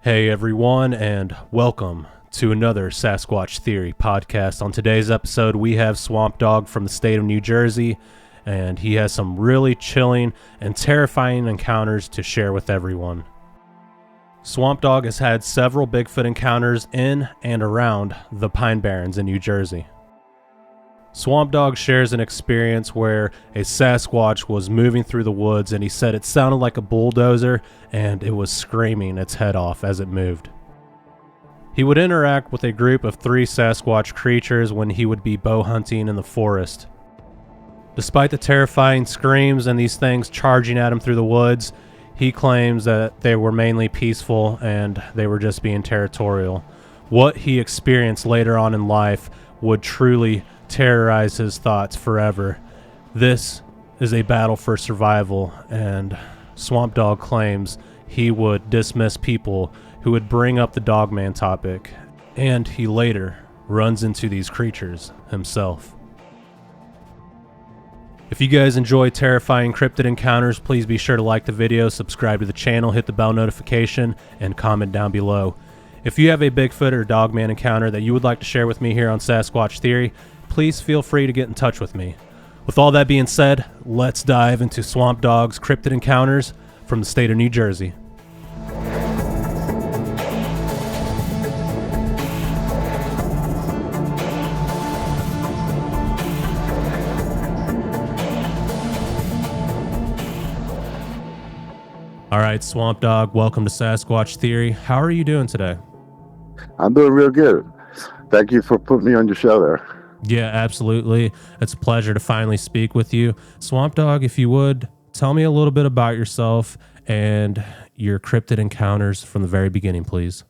Hey everyone, and welcome to another Sasquatch Theory podcast. On today's episode, we have Swampdog from the state of New Jersey, and he has some really chilling and terrifying encounters to share with everyone. Swampdog has had several Bigfoot encounters in and around the Pine Barrens in New Jersey. Swampdog shares an experience where a Sasquatch was moving through the woods, and he said it sounded like a bulldozer and it was screaming its head off as it moved. He would interact with a group of 3 Sasquatch creatures when he would be bow hunting in the forest. Despite the terrifying screams and these things charging at him through the woods, he claims that they were mainly peaceful and they were just being territorial. What he experienced later on in life would truly terrorize his thoughts forever. This is a battle for survival, and Swampdog claims he would dismiss people who would bring up the Dogman topic, and he later runs into these creatures himself. If you guys enjoy terrifying cryptid encounters, please be sure to like the video, subscribe to the channel, hit the bell notification, and comment down below. If you have a Bigfoot or Dogman encounter that you would like to share with me here on Sasquatch Theory, please feel free to get in touch with me. With all that being said, let's dive into Swampdog's cryptid encounters from the state of New Jersey. All right, Swampdog, welcome to Sasquatch Theory. How are you doing today? I'm doing real good. Thank you for putting me on your show there. Yeah, absolutely. It's a pleasure to finally speak with you. Swampdog, if you would, tell me a little bit about yourself and your cryptid encounters from the very beginning, please.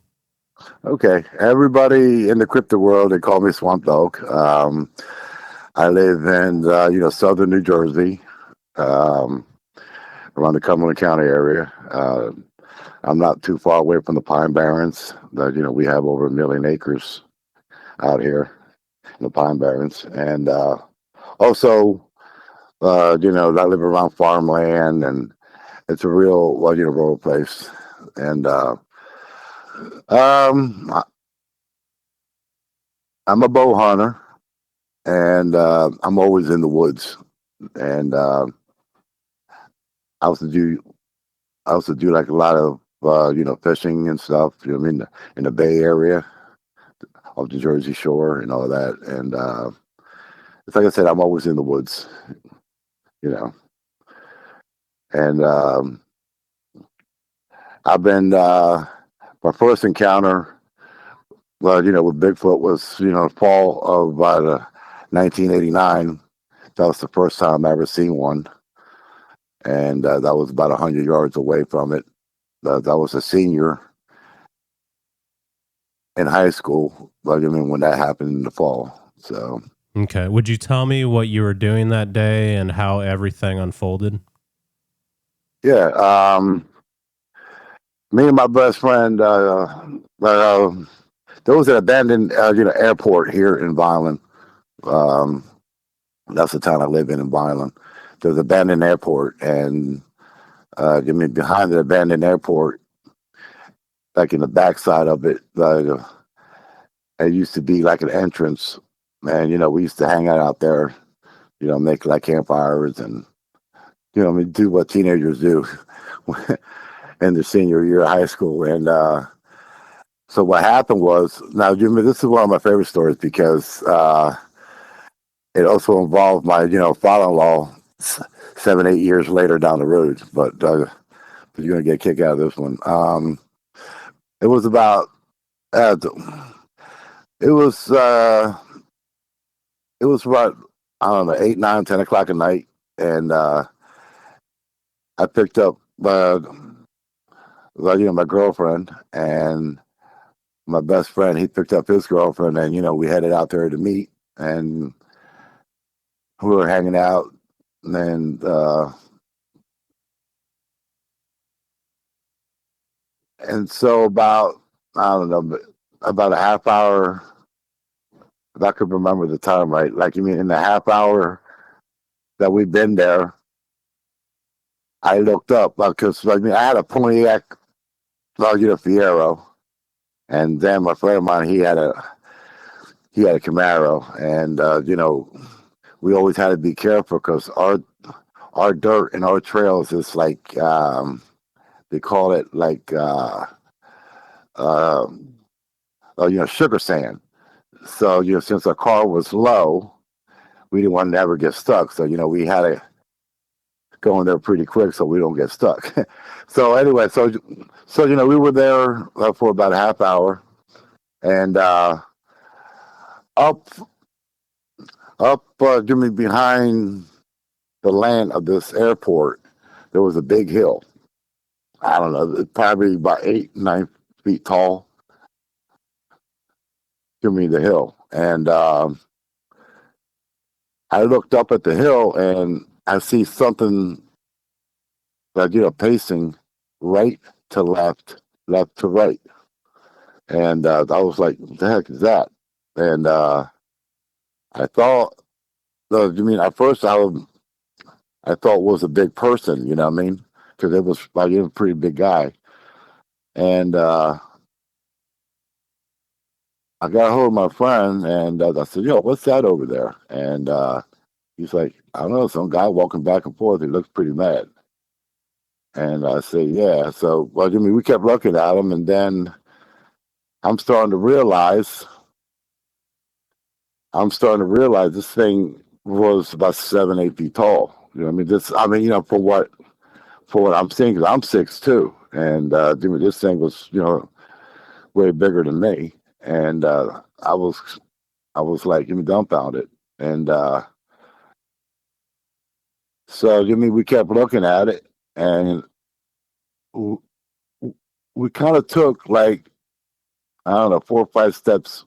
Okay. Everybody in the cryptid world, they call me Swampdog. I live in, southern New Jersey, around the Cumberland County area. I'm not too far away from the Pine Barrens. We have over 1 million acres out here in the Pine Barrens. And also, I live around farmland, and it's a real, rural place. And I'm a bow hunter, and I'm always in the woods. And I also do like a lot of fishing and stuff. In the Bay Area, off the Jersey Shore, and all that. And it's like I said, I'm always in the woods, And I've been my first encounter, with Bigfoot was fall of 1989. That was the first time I ever seen one. And that was about 100 yards away from it. That was a senior in high school, when that happened in the fall. So, okay. Would you tell me what you were doing that day and how everything unfolded? Yeah. Me and my best friend, there was an abandoned, airport here in Vineland. That's the town I live in Vineland. There's an abandoned airport, and behind the abandoned airport, like in the backside of it, it used to be like an entrance. And, we used to hang out there, make like campfires and, do what teenagers do in their senior year of high school. And so what happened was, now, Jimmy, this is one of my favorite stories because it also involved my, father-in-law 7-8 years later down the road. But you're going to get a kick out of this one. It was about, about, I don't know, 8, 9, 10 o'clock at night. And I picked up, my girlfriend, and my best friend, he picked up his girlfriend, and, we headed out there to meet, and we were hanging out, and so about, I don't know, about a half hour, if I could remember the time right, in the half hour that we've been there, I looked up because I had a Pontiac Fiero, and then my friend of mine, he had a Camaro, and we always had to be careful because our dirt and our trails is like they call it like sugar sand. So since our car was low, we didn't want to ever get stuck. So we had to go in there pretty quick so we don't get stuck. So anyway, so we were there for about a half hour, and up behind the land of this airport, there was a big hill. I don't know, probably about 8, 9 feet tall. The hill, and I looked up at the hill and I see something that pacing right to left, left to right, and I was like, "What the heck is that?" And I thought, at first I thought it was a big person, you know what I mean? Because it was like a pretty big guy, and I got a hold of my friend, and I said, "Yo, what's that over there?" And he's like, "I don't know, some guy walking back and forth. He looks pretty mad." And I said, "Yeah." So, we kept looking at him, and then I'm starting to realize this thing was about 7, 8 feet tall. For what I'm seeing, because I'm 6'2", and this thing was way bigger than me, and I was like, dumbfounded, and so we kept looking at it, and we kind of took like, I don't know, 4 or 5 steps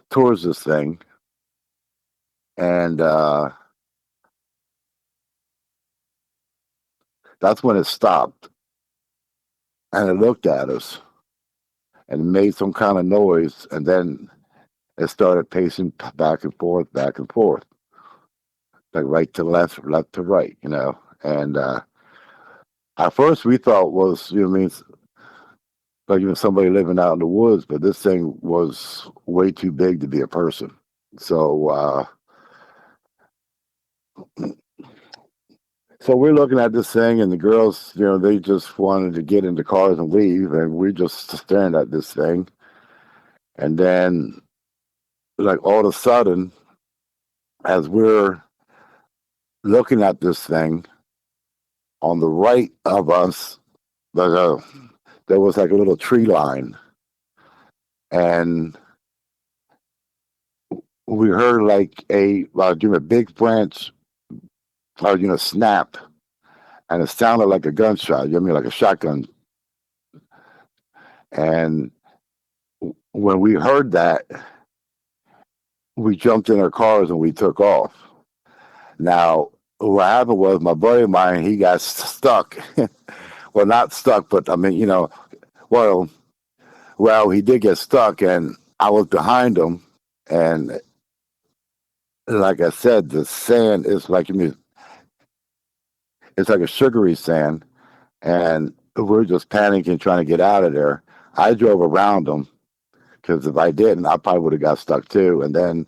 towards this thing, and that's when it stopped, and it looked at us and made some kind of noise, and then it started pacing back and forth, like right to left, left to right, and at first we thought was like somebody living out in the woods, but this thing was way too big to be a person. So so we're looking at this thing, and the girls, they just wanted to get into cars and leave, and we're just staring at this thing. And then, like, all of a sudden, as we're looking at this thing, on the right of us, there was like a little tree line, and we heard like a big branch, snap, and it sounded like a gunshot. Like a shotgun. And when we heard that, we jumped in our cars and we took off. Now, what happened was my buddy of mine, he got stuck. Well, not stuck, but well, he did get stuck, and I was behind him, and like I said, the sand is like it's like a sugary sand, and we're just panicking, trying to get out of there. I drove around him because if I didn't, I probably would have got stuck too. And then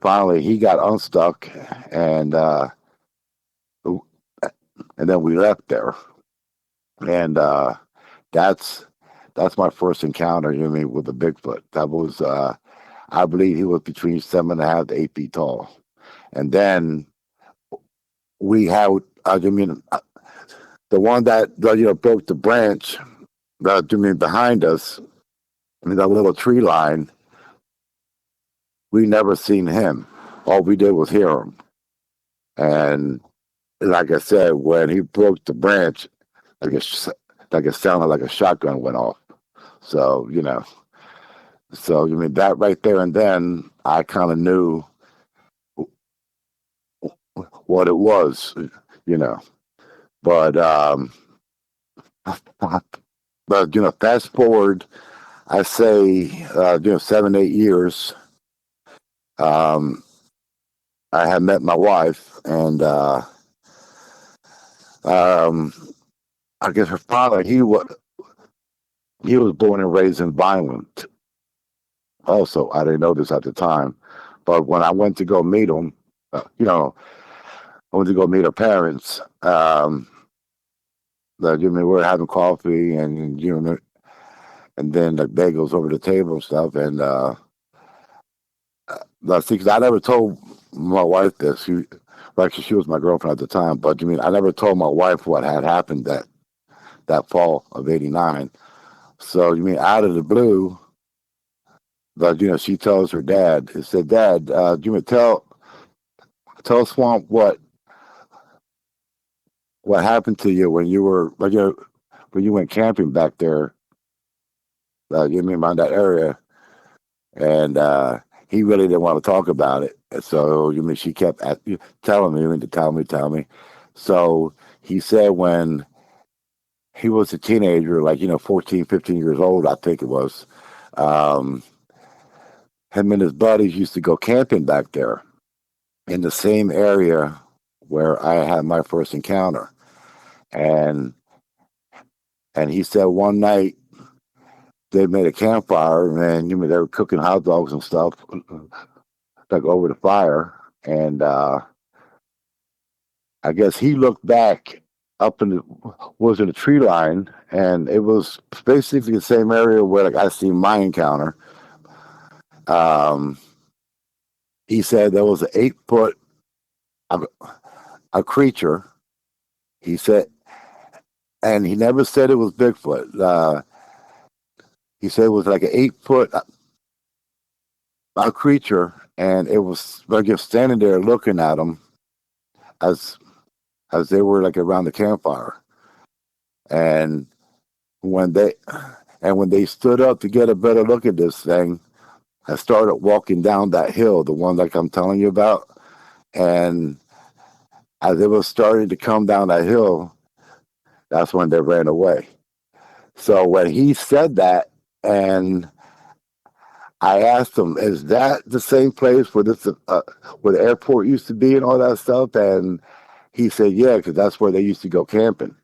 finally he got unstuck, and then we left there, and that's my first encounter. With a Bigfoot. That was I believe he was between 7.5 to 8 feet tall, and then we had the one that broke the branch behind us. That little tree line. We never seen him. All we did was hear him, and like I said, when he broke the branch, like it sounded like a shotgun went off. So that right there and then I kind of knew what it was, But fast forward, I say 7, 8 years. I had met my wife, and I guess her father, he was born and raised in Violent. Also, I didn't know this at the time, but when I went to go meet him, I went to go meet her parents. We were having coffee, and and then the bagels over the table and stuff. And see, 'cause I never told my wife this. She was my girlfriend at the time, but I never told my wife what had happened that fall of '89. So out of the blue, but she tells her dad. It said, "Dad, tell Swamp what happened to you when you were when you went camping back there. Around that area." And he really didn't want to talk about it. So she kept telling me to tell me. So he said when he was a teenager, 14, 15 years old, I think it was. Him and his buddies used to go camping back there in the same area where I had my first encounter. And he said one night they made a campfire, and they were cooking hot dogs and stuff over the fire. And I guess he looked back up was in the tree line, and it was basically the same area where I seen my encounter. He said there was an 8-foot a creature. He said, and he never said it was Bigfoot. He said it was like an 8-foot a creature, and it was just standing there looking at him as they were around the campfire. And when they stood up to get a better look at this thing, I started walking down that hill, the one I'm telling you about. And as it was starting to come down that hill, that's when they ran away. So when he said that, and I asked him, "Is that the same place where where the airport used to be and all that stuff?" And he said, "Yeah, because that's where they used to go camping."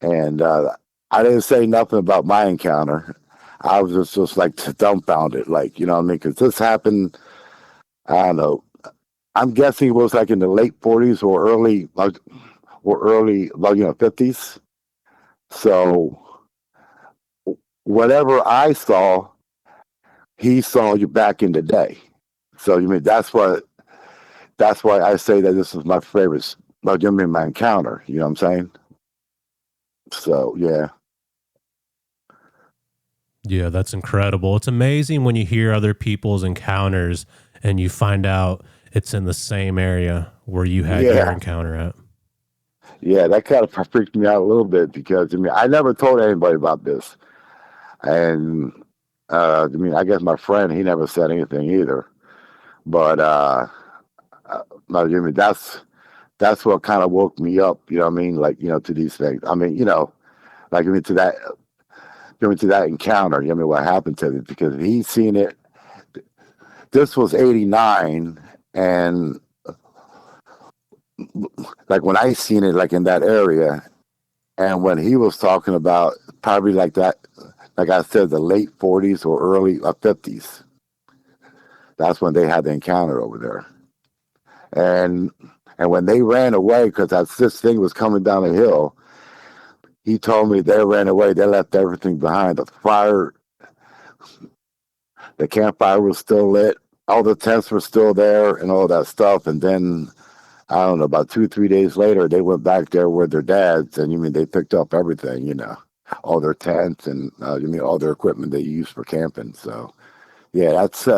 And I didn't say nothing about my encounter. I was just dumbfounded, because this happened. I don't know. I'm guessing it was in the late 40s or early 50s. So whatever I saw, he saw you back in the day. So that's why I say that this is my favorite. My encounter. You know what I'm saying? So yeah. Yeah, that's incredible. It's amazing when you hear other people's encounters and you find out it's in the same area where you had your encounter at. Yeah, that kind of freaked me out a little bit because I never told anybody about this, and I guess my friend, he never said anything either. But that's what kind of woke me up. You know what I mean? To these things. To that encounter. What happened to me, because he's seen it. This was '89, and when I seen it in that area, and when he was talking about probably that, like I said, the late 40s or early 50s, that's when they had the encounter over there. And when they ran away, because this thing was coming down the hill, he told me they ran away. They left everything behind. The fire, the campfire was still lit. All the tents were still there and all that stuff. And then, I don't know, about 2-3 days later, they went back there with their dads, and they picked up everything, all their tents and all their equipment they used for camping. So, yeah, that's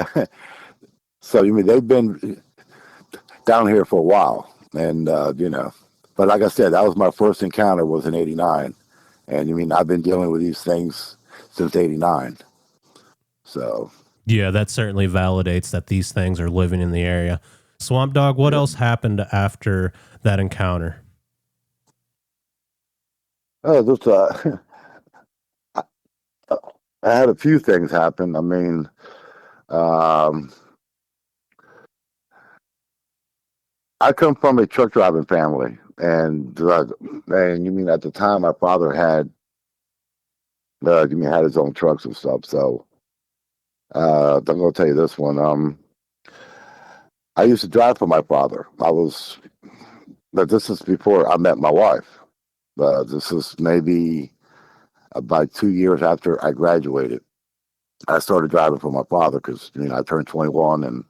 so they've been down here for a while, and but like I said, that was my first encounter, was in '89, and I've been dealing with these things since '89. So yeah, that certainly validates that these things are living in the area. Swampdog, what else happened after that encounter? Oh, just I had a few things happen. I come from a truck driving family. And you mean at the time my father had had his own trucks and stuff. So I'm gonna tell you this one. I used to drive for my father. But this is before I met my wife. This is maybe about 2 years after I graduated. I started driving for my father because I turned 21 and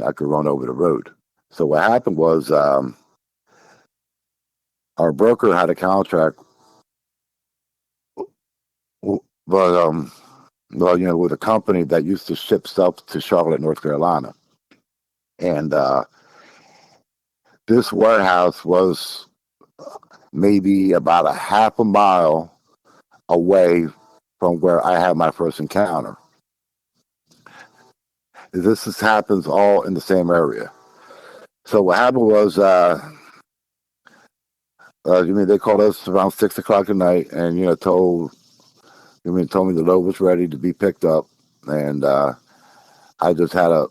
I could run over the road. So what happened was our broker had a contract, but with a company that used to ship stuff to Charlotte, North Carolina, and this warehouse was maybe about a half a mile away from where I had my first encounter. Happens all in the same area. So what happened was, they called us around 6 o'clock at night, and told me the load was ready to be picked up, and I just had to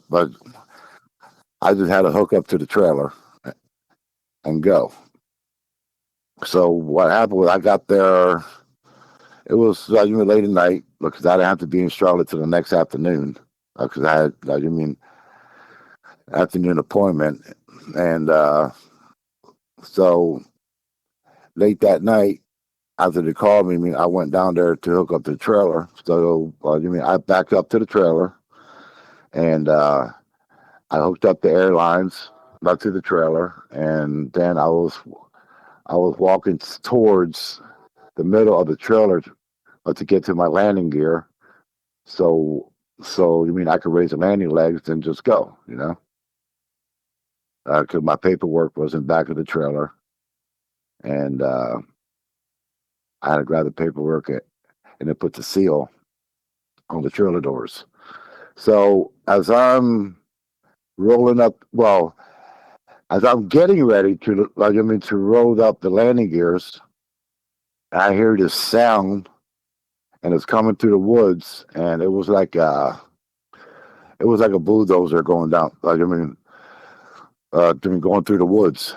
hook up to the trailer and go. So what happened was I got there. It was late at night because I didn't have to be in Charlotte till the next afternoon because I had afternoon appointment, and so late that night after they called me, I went down there to hook up the trailer. So I backed up to the trailer, and I hooked up the airlines up to the trailer, and then I was walking towards the middle of the trailer to get to my landing gear. So I could raise the landing legs and just go, because my paperwork was in back of the trailer, and I had to grab the paperwork and then put the seal on the trailer doors. So as I'm rolling up, as I'm getting ready to roll up the landing gears, I hear this sound, and it's coming through the woods, and it was like a bulldozer going down. Going through the woods,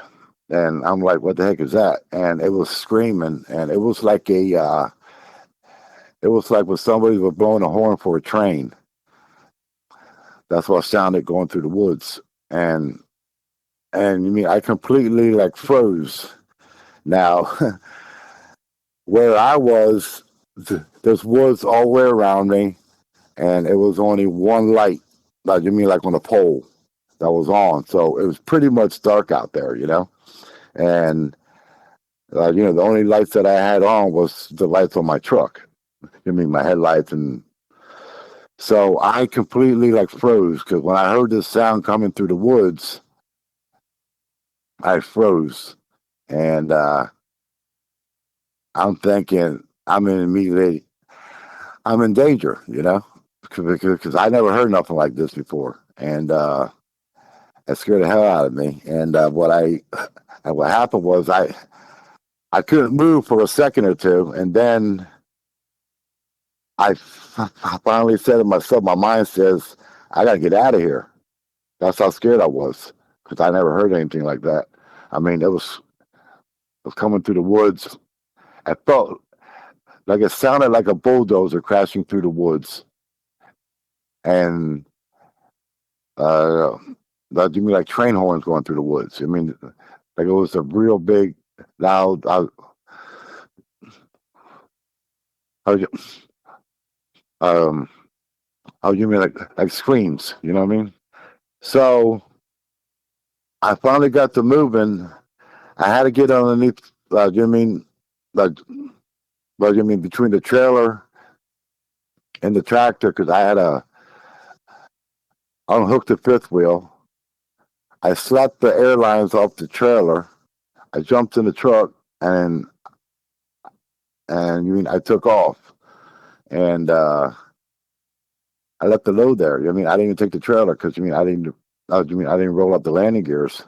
and I'm like, "What the heck is that?" And it was screaming, and it was like when somebody was blowing a horn for a train. That's what sounded going through the woods, and I completely froze. Now, where I was, there's woods all the way around me, and it was only one light, like on a pole that was on. So it was pretty much dark out there, and the only lights that I had on was the lights on my truck. My headlights. And so I completely froze, because when I heard this sound coming through the woods, I froze, and I'm thinking I'm in danger, because I never heard nothing like this before, and it scared the hell out of me. And what happened was I couldn't move for a second or two, and then I finally said to myself, my mind says, I got to get out of here. That's how scared I was, because I never heard anything like that. It was coming through the woods. I felt like it sounded like a bulldozer crashing through the woods. And like train horns going through the woods. Like it was a real big, loud, like screams, you know what I mean? So I finally got to moving. I had to get underneath, between the trailer and the tractor, because I had unhooked the fifth wheel. I slapped the airlines off the trailer. I jumped in the truck, and I took off, and I left the load there. I didn't even take the trailer, because I didn't roll up the landing gears.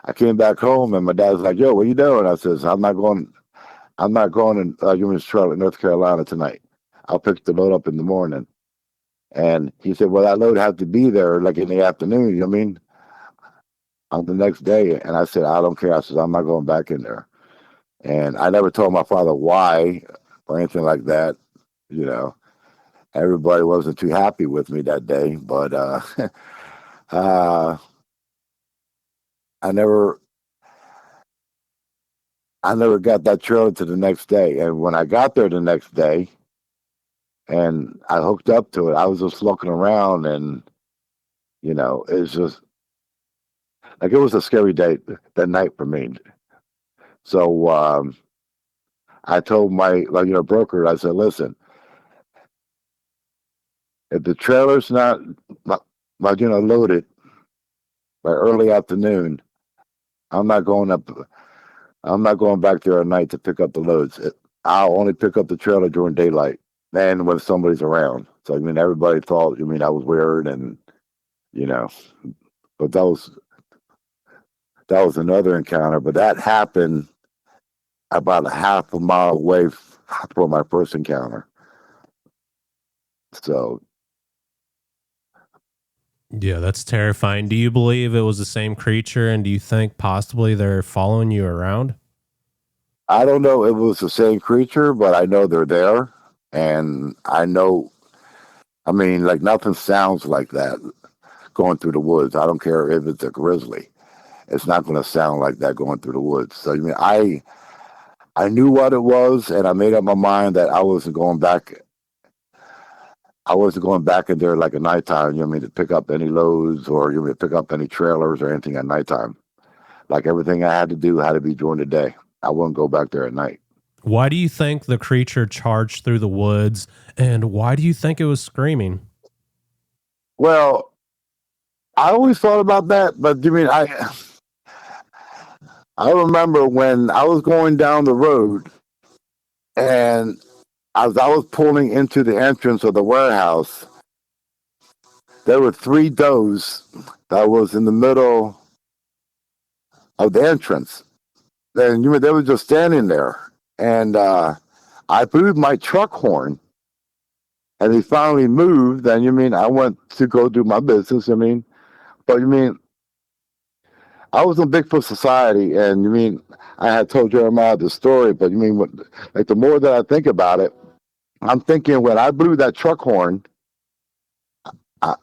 I came back home, and my dad was like, "Yo, what are you doing?" I says, I'm not going in Charlotte, North Carolina tonight. I'll pick the load up in the morning." And he said, "Well, that load had to be there in the afternoon." on the next day, and I said, I don't care. I said, I'm not going back in there. And I never told my father why or anything like that. You know, everybody wasn't too happy with me that day, but uh, I never, I never got that trailer to the next day. And when I got there the next day, and I hooked up to it, I was just looking around, and it's just like it was a scary day that night for me. So I told my broker, I said, listen, if the trailer's not loaded by early afternoon, I'm not going up. I'm not going back there at night to pick up the loads. I'll only pick up the trailer during daylight and when somebody's around. So everybody thought I was weird, and you know, but that was another encounter. But that happened about a half a mile away from my first encounter. So Yeah, that's terrifying. Do you believe it was the same creature, and do you think possibly they're following you around? I don't know if it was the same creature, but I know they're there, and I know. Like nothing sounds like that going through the woods. I don't care if it's a grizzly. It's not going to sound like that going through the woods. So I knew what it was, and I made up my mind that I wasn't going back. I wasn't going back in there like at nighttime. To pick up any loads or to pick up any trailers or anything at nighttime. Like everything I had to do had to be during the day. I wouldn't go back there at night. Why do you think the creature charged through the woods, and why do you think it was screaming? Well, I always thought about that, but I remember when I was going down the road, and as I was pulling into the entrance of the warehouse, there were 3 does that was in the middle of the entrance. And they were just standing there. And I blew my truck horn, and they finally moved. And I went to go do my business. But I was in Bigfoot Society, and I had told Jeremiah the story. But like the more that I think about it, I'm thinking when I blew that truck horn, I,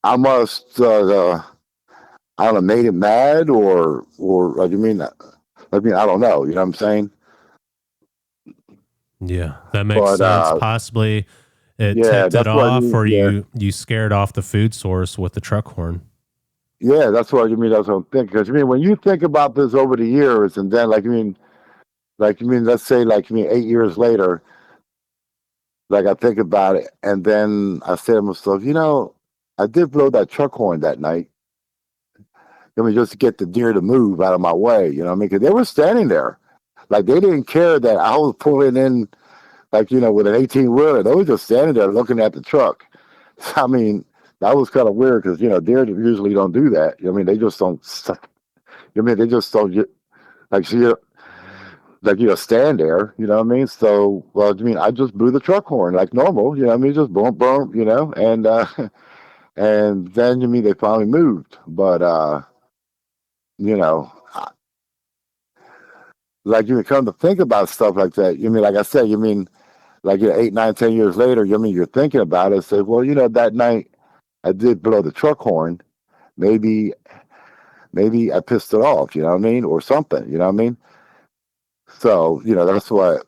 I must I don't know, made it mad, or I don't know. You know what I'm saying? Yeah, that makes But sense. Possibly it yeah, tipped it that's what I off, mean. or Yeah, you scared off the food source with the truck horn. yeah, that's what I mean. That's what I'm thinking. Because when you think about this over the years, and then let's say 8 years later, like I think about it, and then I say to myself, I did blow that truck horn that night. Just to get the deer to move out of my way. You know what I mean? Because they were standing there, like they didn't care that I was pulling in, with an 18-wheeler. They were just standing there looking at the truck. That was kind of weird because deer usually don't do that. They just don't. They just don't get like see stand there. You know what I mean? So well, I just blew the truck horn like normal. You know what I mean? Just boom, boom. And and then they finally moved, but you know. Like you come to think about stuff like that. Like I said, 8, 9, 10 years later, you're thinking about it. Say, well, that night I did blow the truck horn. Maybe, maybe I pissed it off. You know what I mean, or something. You know what I mean. So that's what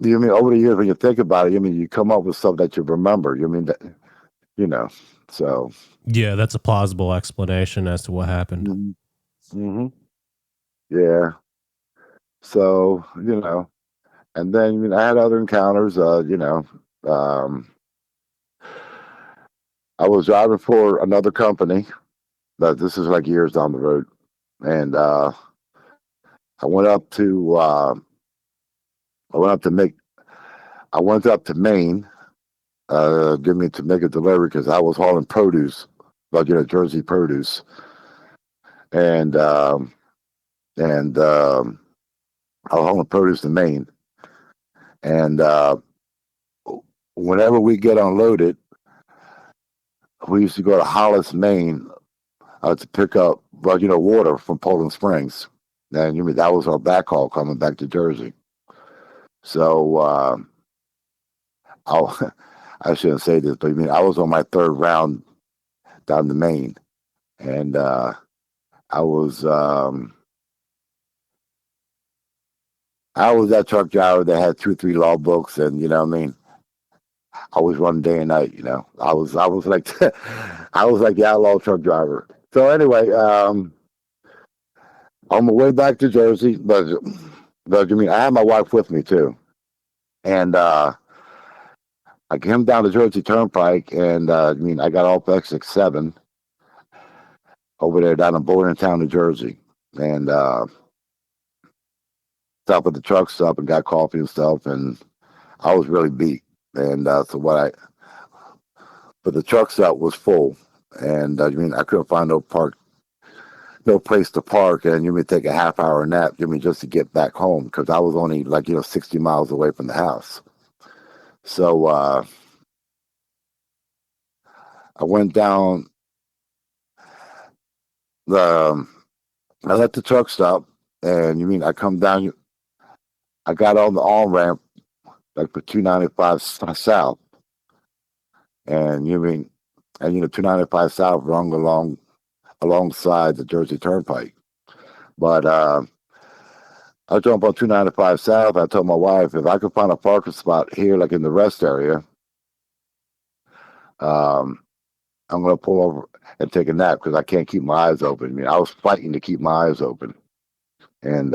over the years when you think about it. You come up with stuff that you remember. That So Yeah, that's a plausible explanation as to what happened. mm-hmm. Yeah. So and then I had other encounters. Um, I was driving for another company, but this is like years down the road, and I went up to I went up to make I went up to Maine, give me to make a delivery because I was hauling produce, like Jersey produce, and and I was hauling produce to Maine, and whenever we get unloaded, we used to go to Hollis, Maine, to pick up, well, water from Poland Springs. And that was our backhaul coming back to Jersey. So I shouldn't say this, but I was on my third round down to Maine, and I was that truck driver that had 2 or 3 law books, and I was running day and night. I was like I was like the outlaw truck driver. So anyway, on my way back to Jersey, but I had my wife with me too, and I came down the Jersey Turnpike, and I got off exit 7 over there down in Bordentown, New Jersey, and stopped at the truck stop and got coffee and stuff, and I was really beat, and but the truck stop was full, and I couldn't find no place to park, and take a half-hour nap, just to get back home, because I was only 60 miles away from the house. So I went down I let the truck stop, and I come down. I got on the on-ramp, for 295 South, and 295 South run alongside the Jersey Turnpike. But I jumped on 295 South. I told my wife, if I could find a parking spot here, in the rest area, I'm going to pull over and take a nap, because I can't keep my eyes open. I was fighting to keep my eyes open. And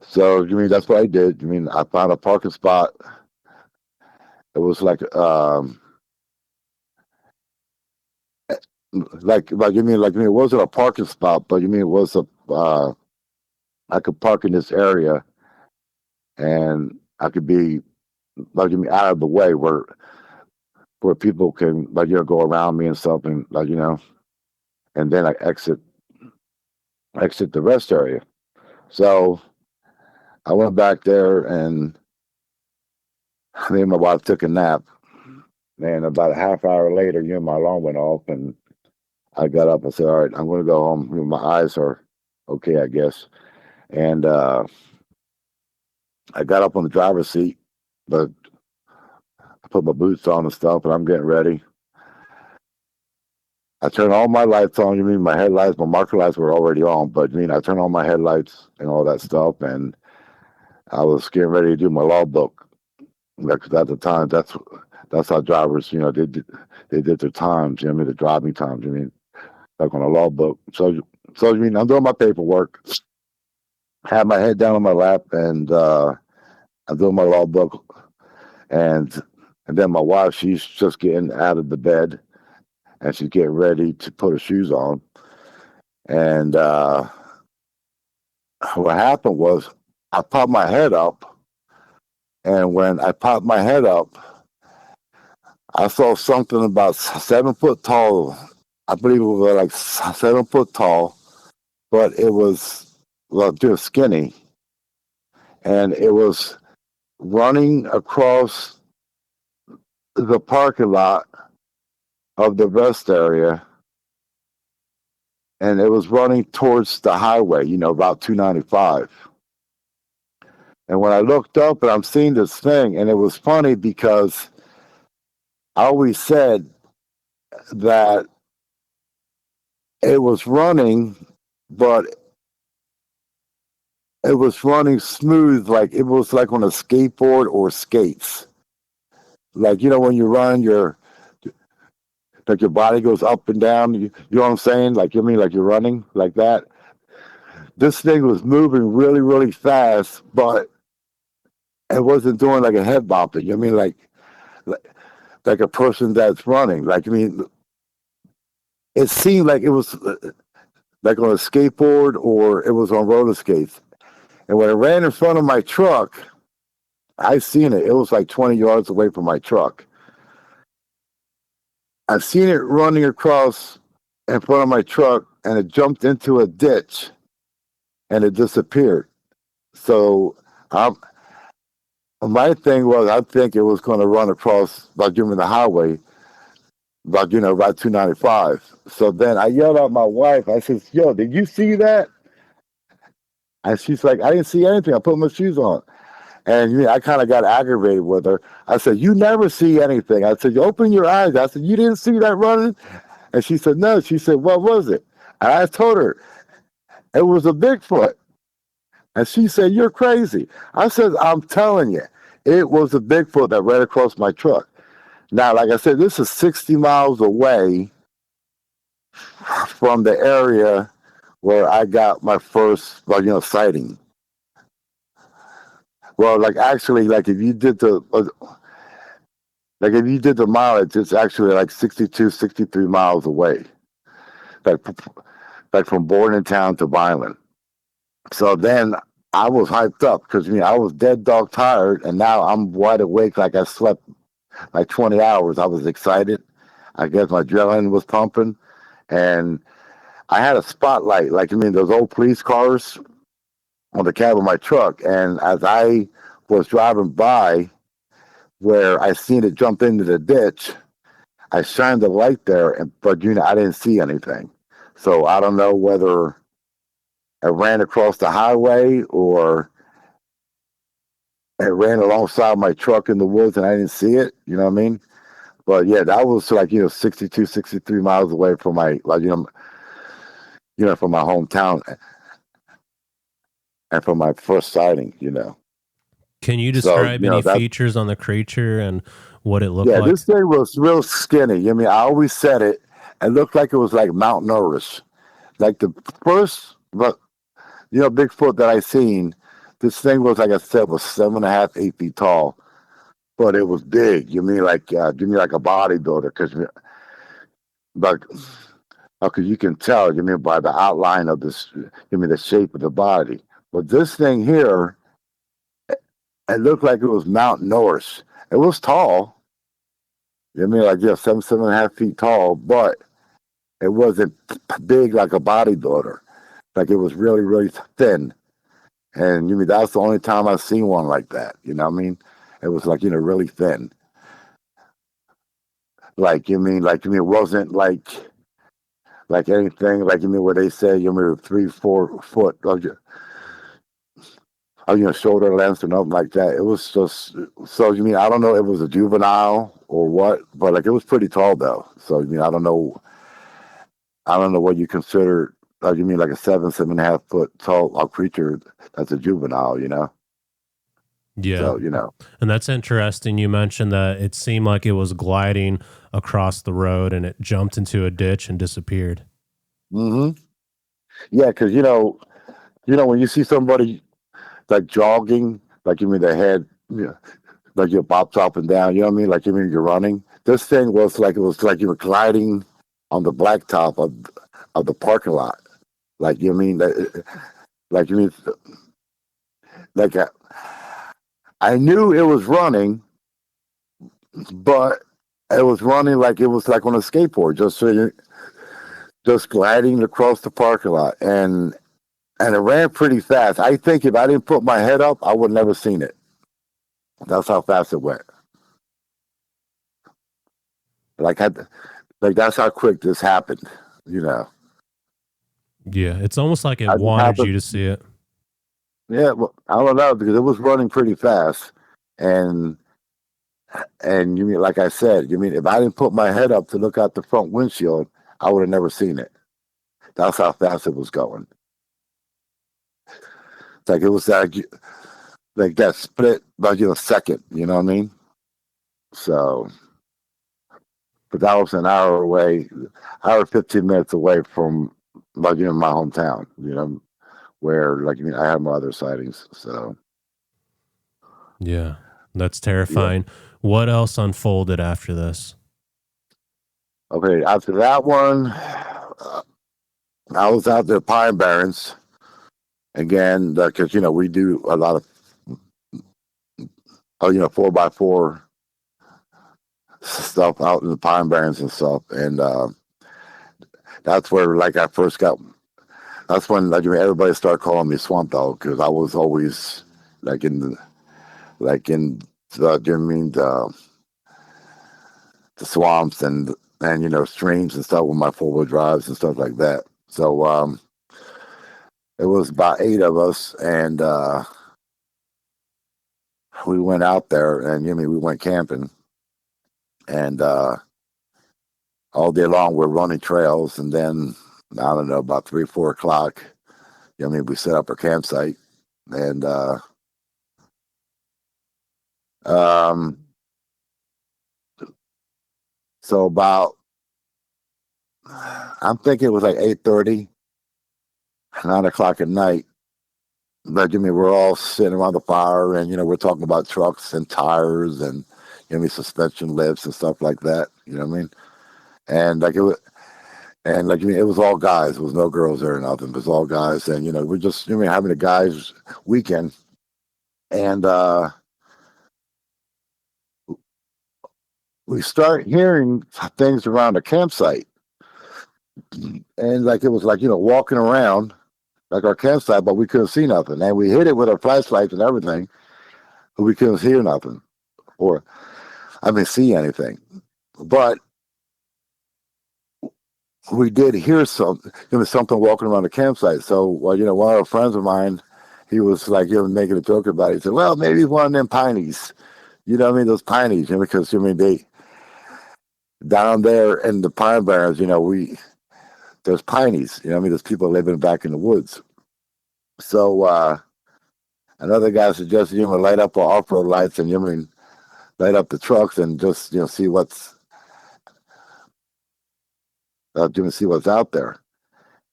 so, that's what I did. I found a parking spot. It was it wasn't a parking spot, but it was I could park in this area, and I could be out of the way where people can go around me and stuff, and and then I exit the rest area. So I went back there, and me and my wife took a nap, and about a half hour later, my alarm went off, and I got up and said, all right, I'm going to go home. My eyes are okay, I guess. And I got up on the driver's seat, but I put my boots on and stuff, and I'm getting ready. I turned all my lights on. My headlights, my marker lights were already on, but I turned on my headlights and all that stuff, and I was getting ready to do my logbook. Because at the time, that's how drivers, they did their times. The driving times. On a logbook. So I'm doing my paperwork. Have my head down on my lap, and I'm doing my logbook, and then my wife, she's just getting out of the bed, and she's getting ready to put her shoes on. And what happened was, I popped my head up, and when I popped my head up, I saw something about 7 foot tall. I believe it was 7 foot tall, but it was just skinny, and it was running across the parking lot of the rest area, and it was running towards the highway, Route 295. And when I looked up, and I'm seeing this thing, and it was funny because I always said that it was running, but it was running smooth, like it was like on a skateboard or skates. When you run, your body goes up and down. You know what I'm saying? Like you're running like that. This thing was moving really, really fast, but it wasn't doing like a head bop. Like a person that's running. It seemed like it was like on a skateboard, or it was on roller skates. And when it ran in front of my truck, I seen it. It was like 20 yards away from my truck. I seen it running across in front of my truck, and it jumped into a ditch, and it disappeared. So my thing was, I think it was going to run across, the highway. about, right 295. So then I yelled at my wife. I said, yo, did you see that? And she's like, I didn't see anything. I put my shoes on. And I kind of got aggravated with her. I said, you never see anything. I said, you open your eyes. I said, you didn't see that running? And she said, no. She said, what was it? And I told her, it was a Bigfoot. And she said, you're crazy. I said, I'm telling you, it was a Bigfoot that ran across my truck. Now, like I said, this is 60 miles away from the area where I got my first, sighting. Well, like actually, like if you did the mileage, it's actually like 62, 63 miles away. Like from Bordentown to Violent. So then I was hyped up because I was dead dog tired, and now I'm wide awake like I slept like 20 hours. I was excited. I guess my adrenaline was pumping, and I had a spotlight, like those old police cars on the cab of my truck. And as I was driving by where I seen it jump into the ditch, I shined the light there, but I didn't see anything. So I don't know whether it ran across the highway or it ran alongside my truck in the woods and I didn't see it. You know what I mean? But yeah, that was like 62, 63 miles away from my from my hometown and from my first sighting. Can you describe any features on the creature and what it looked like? Yeah, this thing was real skinny. I always said it. It looked like it was like Mount Norris. Like the first, Bigfoot that I seen, this thing was, like I said, was 7.5, 8 feet tall, but it was big. Give me like a bodybuilder, because you can tell, by the outline of this, the shape of the body. But this thing here, it looked like it was Mount Norris. It was tall. 7.5 feet tall, but it wasn't big like a bodybuilder. Like it was really, really thin. And that's the only time I've seen one like that. You know what I mean? It was like, really thin. It wasn't like anything, where they say, 3-4 foot shoulder length or nothing like that. It was just, so I don't know if it was a juvenile or what, but like it was pretty tall though. So I don't know what you consider. Like a 7.5 foot tall creature that's a juvenile. Yeah. So, and that's interesting. You mentioned that it seemed like it was gliding across the road and it jumped into a ditch and disappeared. Mm-hmm. Yeah, because when you see somebody like jogging, like their head, like it pops up and down. You know what I mean? Like you're running. This thing was like you were gliding on the blacktop of the parking lot. Like I knew it was running, but it was running like it was like on a skateboard, just gliding across the parking lot, and it ran pretty fast. I think if I didn't put my head up, I would have never seen it. That's how fast it went. Like that's how quick this happened. Yeah, it's almost like it wanted you to see it. Yeah, well, I don't know, because it was running pretty fast, and like I said, if I didn't put my head up to look out the front windshield, I would have never seen it. That's how fast it was going. It's like it was like that split by a second. You know what I mean? So, but that was an hour away, 15 minutes away from my hometown. Where I had my other sightings. So yeah, that's terrifying. Yeah. What else unfolded after this? Okay, after that one, I was out there Pine Barrens again, because we do a lot of 4x4 stuff out in the Pine Barrens and stuff, and that's where I first got. That's when everybody started calling me Swampdog, because I was always in the swamps and and streams and stuff with my 4-wheel drives and stuff like that. So it was about 8 of us, and we went out there, and we went camping, and all day long we're running trails, and then I don't know, about 3 or 4 o'clock, we set up our campsite, and so about, I'm thinking it was like 8:30, 9 o'clock at night. But we're all sitting around the fire, and we're talking about trucks and tires and suspension lifts and stuff like that. You know what I mean? And like it was, and like it was all guys. There was no girls there or nothing. It was all guys, and we're just having a guys' weekend, and we start hearing things around the campsite, and like it was like walking around like our campsite, but we couldn't see nothing, and we hit it with our flashlights and everything, but we couldn't hear nothing, or see anything. But we did hear something walking around the campsite. So, one of our friends of mine, he was like, making a joke about it. He said, "Well, maybe one of them pineys, those pineys, because they down there in the Pine Barrens, there's pineys, there's people living back in the woods." So another guy suggested light up our off-road lights and light up the trucks and just see what's see what's out there.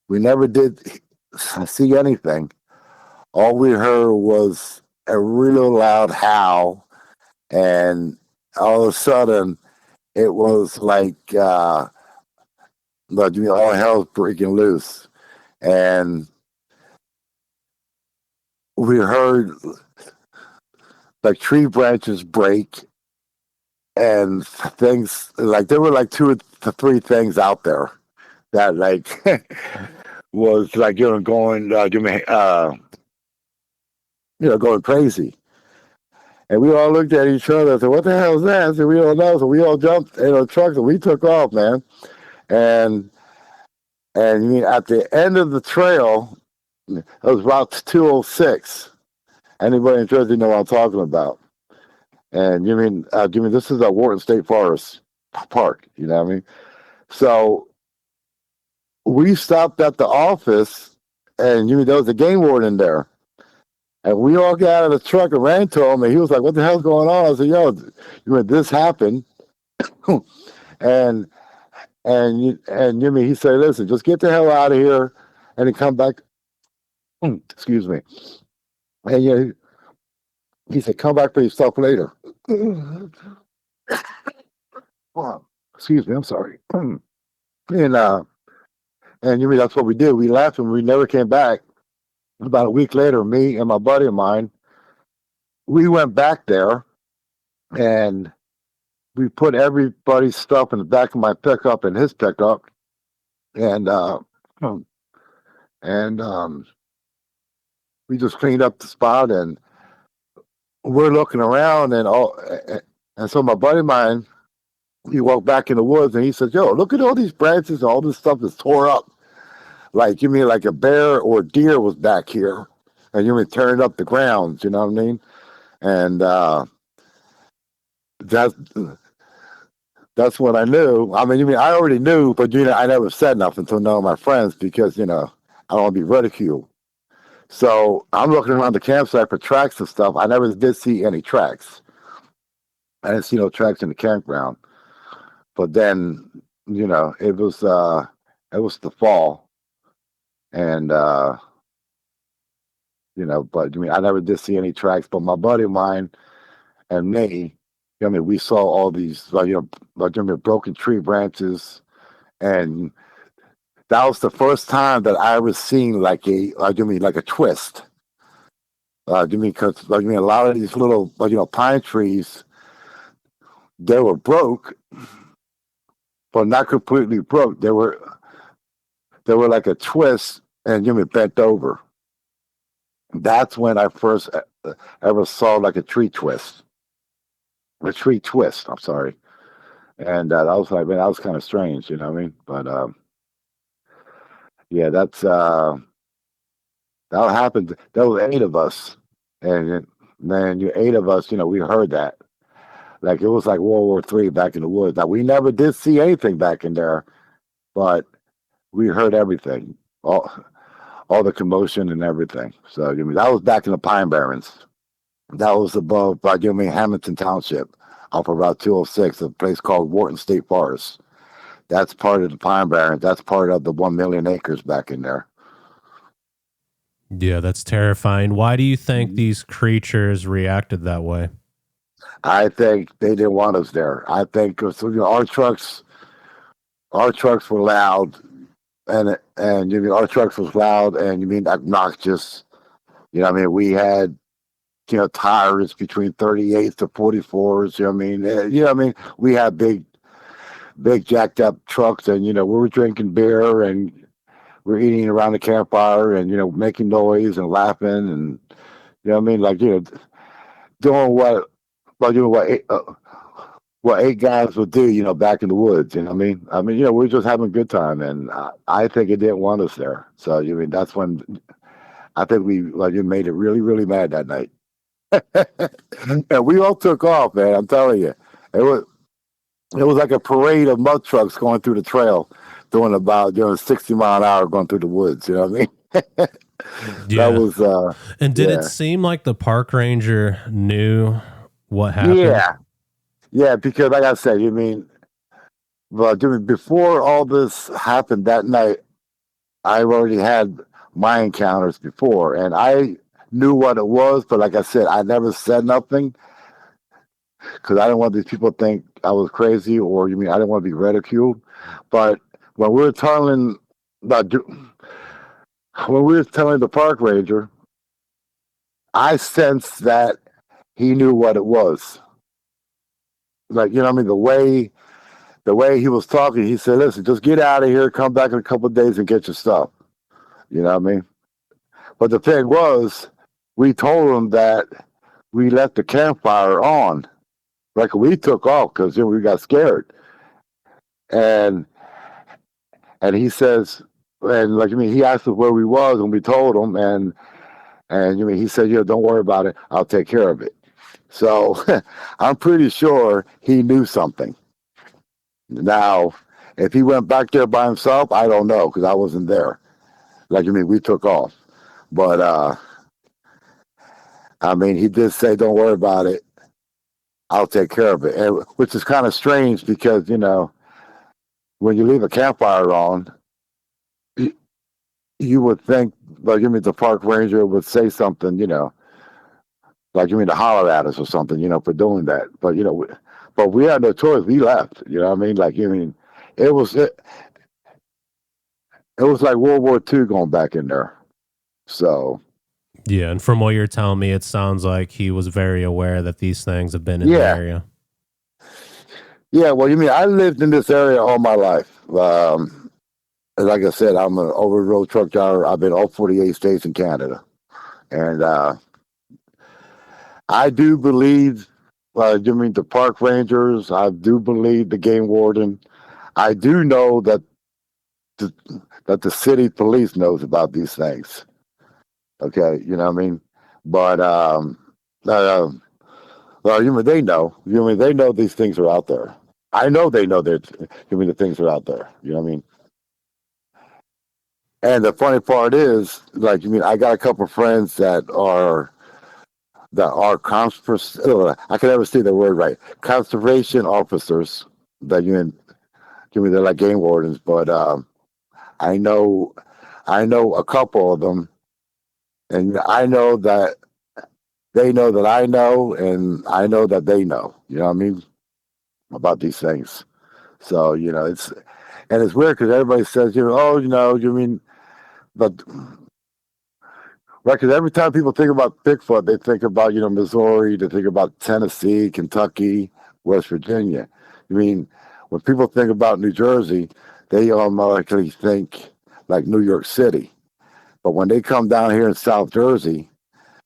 We never did see anything. All we heard was a real loud howl, and all of a sudden it was like all hell's breaking loose, and we heard like tree branches break, and things like there were like 2 to 3 things out there that like was like going going crazy. And we all looked at each other and said, "What the hell is that?" So we don't know. So we all jumped in our trucks and we took off, man. And at the end of the trail, it was Route 206. Anybody in Jersey know what I'm talking about? And this is a Wharton State Forest Park. You know what I mean? So we stopped at the office, and there was a game warden there. And we all got out of the truck and ran to him, and he was like, "What the hell's going on?" I said, "Yo, this happened." and he said, "Listen, just get the hell out of here and then come back." Excuse me. And he said, "Come back for yourself later." Excuse me, I'm sorry. and that's what we did. We left and we never came back. About a week later, me and my buddy of mine, we went back there, and we put everybody's stuff in the back of my pickup and his pickup, and we just cleaned up the spot, and we're looking around, and so my buddy of mine, he walked back in the woods, and he said, "Yo, look at all these branches and all this stuff that's tore up. Like, like a bear or deer was back here, and tearing up the grounds, you know what I mean?" And that's what I knew. I already knew, but I never said nothing to none of my friends because I don't want to be ridiculed. So I'm looking around the campsite for tracks and stuff. I never did see any tracks. I didn't see no tracks in the campground. But then, it was the fall, and but I never did see any tracks. But my buddy of mine and me, we saw all these broken tree branches, and that was the first time that I ever seen like a twist. Because a lot of these little pine trees, they were broke, but not completely broke. They were like a twist, and bent over. That's when I first ever saw like a tree twist. I'm sorry. And I was like, man, that was kind of strange, you know what I mean? But yeah, that happened. There was 8 of us, and man, you 8 of us, we heard that. Like it was like World War III back in the woods. Now we never did see anything back in there, but we heard everything, all the commotion and everything. So that was back in the Pine Barrens. That was above Hamilton Township, off of Route 206, a place called Wharton State Forest. That's part of the Pine Barrens. That's part of the 1 million acres back in there. Yeah, that's terrifying. Why do you think these creatures reacted that way? I think they didn't want us there. I think 'cause, our trucks were loud, and our trucks was loud, and obnoxious. You know what I mean? We had tires between 38s to 44s. You know what I mean? We had big jacked up trucks, and we were drinking beer, and we're eating around the campfire, and making noise and laughing, and like doing what 8 guys would do, back in the woods. You know what I mean? We were just having a good time, and I think it didn't want us there. So that's when I think we made it really, really mad that night. And we all took off, man. I'm telling you, it was like a parade of mud trucks going through the trail, doing 60 mile an hour going through the woods. You know what I mean? Yeah. That was. And did it seem like the park ranger knew what happened? Yeah, because like I said, before all this happened that night, I already had my encounters before, and I knew what it was, but like I said, I never said nothing because I didn't want these people to think I was crazy, or I didn't want to be ridiculed. But when we were telling the park ranger, I sensed that he knew what it was. Like, the way he was talking, he said, listen, just get out of here, come back in a couple of days and get your stuff. You know what I mean? But the thing was, we told him that we left the campfire on. Like, we took off because we got scared. And he says, he asked us where we was, and we told him, and he said, don't worry about it, I'll take care of it. So I'm pretty sure he knew something. Now, if he went back there by himself, I don't know, because I wasn't there. We took off. But he did say, don't worry about it, I'll take care of it. And, which is kind of strange because, when you leave a campfire on, you would think, the park ranger would say something, to holler at us or something, for doing that. But, but we had no choice. We left, you know what I mean? It was like World War II going back in there. So. Yeah, and from what you're telling me, it sounds like he was very aware that these things have been in the area. Yeah, well, I lived in this area all my life. Like I said, I'm an over-the-road truck driver. I've been all 48 states in Canada. And I do believe, the park rangers, I do believe the game warden. I do know that the city police knows about these things. Okay, you know what I mean? But they know. They know these things are out there. I know they know that. The things are out there. You know what I mean? And the funny part is, I got a couple of friends that are I can never say the word right. Conservation officers. That they're like game wardens, but I know a couple of them. And I know that they know that I know, and I know that they know, you know what I mean, about these things. So, it's weird because everybody says, but right, because every time people think about Bigfoot, they think about, Missouri, they think about Tennessee, Kentucky, West Virginia. When people think about New Jersey, they automatically think like New York City. But when they come down here in South Jersey,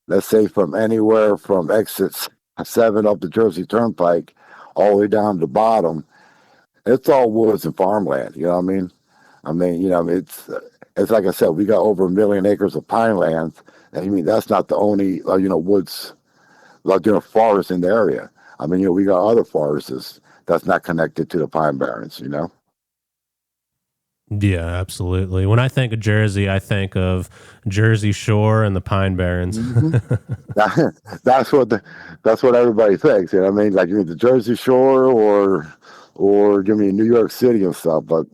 let's say from exits 7 up the Jersey Turnpike all the way down to the bottom, It's all woods and farmland. You know what I mean? It's like I said, we got over 1 million acres of pine lands. And I mean, that's not the only, woods, forest in the area. I mean, we got other forests that's not connected to the Pine Barrens, Yeah, absolutely. When I think of Jersey, I think of Jersey Shore and the Pine Barrens. hmm that's that's what everybody thinks. You know what I mean? Like the Jersey Shore or give me New York City and stuff. But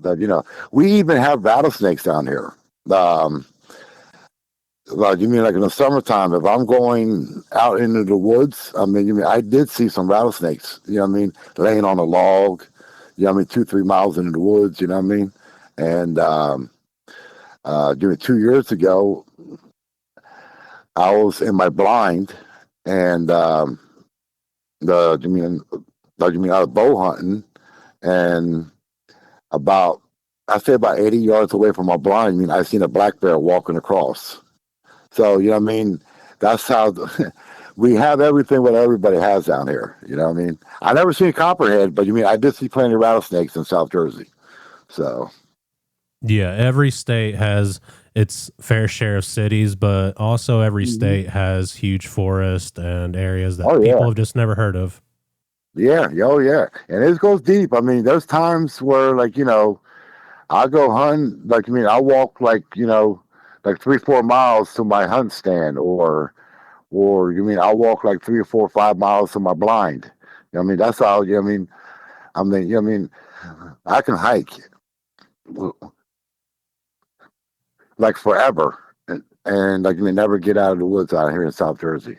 we even have rattlesnakes down here. Um, like you mean like in the summertime, if I'm going out into the woods, I mean, I did see some rattlesnakes, laying on a log, 2, 3 miles into the woods, you know what I mean? And 2 years ago, I was in my blind and I was bow hunting and I'd say about 80 yards away from my blind, I seen a black bear walking across. So, that's how we have everything what everybody has down here. You know what I mean? I never seen a copperhead, but I did see plenty of rattlesnakes in South Jersey. So, Yeah, every state has its fair share of cities, but also every state has huge forest and areas that people have just never heard of. yeah, oh yeah. And it goes deep. I mean, there's times where I go hunting, I walk like 3, 4 miles to my hunt stand or I'll walk like 3 or 4 or 5 miles to my blind. That's how I can hike like forever and never get out of the woods out here in South Jersey.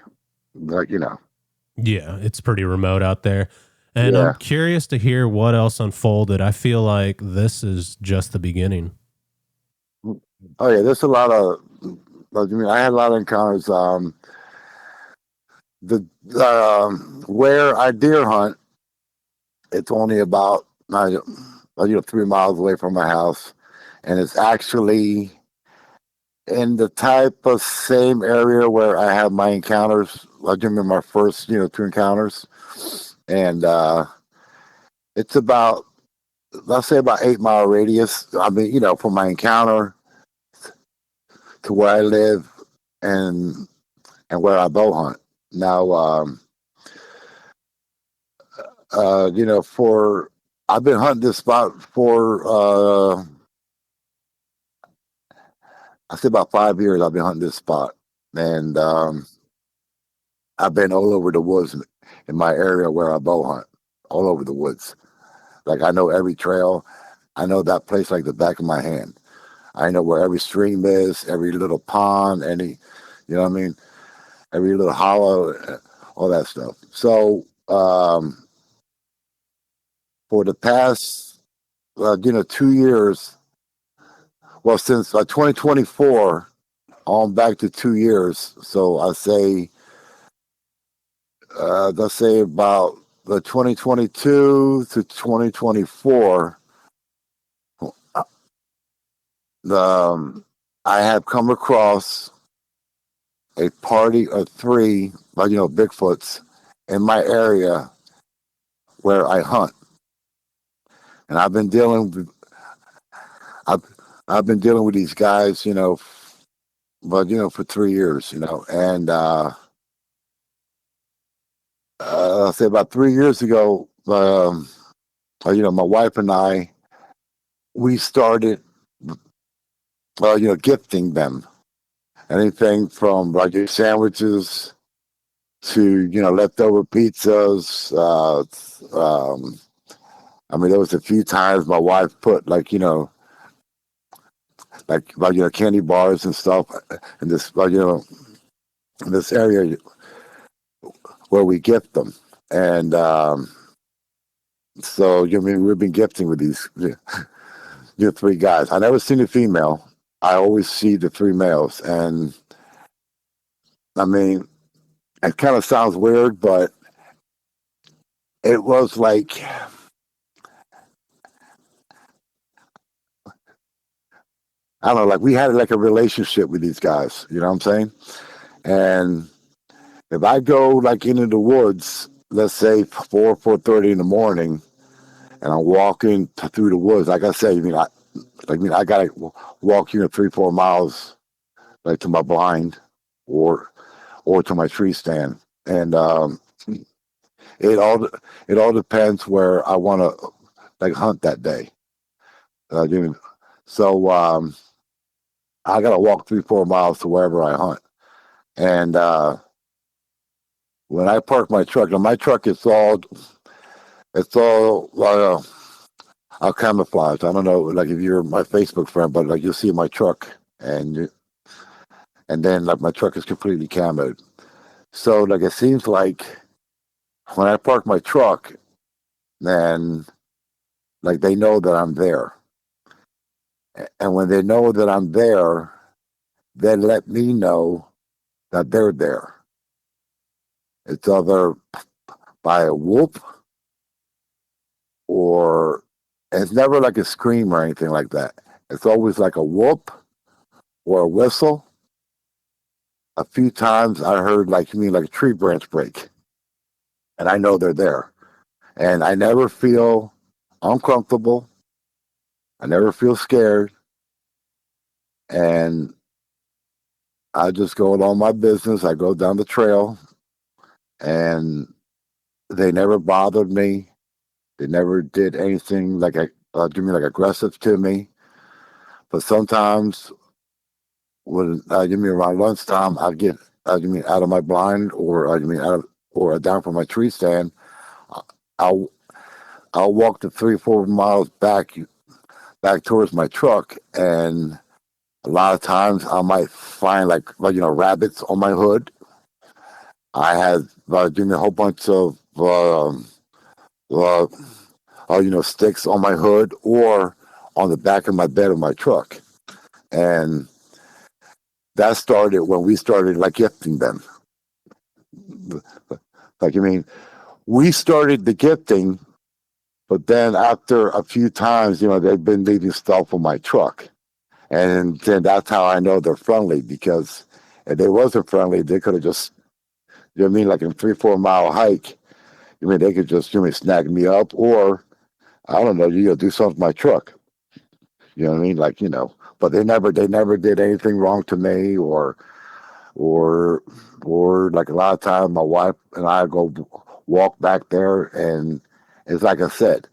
Yeah, it's pretty remote out there. And I'm Yeah. curious to hear what else unfolded. I feel like this is just the beginning. Oh yeah, there's a lot of I had a lot of encounters. The where I deer hunt, it's only about 3 miles away from my house, and it's actually in the type of same area where I have my encounters. I remember my first 2 encounters, and it's about let's say about 8 mile radius. I mean, from my encounter to where I live and where I bow hunt. Now, for I've been hunting this spot for I say about 5 years. I've been hunting this spot, and I've been all over the woods in my area where I bow hunt, all over the woods. Like I know every trail. I know that place like the back of my hand. I know where every stream is, every little pond, you know what I mean? Every little hollow, all that stuff. So, for the past, 2 years, well, since 2024, on back to 2 years. So I say, let's say about the 2022 to 2024, I have come across a party of 3, Bigfoots in my area where I hunt, and I've been dealing with these guys, for 3 years, and I'll say about 3 years ago, my wife and I, we started, gifting them anything from sandwiches to leftover pizzas. I mean, there was a few times my wife put candy bars and stuff in this in this area where we gift them, and so we've been gifting with these 3 guys. I never seen a female. I always see the 3 males, and I mean, it kind of sounds weird, but it was like I don't know, like we had like a relationship with these guys. You know what I'm saying? And if I go like into the woods, let's say 4:30 in the morning, and I'm walking through the woods. Like I said, I gotta walk 3-4 miles, like to my blind, or to my tree stand, and it all depends where I want to like hunt that day. So I gotta walk 3-4 miles to wherever I hunt, and when I park my truck, and my truck it's all camouflaged. I don't know, like if you're my Facebook friend, but like you'll see my truck, and then like my truck is completely camoed. So like it seems like when I park my truck, then like they know that I'm there, and when they know that I'm there, they let me know that they're there. It's either by a whoop, or it's never like a scream or anything like that. It's always like a whoop or a whistle. A few times I heard like a tree branch break, and I know they're there. And I never feel uncomfortable. I never feel scared. And I just go along my business. I go down the trail, and they never bothered me. They never did anything like aggressive to me. But sometimes when around lunchtime, I'd get out of my blind, or or down from my tree stand. I'll walk the 3-4 miles back towards my truck, and a lot of times I might find rabbits on my hood. I had a whole bunch of sticks on my hood or on the back of my bed of my truck, and that started when we started like gifting them. We started the gifting, but then after a few times, they've been leaving stuff on my truck, and then that's how I know they're friendly. Because if they wasn't friendly, they could have just, like in a 3-4 mile hike, they could just snag me up, or I don't know, do something to my truck. You know what I mean? But they never did anything wrong to me, or like a lot of times my wife and I go walk back there, and it's like I said,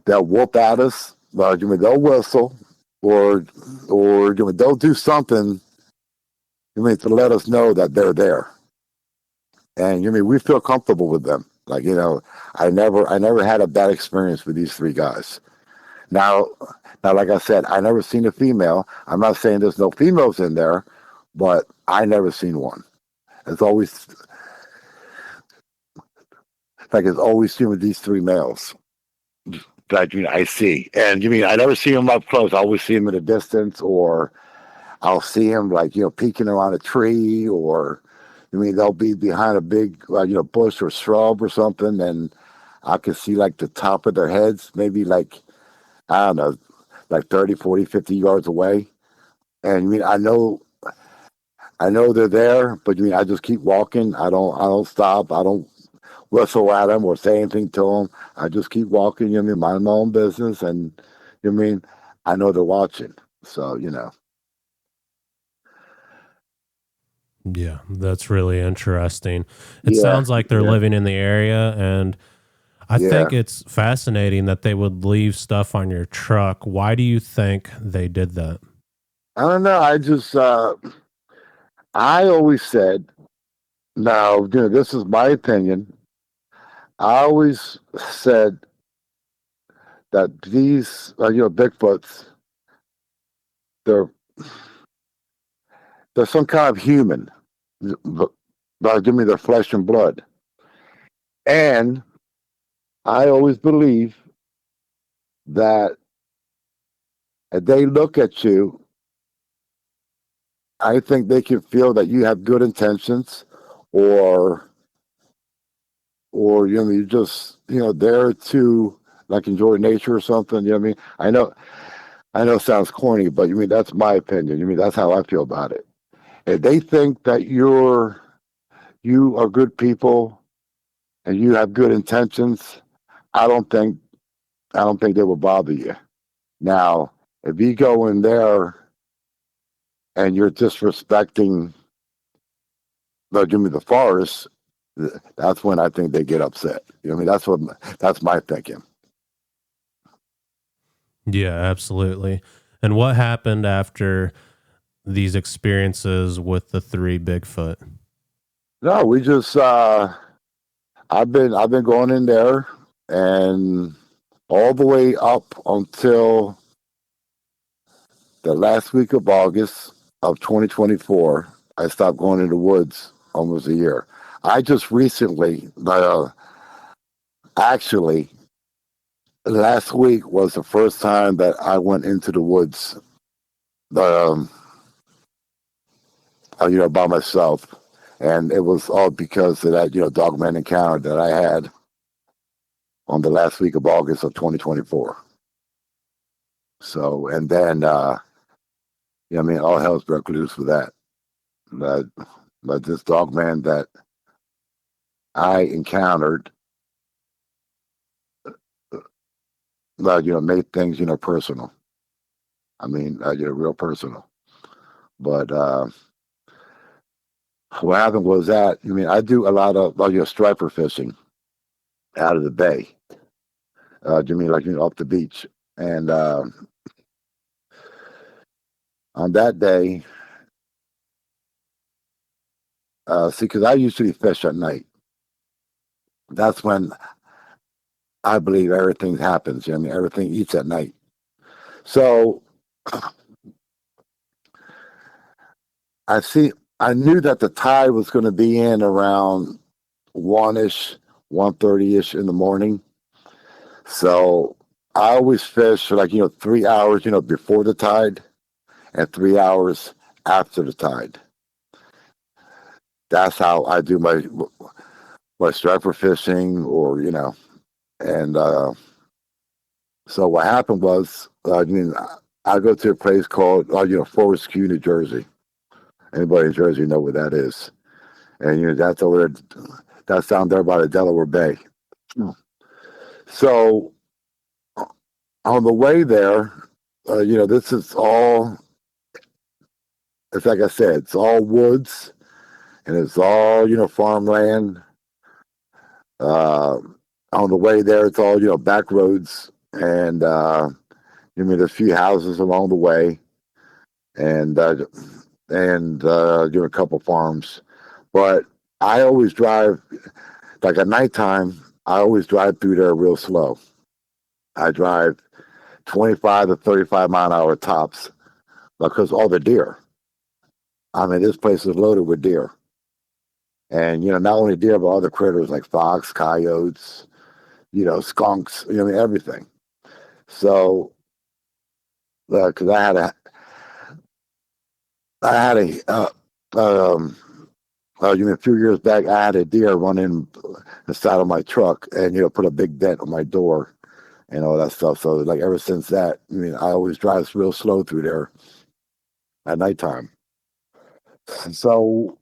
they'll whoop at us, they'll whistle, or they'll do something, to let us know that they're there. And we feel comfortable with them. I never had a bad experience with these 3 guys. Now, like I said, I never seen a female. I'm not saying there's no females in there, but I never seen one. It's always these 3 males that I see. And I never see them up close. I always see them at a distance, or I'll see them peeking around a tree, or they'll be behind a big bush or shrub or something, and I can see like the top of their heads, maybe like, I don't know, like 30, 40, 50 yards away. And I know they're there, but I just keep walking. I don't stop. I don't whistle at them or say anything to them. I just keep walking, mind my own business, and I know they're watching. So, Yeah, that's really interesting. It sounds like they're living in the area, and I think it's fascinating that they would leave stuff on your truck. Why do you think they did that? I don't know. I always said, now, this is my opinion. I always said that these, Bigfoots, they're some kind of human. Give me their flesh and blood. And I always believe that if they look at you, I think they can feel that you have good intentions, or you're just there to like enjoy nature or something. You know what I mean? I know it sounds corny, but that's my opinion. That's how I feel about it. If they think that you are good people and you have good intentions, I don't think they will bother you. Now, if you go in there and you're disrespecting the forest, that's when I think they get upset. You know what I mean? That's my thinking. Yeah, absolutely. And what happened after these experiences with the three Bigfoot? No, we just I've been going in there and all the way up until the last week of August of 2024, I stopped going in the woods almost a year. I just recently, actually, last week was the first time that I went into the woods, by myself. And it was all because of that, Dogman encounter that I had on the last week of August of 2024. So, and then, all hell's broke loose with that. But this Dogman that I encountered, made things, personal. I mean, real personal. But what happened was that, I do a lot of, striper fishing out of the bay. Off the beach. And on that day, because I usually fish at night. That's when I believe everything happens. Everything eats at night. So I knew that the tide was going to be in around 1-ish, 1:30-ish in the morning. So I always fish for 3 hours, before the tide and 3 hours after the tide. That's how I do my striper fishing, or and so what happened was, I go to a place called Forest Q, New Jersey. Anybody in Jersey know where that is? And that's over there. That's down there by the Delaware Bay. So on the way there, this is all. It's like I said, it's all woods, and it's all farmland. On the way there, it's all back roads, and a few houses along the way, and a couple farms. But I always drive, like at nighttime, I always drive through there real slow. I drive 25 to 35 mile an hour tops, because all the deer. I mean, this place is loaded with deer. And, not only deer, but other critters like fox, coyotes, skunks, everything. So, because I had a few years back, I had a deer run in the side of my truck and, put a big dent on my door and all that stuff. So, ever since that, I always drive real slow through there at nighttime. So,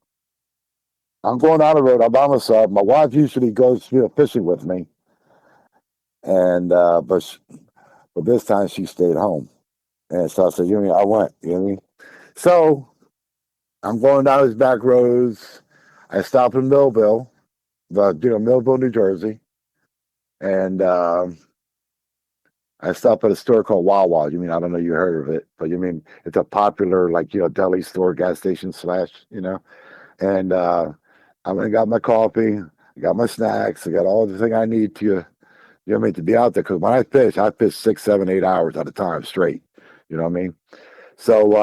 I'm going down the road. I'm by myself. My wife usually goes fishing with me, and but this time she stayed home, and so I said, I went. You know what I mean? So I'm going down these back roads. I stop in Millville, Millville, New Jersey, and I stop at a store called Wawa. I don't know you heard of it, but it's a popular deli store, gas station / and I went and got my coffee, I got my snacks, I got all the thing I need to, to be out there. Because when I fish 6, 7, 8 hours at a time straight. You know what I mean? So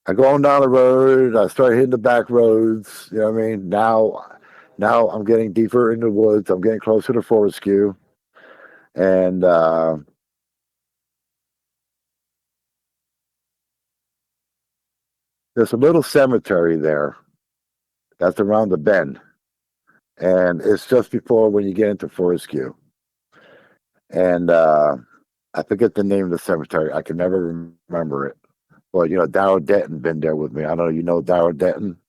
I go on down the road. I start hitting the back roads. You know what I mean? Now I'm getting deeper in the woods. I'm getting closer to Forest Q, and there's a little cemetery there that's around the bend, and it's just before when you get into Forest Q. And I forget the name of the cemetery. I can never remember it. But Darryl Denton been there with me. I don't know. Darryl Denton?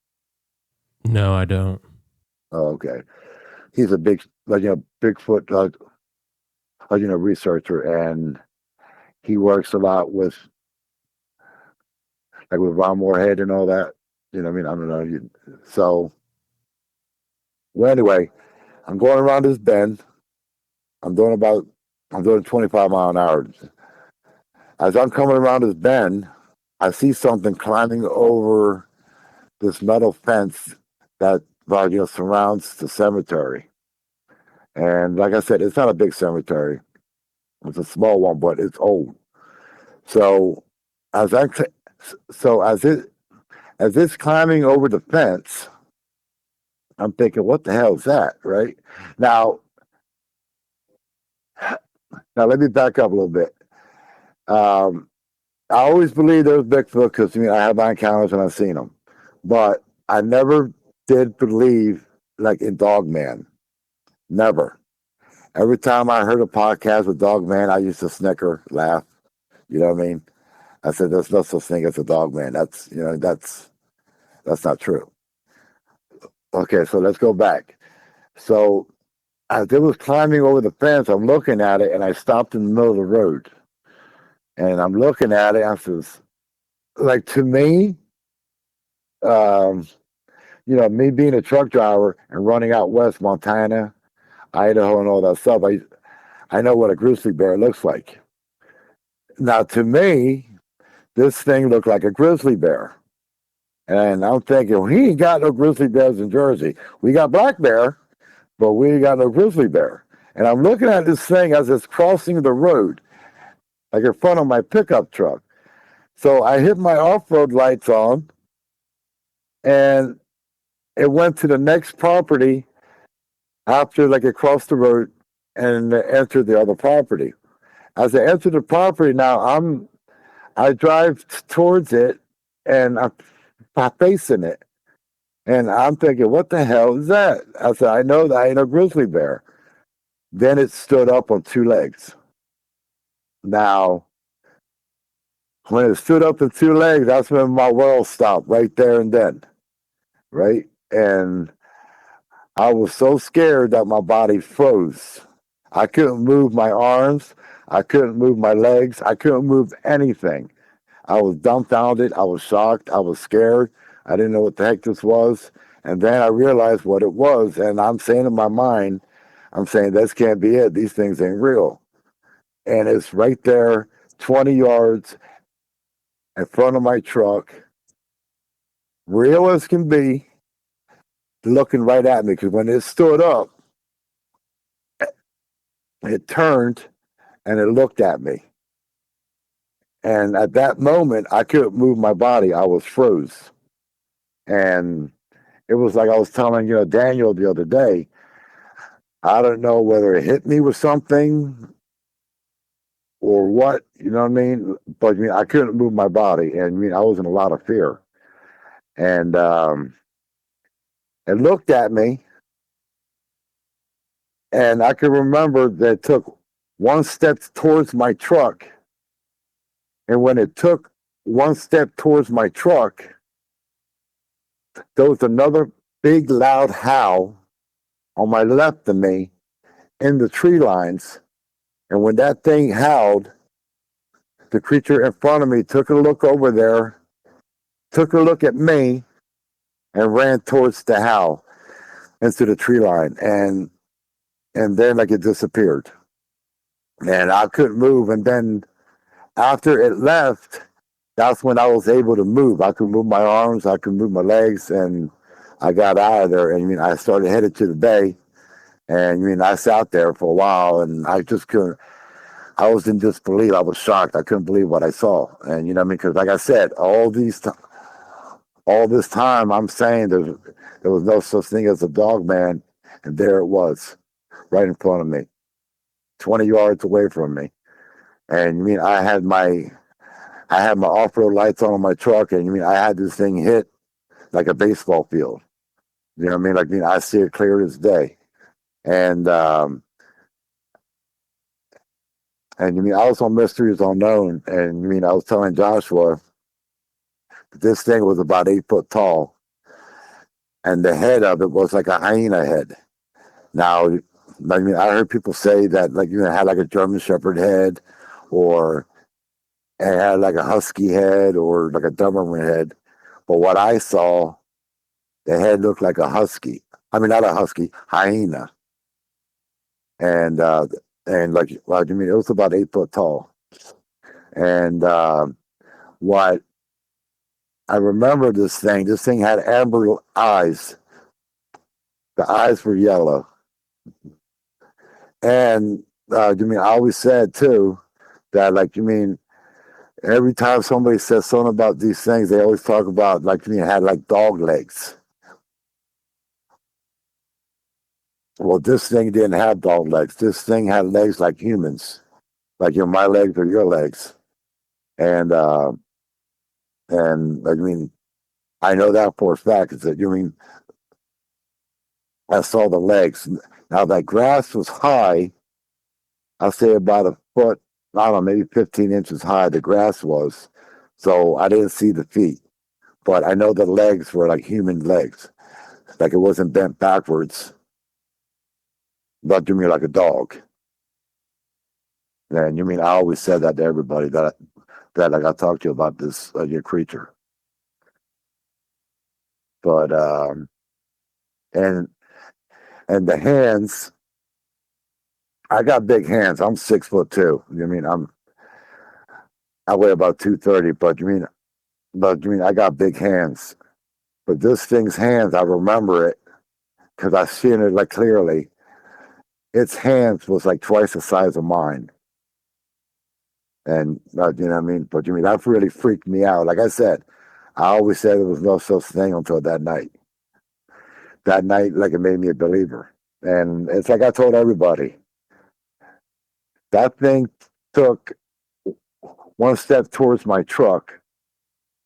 No, I don't. Oh, okay. he's a big, Bigfoot, researcher, and he works a lot with, like, with Ron Moorhead and all that. You know what I mean? I don't know. So, well, anyway, I'm going around this bend. I'm doing 25 mile an hour. As I'm coming around this bend, I see something climbing over this metal fence that surrounds the cemetery. And like I said, it's not a big cemetery. It's a small one, but it's old. So as it's climbing over the fence, I'm thinking, what the hell is that? Right? Now let me back up a little bit. I always believed there was Bigfoot because I have my encounters and I've seen them, but I never did believe like in Dogman. Never. Every time I heard a podcast with Dogman, I used to snicker, laugh. You know what I mean? I said, "There's no such thing as a Dogman. That's not true." Okay, so let's go back. So as it was climbing over the fence, I'm looking at it, and I stopped in the middle of the road. And I'm looking at it, and I says, like, to me, me being a truck driver and running out west, Montana, Idaho, and all that stuff, I know what a grizzly bear looks like. Now, to me, this thing looked like a grizzly bear. And I'm thinking, well, he ain't got no grizzly bears in Jersey. We got black bear, but we ain't got no grizzly bear. And I'm looking at this thing as it's crossing the road, like in front of my pickup truck. So I hit my off-road lights on, and it went to the next property after, like, it crossed the road and entered the other property. As I entered the property, now I drive towards it, and I'm facing it. And I'm thinking, what the hell is that? I said, I know that ain't a grizzly bear. Then it stood up on two legs. Now, when it stood up on two legs, that's when my world stopped right there and then. Right? And I was so scared that my body froze. I couldn't move my arms. I couldn't move my legs. I couldn't move anything. I was dumbfounded. I was shocked. I was scared. I didn't know what the heck this was. And then I realized what it was. And I'm saying in my mind, this can't be it. These things ain't real. And it's right there, 20 yards in front of my truck, real as can be, looking right at me. Because when it stood up, it turned and it looked at me. And at that moment, I couldn't move my body. I was froze. And it was like I was telling, Daniel the other day, I don't know whether it hit me with something or what, you know what I mean? But I couldn't move my body. And I was in a lot of fear. And it looked at me. And I can remember that it took one step towards my truck. And when it took one step towards my truck, there was another big loud howl on my left of me in the tree lines. And when that thing howled, the creature in front of me took a look over there, took a look at me, and ran towards the howl into the tree line. And then, like, it disappeared. And I couldn't move. And then after it left, that's when I was able to move. I could move my arms, I could move my legs, and I got out of there. And I started headed to the bay. And I sat there for a while, and I just couldn't. I was in disbelief. I was shocked. I couldn't believe what I saw. And because like I said, all this time, I'm saying there was no such thing as a dog man, and there it was, right in front of me, 20 yards away from me. And I had my off-road lights on my truck, and I had this thing hit like a baseball field. You know what I mean? Like, I see it clear as day. And also mysteries unknown. And I was telling Joshua that this thing was about 8 foot tall, and the head of it was like a hyena head. Now, I mean, I heard people say that, like, it had like a German Shepherd head, or it had like a husky head, or like a Doberman head. But what I saw, the head looked like a husky. I mean, not a husky, hyena. And like, well, I mean, it was about 8 foot tall. And what I remember, this thing had amber eyes. The eyes were yellow. And I mean, I always said too that, like, you mean, every time somebody says something about these things, they always talk about, like, you mean, it had like dog legs. Well, this thing didn't have dog legs. This thing had legs like humans, like, my legs or your legs. And I mean, I know that for a fact. Is that, you mean, I saw the legs. Now, that grass was high. I'll say about a foot, I don't know, maybe 15 inches high, the grass was. So I didn't see the feet. But I know the legs were like human legs. Like, it wasn't bent backwards. But you mean like a dog. And you mean, I always said that to everybody that like, I talked to you about this your creature. But and the hands, I got big hands. I'm 6'2". You mean, I weigh about 230, but you mean I got big hands. But this thing's hands, I remember it because I seen it like clearly. Its hands was like twice the size of mine. And you know what I mean? But you mean, that really freaked me out. Like I said, I always said there was no such thing until that night. That night, like, it made me a believer. And it's like I told everybody, that thing took one step towards my truck.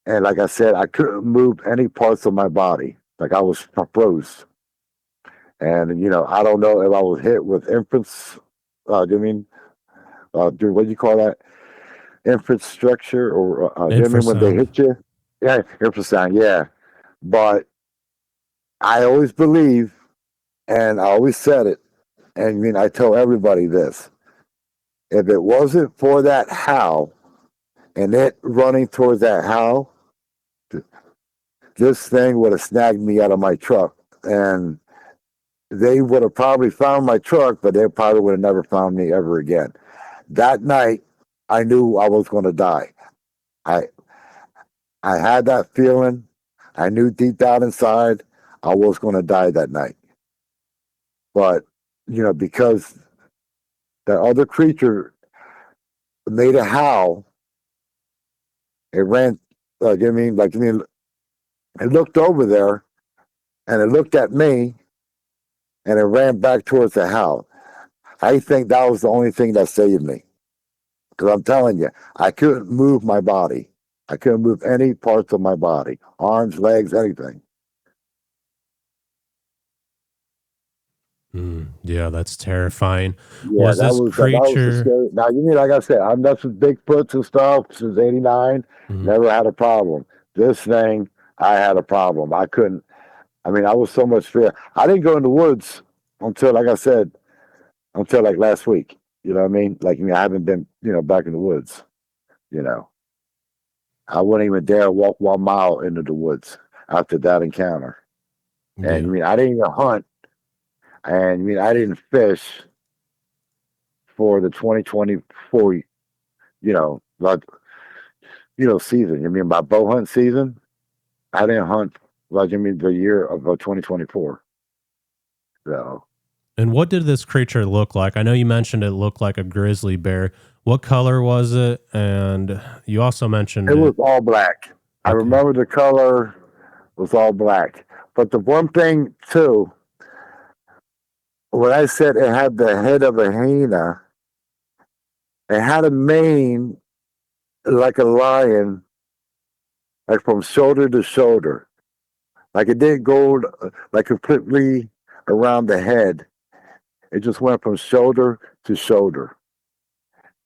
And like I said, I couldn't move any parts of my body. Like, I was froze. And, you know, I don't know if I was hit with infants. Do you mean, what do you call that? Infrastructure, or do you mean when they hit you? Yeah, infrasound, yeah. But I always believe, and I always said it, and I mean, I tell everybody this: if it wasn't for that howl and it running towards that howl, this thing would have snagged me out of my truck, and they would have probably found my truck, but they probably would have never found me ever again. That night, I knew I was going to die. I had that feeling. I knew deep down inside I was going to die that night. But, you know, because the other creature made a howl, it ran, it looked over there, and it looked at me, and it ran back towards the howl. I think that was the only thing that saved me. Because I'm telling you, I couldn't move my body. I couldn't move any parts of my body, arms, legs, anything. Yeah, that's terrifying. Yeah, Was this that was creature? scary. Now, you mean, like I said, I've messed with Bigfoots and stuff since '89. Never had a problem. This thing, I had a problem. I couldn't. I mean, I was so much fear. I didn't go in the woods until, like I said, until like last week. You know what I mean? Like, I haven't been, back in the woods. You know, I wouldn't even dare walk 1 mile into the woods after that encounter. Yeah. And I didn't even hunt. And I didn't fish for the 2024, season. My bow hunt season, I didn't hunt, the year of 2024. So. And what did this creature look like? I know you mentioned it looked like a grizzly bear. What color was it? And you also mentioned it was all black. Okay. I remember the color was all black. But the one thing, too, when I said it had the head of a hyena, it had a mane like a lion, like from shoulder to shoulder. Like, it didn't go like completely around the head. It just went from shoulder to shoulder.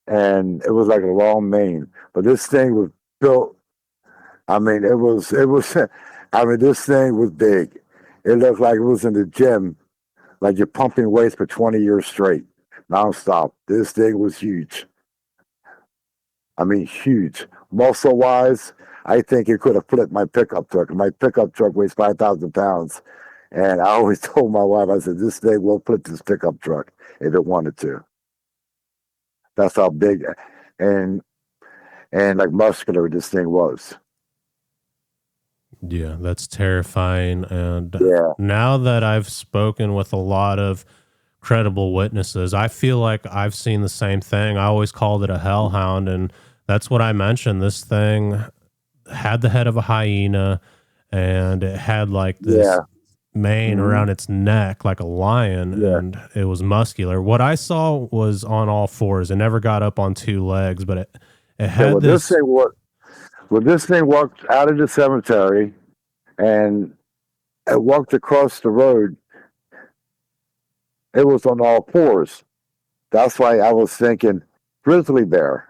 And it was like a long mane. But this thing was built, this thing was big. It looked like it was in the gym, like you're pumping weights for 20 years straight, nonstop. This thing was huge. I mean, huge. Muscle wise, I think it could have flipped my pickup truck. My pickup truck weighs 5,000 pounds. And I always told my wife, I said, this thing will flip this pickup truck if it wanted to. That's how big and like muscular this thing was. Yeah, that's terrifying. And Yeah. now that I've spoken with a lot of credible witnesses, I feel like I've seen the same thing. I always called it a hellhound, and that's what I mentioned. This thing had the head of a hyena, and it had like this mane around its neck like a lion, and it was muscular. What I saw was on all fours. It never got up on two legs, but it had this. This thing walked out of the cemetery and it walked across the road. It was on all fours. That's why I was thinking grizzly bear.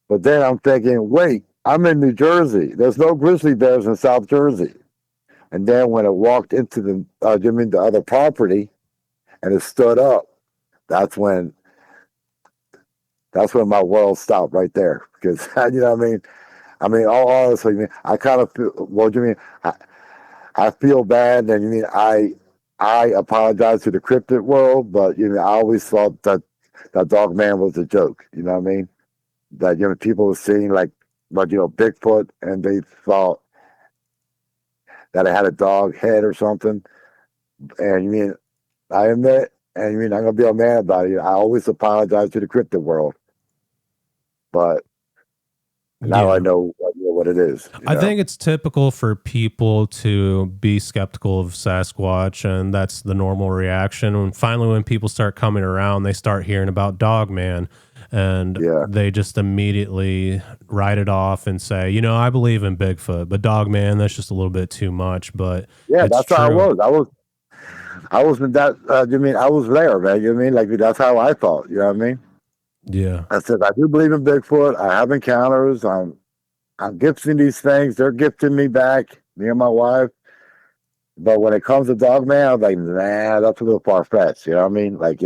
But then I'm thinking, wait, I'm in New Jersey. There's no grizzly bears in South Jersey. And then when it walked into the other property and it stood up, that's when my world stopped right there. Because you know what I mean? I mean, all honestly, I kind of feel. What do you mean? I feel bad, and you mean I apologize to the cryptid world, but I always thought that Dogman was a joke. You know what I mean? That people were seeing like, Bigfoot, and they thought that it had a dog head or something. And I admit, and I'm gonna be a man about it. I always apologize to the cryptid world, but now I know what it is. I think it's typical for people to be skeptical of Sasquatch, and that's the normal reaction. And finally, when people start coming around, they start hearing about Dogman, and they just immediately write it off and say, I believe in Bigfoot, but Dogman, that's just a little bit too much. But that's true. How I was. I was in that. I was there, man. Like that's how I thought. You know what I mean? Yeah. I said, I do believe in Bigfoot. I have encounters. I'm gifting these things. They're gifting me back, me and my wife. But when it comes to Dogman, I'm like, nah, that's a little far-fetched. You know what I mean? Like,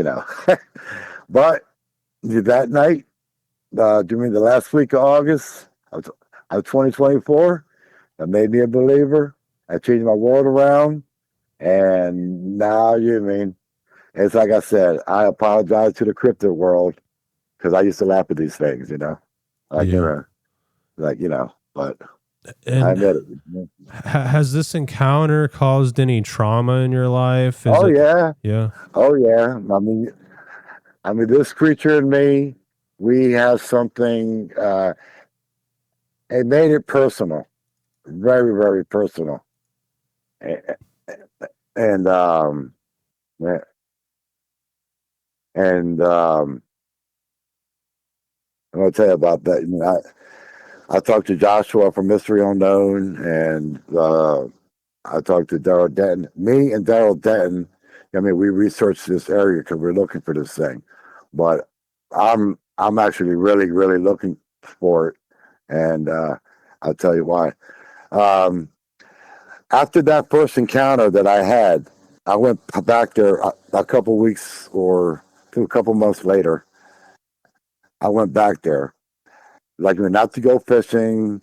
But that night, during the last week of August of 2024, that made me a believer. I changed my world around. And now, it's like I said, I apologize to the cryptid world, because I used to laugh at these things, but I admit it. Has this encounter caused any trauma in your life? Yeah. Yeah. Oh yeah. I mean, this creature and me, we have something. It made it personal, very, very personal, and I'm gonna tell you about that. I talked to Joshua from Mystery Unknown, and I talked to Daryl Denton. Me and Daryl Denton, we researched this area because we're looking for this thing. But I'm actually really, really looking for it, and I'll tell you why. After that first encounter that I had, I went back there a couple weeks or a couple months later. I went back there. Like, not to go fishing,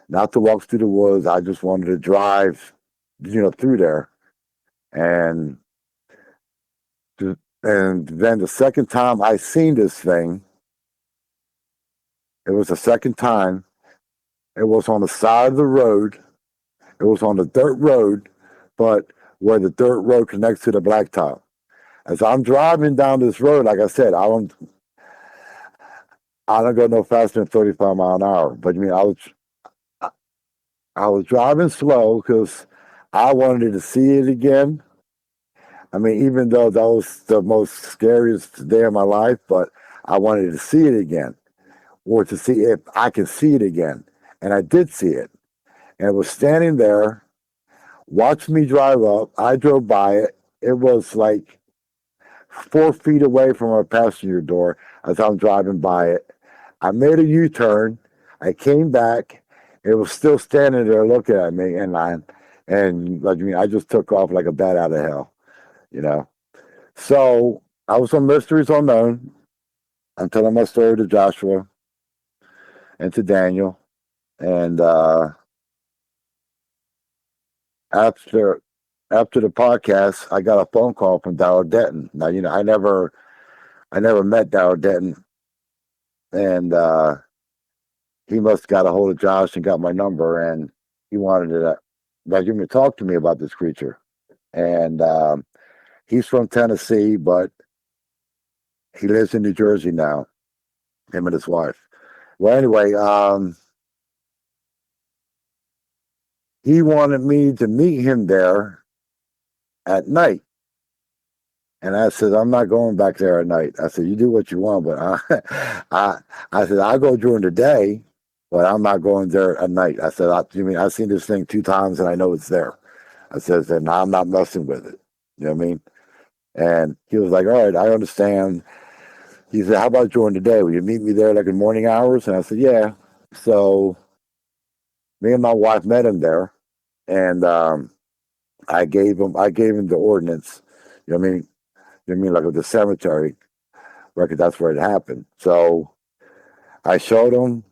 not to walk through the woods. I just wanted to drive, through there. And then the second time I seen this thing, it was the second time. It was on the side of the road. It was on the dirt road, but where the dirt road connects to the blacktop. As I'm driving down this road, like I said, I don't go no faster than 35 miles an hour. But I was driving slow because I wanted to see it again. I mean, even though that was the most scariest day of my life, but I wanted to see it again, or to see if I could see it again. And I did see it. And it was standing there, watched me drive up. I drove by it. It was like 4 feet away from our passenger door as I'm driving by it. I made a U-turn. I came back. It was still standing there looking at me, and I just took off like a bat out of hell, So I was on Mysteries Unknown. I'm telling my story to Joshua and to Daniel. And after the podcast, I got a phone call from Darrell Denton. Now, I never met Darrell Denton, and he must have got a hold of Josh and got my number, and he wanted to talk to me about this creature. And he's from Tennessee, but he lives in New Jersey now, him and his wife. Well, anyway, he wanted me to meet him there at night. And I said, I'm not going back there at night. I said, you do what you want, but I said, I'll go during the day, but I'm not going there at night. I said, I've seen this thing 2 times and I know it's there. I said, no, I'm not messing with it. You know what I mean? And he was like, all right, I understand. He said, how about during the day? Will you meet me there like in morning hours? And I said, yeah. So me and my wife met him there, and I gave him the ordinance. You know what I mean? You know what I mean, like with the cemetery record, that's where it happened. So I showed him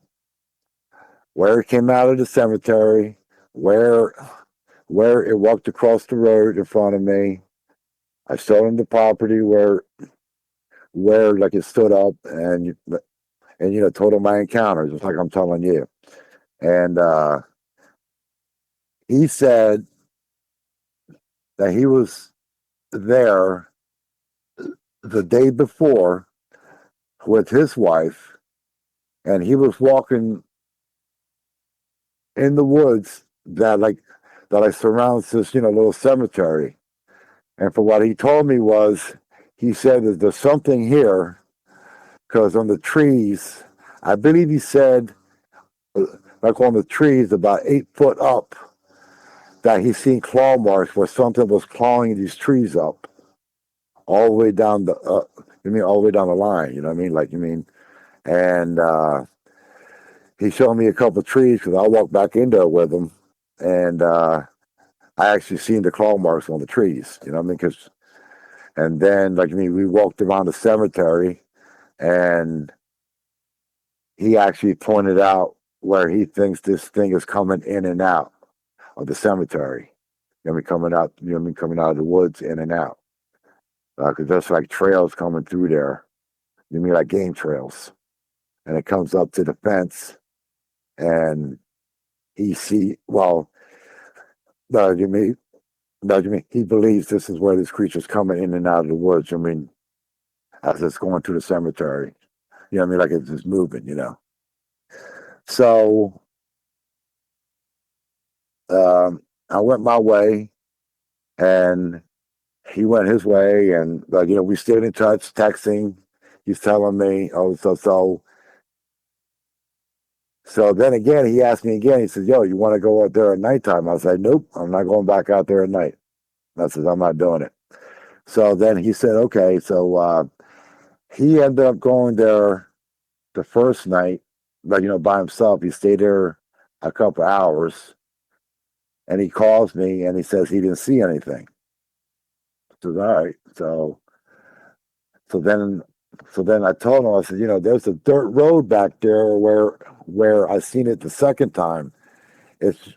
where it came out of the cemetery, where it walked across the road in front of me. I showed him the property where like it stood up, and told him my encounters, just like I'm telling you. And he said that he was there the day before with his wife, and he was walking in the woods that surrounds this little cemetery. And for what he told me was, he said that there's something here because on the trees, I believe he said, like on the trees about 8 foot up, that he's seen claw marks where something was clawing these trees up all the way down all the way down the line, you know what I mean? Like, you mean, and he showed me a couple of trees because I walked back in there with him, and I actually seen the claw marks on the trees, you know what I mean? And then, we walked around the cemetery, and he actually pointed out where he thinks this thing is coming in and out of the cemetery. You know, coming out of the woods in and out. Because there's like trails coming through there. You mean like game trails. And it comes up to the fence, and he he believes this is where this creature's coming in and out of the woods. I mean, as it's going to the cemetery. You know what I mean? Like it's just moving, So I went my way, and he went his way, and we stayed in touch, texting. He's telling me, so then again, he asked me again. He said, "Yo, you want to go out there at nighttime?" I said, "Nope, I'm not going back out there at night." I said, "I'm not doing it." So then he said, "Okay." So he ended up going there the first night, by himself. He stayed there a couple hours, and he calls me and he says he didn't see anything. I said, all right. So then I told him, I said, there's a dirt road back there where I seen it the second time. It's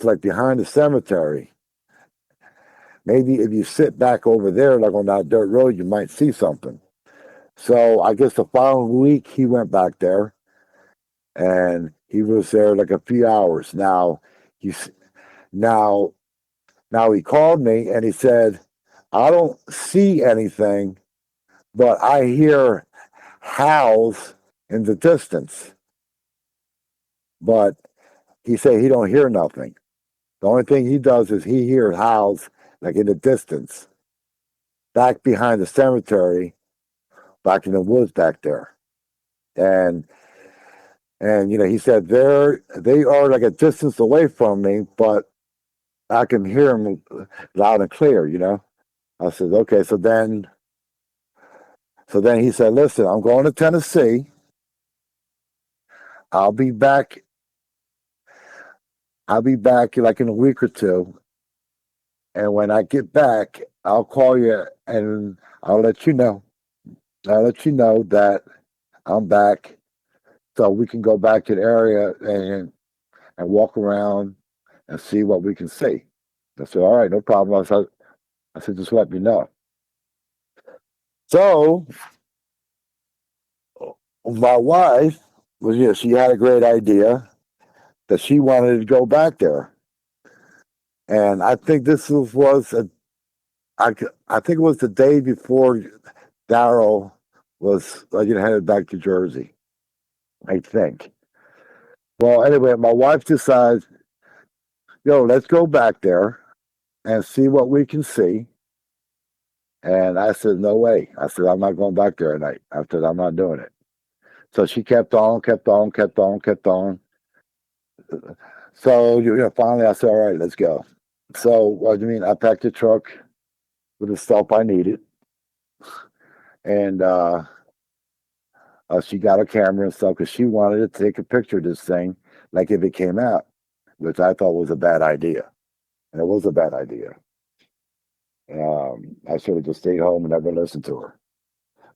like behind the cemetery. Maybe if you sit back over there, like on that dirt road, you might see something. So I guess the following week he went back there, and he was there like a few hours. Now he called me and he said, I don't see anything, but I hear howls in the distance. But he said he don't hear nothing. The only thing he does is he hears howls like in the distance, back behind the cemetery, back in the woods back there. And he said they are like a distance away from me, but I can hear them loud and clear, I said, okay. So then he said, listen, I'm going to Tennessee. I'll be back like in a week or two. And when I get back, I'll call you and I'll let you know. I'll let you know that I'm back, so we can go back to the area and walk around and see what we can see. I said, all right, no problem. I said, just let me know. So my wife she had a great idea that she wanted to go back there. And I think I think it was the day before Daryl was headed back to Jersey, I think. Well, anyway, my wife decides, let's go back there and see what we can see. And I said, no way. I said, I'm not going back there at night. I said, I'm not doing it. So she kept on, kept on, kept on, kept on. So, finally I said, all right, let's go. So, what do you mean? I packed a truck with the stuff I needed. And she got a camera and stuff because she wanted to take a picture of this thing like if it came out, which I thought was a bad idea. And it was a bad idea. I should have just stayed home and never listened to her.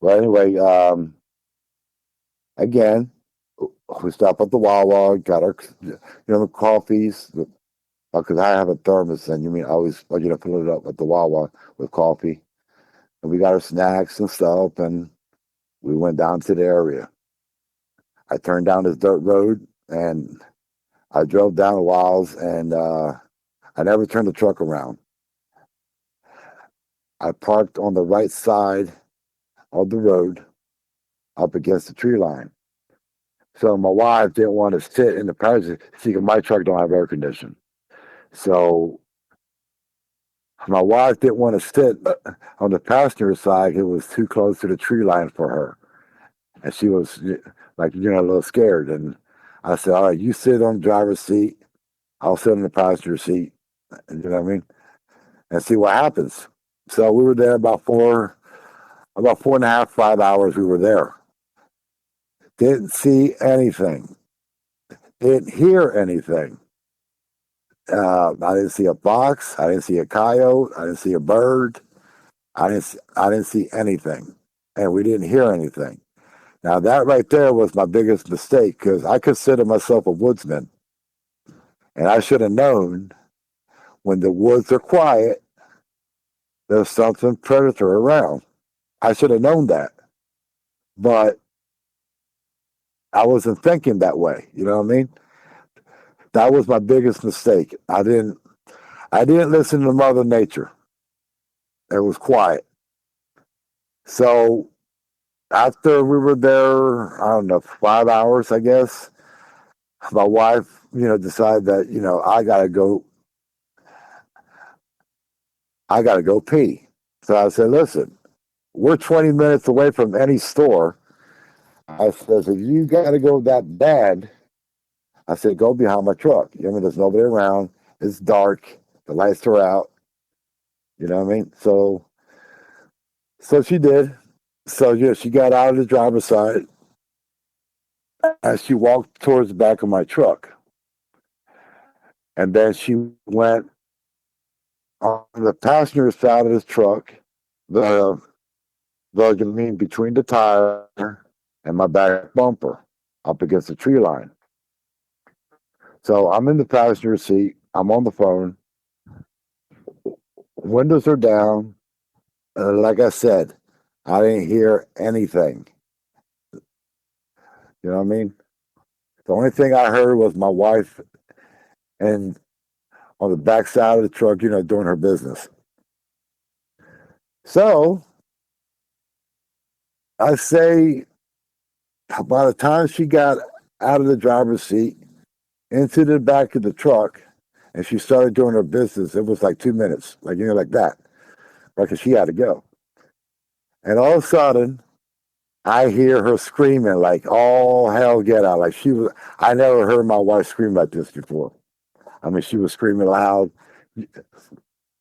Well, anyway, again, we stopped at the Wawa, got our, the coffees, because I have a thermos, and I always, fill it up at the Wawa with coffee. And we got our snacks and stuff, and we went down to the area. I turned down this dirt road, and I drove down the walls, and I never turned the truck around. I parked on the right side of the road up against the tree line. So my wife didn't want to sit in the passenger seat. My truck don't have air conditioning. So my wife didn't want to sit on the passenger side. It was too close to the tree line for her. And she was like, a little scared. And I said, all right, you sit on the driver's seat. I'll sit in the passenger seat. You know what I mean? And see what happens. So we were there about 4.5, 5 hours we were there. Didn't see anything. Didn't hear anything. I didn't see a fox. I didn't see a coyote. I didn't see a bird. I didn't see anything. And we didn't hear anything. Now that right there was my biggest mistake, because I consider myself a woodsman. And I should have known when the woods are quiet, there's something predator around. I should have known that. But I wasn't thinking that way. You know what I mean? That was my biggest mistake. I didn't listen to Mother Nature. It was quiet. So after we were there, I don't know, 5 hours, I guess, my wife, decided that, I gotta go pee. So I said, listen, we're 20 minutes away from any store. I said, if you gotta go that bad, I said, go behind my truck. There's nobody around. It's dark. The lights are out. You know what I mean? So she did. So, she got out of the driver's side and she walked towards the back of my truck. And then she went on the passenger side of the truck, between the tire and my back bumper up against the tree line. So I'm in the passenger seat. I'm on the phone. Windows are down. Like I said, I didn't hear anything. You know what I mean? The only thing I heard was my wife and on the back side of the truck, doing her business. So I say by the time she got out of the driver's seat into the back of the truck and she started doing her business, it was like 2 minutes, like that, right? Because she had to go. And all of a sudden, I hear her screaming like all hell get out. Like I never heard my wife scream like this before. I mean, she was screaming loud,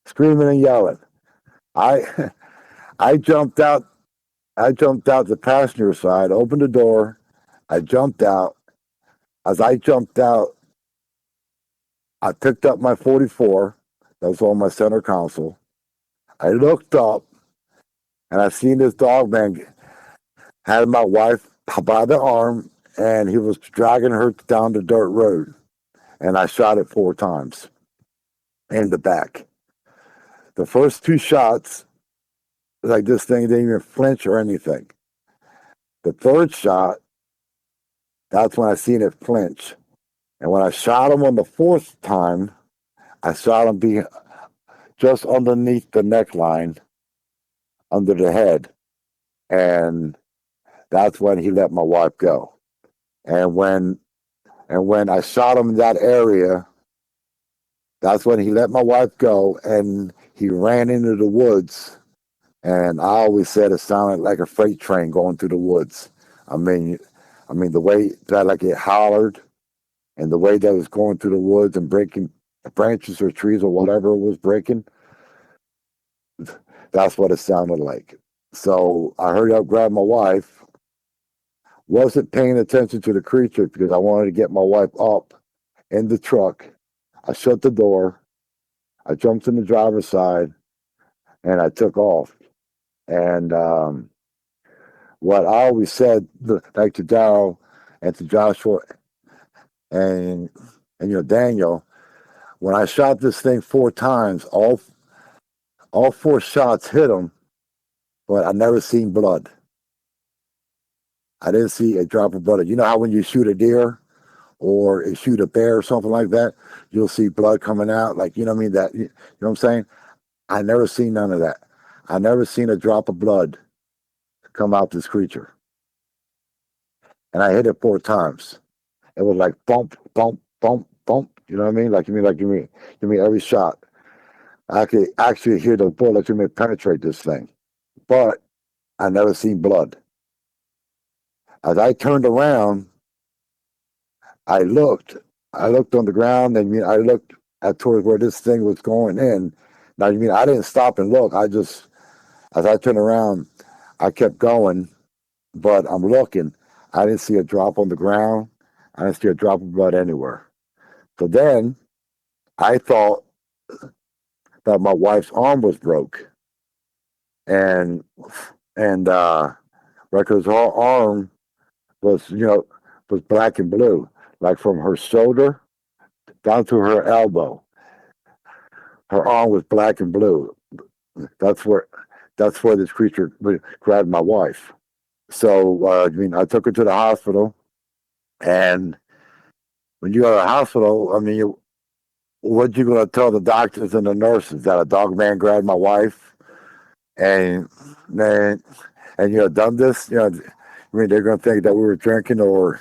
screaming and yelling. I jumped out. I jumped out the passenger side, opened the door. I jumped out. As I jumped out, I picked up my 44 that was on my center console. I looked up, And I seen this dog man had my wife by the arm, and he was dragging her down the dirt road. And I shot it 4 times in the back. The first 2 shots, like this thing didn't even flinch or anything. The third shot, that's when I seen it flinch. And when I shot him on the 4th time, I shot him just underneath the neckline, under the head. And that's when he let my wife go. And when I shot him in that area, that's when he let my wife go, and he ran into the woods. And I always said it sounded like a freight train going through the woods. I mean the way that like it hollered, and the way that it was going through the woods and breaking branches or trees or whatever it was breaking, that's what it sounded like. So I hurried up, grabbed my wife, wasn't paying attention to the creature because I wanted to get my wife up in the truck. I shut the door, I jumped in the driver's side, and I took off. And what I always said, like to Darryl and to Joshua and Daniel, when I shot this thing 4 times, all 4 shots hit him, but I never seen blood. I didn't see a drop of blood. You know how when you shoot a deer or you shoot a bear or something like that, you'll see blood coming out, like, you know what I mean? That, you know what I'm saying? I never seen none of that. I never seen a drop of blood come out this creature. And I hit it 4 times. It was like bump, bump, bump, bump. You know what I mean? Like you mean every shot. I could actually hear the bullet penetrate this thing. But I never seen blood. As I turned around, I looked on the ground, and I looked towards where this thing was going in. Now, I didn't stop and look. As I turned around, I kept going, but I'm looking. I didn't see a drop on the ground. I didn't see a drop of blood anywhere. So then I thought that my wife's arm was broke. And because her arm was black and blue, like from her shoulder down to her elbow. Her arm was black and blue. That's where this creature grabbed my wife. So I took her to the hospital, and when you go to the hospital, what you going to tell the doctors and the nurses? That a dog man grabbed my wife, and done this? They're going to think that we were drinking or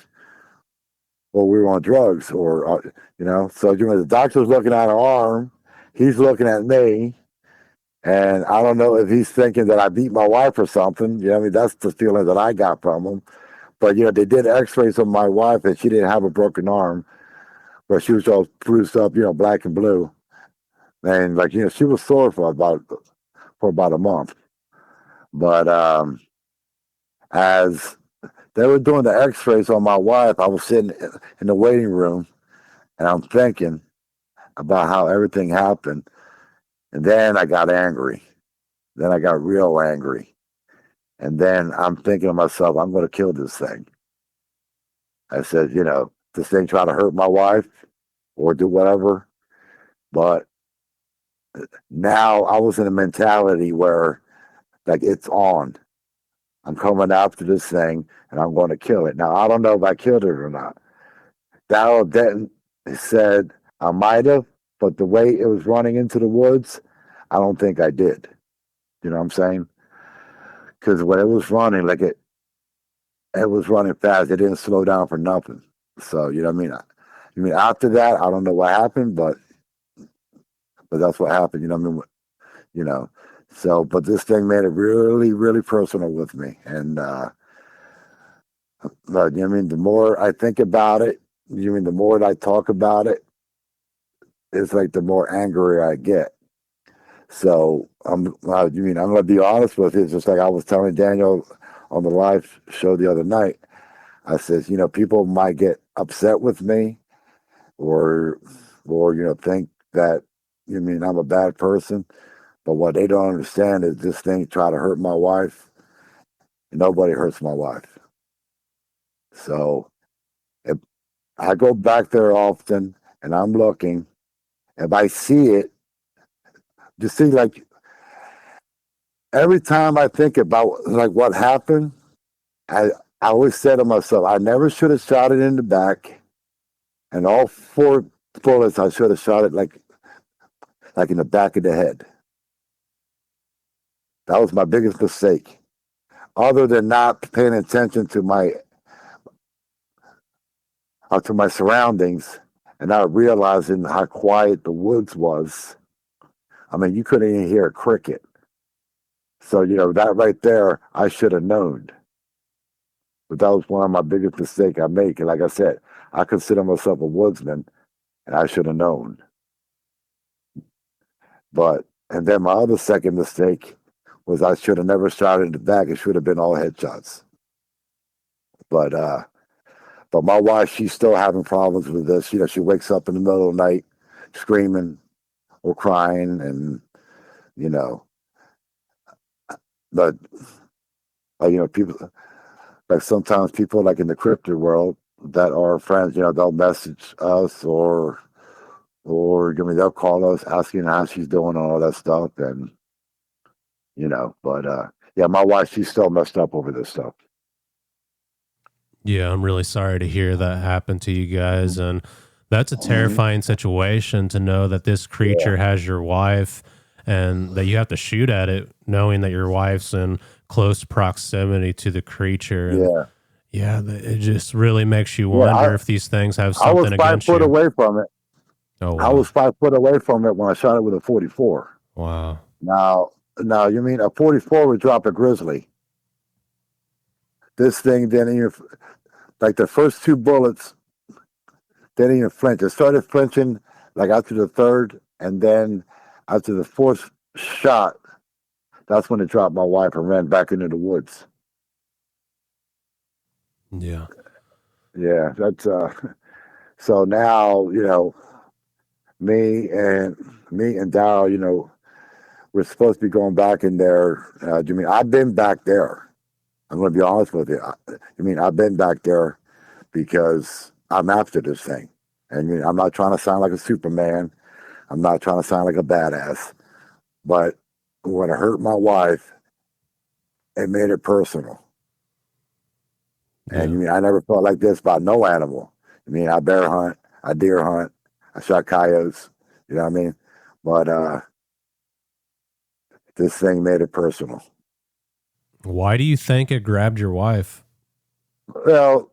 we were on drugs, or So the doctor's looking at her arm, he's looking at me, and I don't know if he's thinking that I beat my wife or something. That's the feeling that I got from him. But they did X-rays of my wife, and she didn't have a broken arm, but she was all bruised up, black and blue, and she was sore for about a month. But as they were doing the X-rays on my wife, I was sitting in the waiting room, and I'm thinking about how everything happened. And then I got angry. Then I got real angry. And then I'm thinking to myself, I'm going to kill this thing. I said, this thing trying to hurt my wife or do whatever. But now I was in a mentality where, it's on. I'm coming after this thing, and I'm going to kill it. Now, I don't know if I killed it or not. Darryl Denton said I might have, but the way it was running into the woods, I don't think I did. You know what I'm saying? Because when it was running, it was running fast. It didn't slow down for nothing. So, you know what I mean? After that, I don't know what happened, but that's what happened. You know what I mean? So, but this thing made it really, really personal with me. And, the more I think about it, the more I talk about it, it's like the more angry I get. So I'm going to be honest with you. It's just like I was telling Daniel on the live show the other night. I says, people might get upset with me, or think that I'm a bad person, But what they don't understand is this thing tried to hurt my wife. Nobody hurts my wife. So if I go back there often and I'm looking, if I see it, just see, like, every time I think about like what happened, I always say to myself, I never should have shot it in the back, and all 4 bullets I should have shot it like in the back of the head. That was my biggest mistake. Other than not paying attention to my surroundings and not realizing how quiet the woods was. I mean, you couldn't even hear a cricket. So, that right there, I should have known. But that was one of my biggest mistakes I make. And like I said, I consider myself a woodsman, and I should have known. And then my other second mistake was I should have never shot it in the back. It should have been all headshots. But my wife, she's still having problems with this. She wakes up in the middle of the night screaming or crying, and but people, like, sometimes people like in the cryptid world that are friends, they'll message us or they'll call us asking how she's doing and all that stuff, and yeah, my wife, she's still messed up over this stuff. Yeah, I'm really sorry to hear that happened to you guys. And that's a terrifying situation to know that this creature has your wife and that you have to shoot at it knowing that your wife's in close proximity to the creature. And it just really makes you wonder if these things have something against you. I was 5 foot away from it. Oh, wow. I was 5 foot away from it when I shot it with a 44. Wow. Now, you mean a 44 would drop a grizzly? This thing didn't even, like, the first 2 bullets didn't even flinch. It started flinching like after the 3rd, and then after the 4th shot, that's when it dropped my wife and ran back into the woods. Yeah. Yeah, that's so now, me and Darryl, we're supposed to be going back in there. I've been back there. I'm going to be honest with you. I've been back there because I'm after this thing. And I'm not trying to sound like a Superman. I'm not trying to sound like a badass. But when it hurt my wife, it made it personal. Yeah. And I never felt like this about no animal. I bear hunt, I deer hunt, I shot coyotes, you know what I mean? But this thing made it personal. Why do you think it grabbed your wife? Well,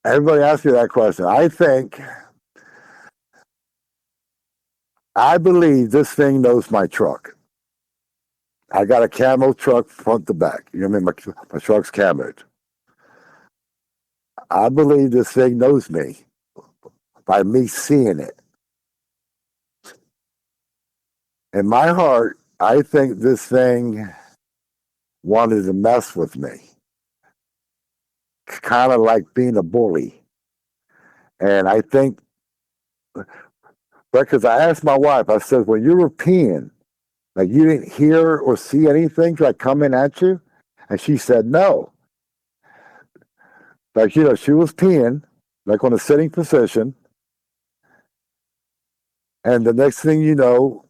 everybody asks me that question. I believe this thing knows my truck. I got a camo truck front to back. My truck's camoed. I believe this thing knows me by me seeing it. In my heart, I think this thing wanted to mess with me. Kind of like being a bully. And I think, because I asked my wife, I said, when you were peeing, like, you didn't hear or see anything like coming at you? And she said, no. Like, she was peeing, like on a sitting position. And the next thing you know,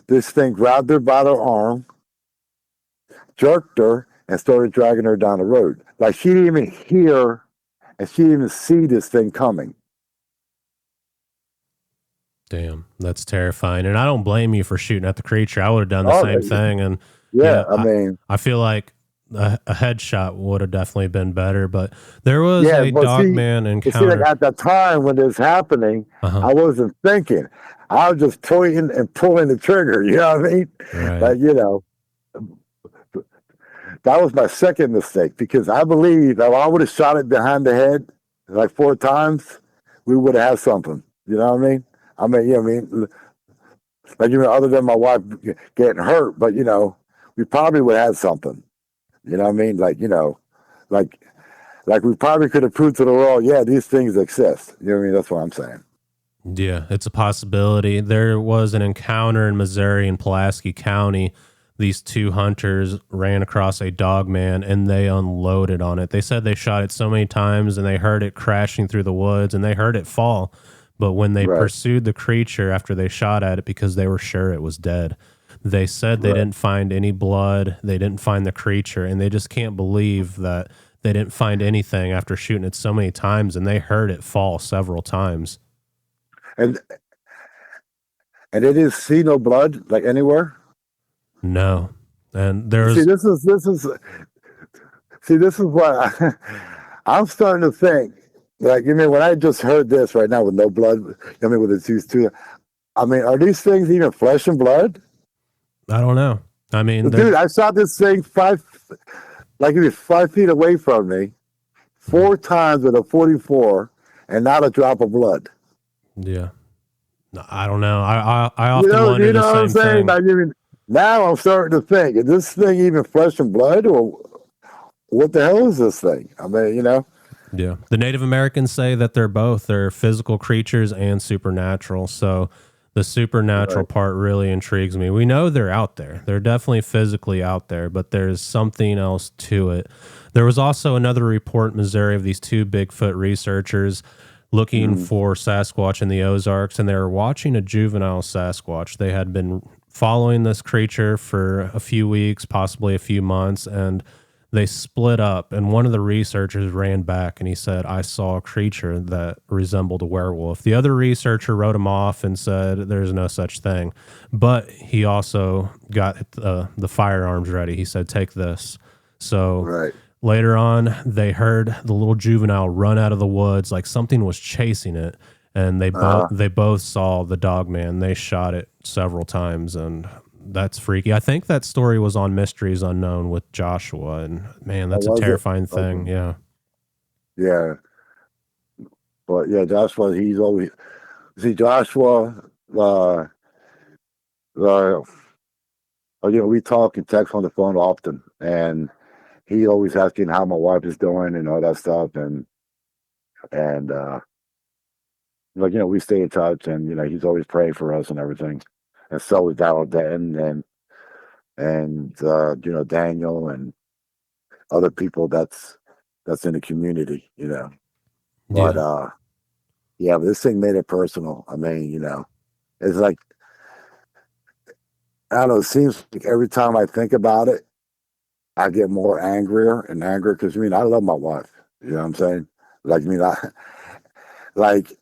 this thing grabbed her by the arm, jerked her, and started dragging her down the road. Like, she didn't even hear and she didn't even see this thing coming. Damn, that's terrifying. And I don't blame you for shooting at the creature. I would have done the same thing. And I feel like a headshot would have definitely been better. But there was a Dogman encounter. See, like, at the time when this was happening, I wasn't thinking. I was just toying and pulling the trigger. You know what I mean? Right. But that was my second mistake, because I believe that if I would have shot it behind the head like 4 times, we would have had something. You know what I mean? Like, other than my wife getting hurt, but we probably would have had something. You know what I mean? Like we probably could have proved to the world, yeah, these things exist. You know what I mean? That's what I'm saying. Yeah, it's a possibility. There was an encounter in Missouri in Pulaski County these two hunters ran across a Dogman and they unloaded on it. They said they shot it so many times and they heard it crashing through the woods and they heard it fall. But when they Right. pursued the creature after they shot at it because they were sure it was dead, they said they Right. didn't find any blood, they didn't find the creature, and they just can't believe that they didn't find anything after shooting it so many times, and they heard it fall several times. And they didn't see no blood like anywhere. No. And there's See, this is what I'm starting to think. Like, you mean, when I just heard this right now with no blood, I mean, with these two, I mean, are these things even flesh and blood? I don't know. I mean, Dude, I saw this thing it was 5 feet away from me, 4 times with a 44, and not a drop of blood. yeah. No, I don't know. I often wonder the what I'm same saying? thing. Like, I mean, now I'm starting to think, is this thing even flesh and blood, or what the hell is this thing? I mean, Yeah. The Native Americans say that they're both. They're physical creatures and supernatural. So the supernatural part really intrigues me. We know they're out there. They're definitely physically out there, but there's something else to it. There was also another report in Missouri of these 2 Bigfoot researchers looking for Sasquatch in the Ozarks, and they were watching a juvenile Sasquatch. They had been following this creature for a few weeks, possibly a few months, and they split up, and one of the researchers ran back and he said, I saw a creature that resembled a werewolf. The other researcher wrote him off and said there's no such thing, but he also got the firearms ready. He said, take this. So later on, they heard the little juvenile run out of the woods like something was chasing it, and they both saw the Dogman. They shot it several times, and that's freaky. I think that story was on Mysteries Unknown with Joshua, and man, that's a terrifying thing. Yeah. Yeah. But yeah, Joshua, he's always, Joshua, we talk and text on the phone often, and he always asking how my wife is doing and all that stuff, and we stay in touch, and he's always praying for us and everything. And so is Darrell and Daniel and other people that's in the community, But but this thing made it personal. I mean, it's like, I don't know, it seems like every time I think about it, I get more angrier and angrier because I love my wife. You know what I'm saying? Like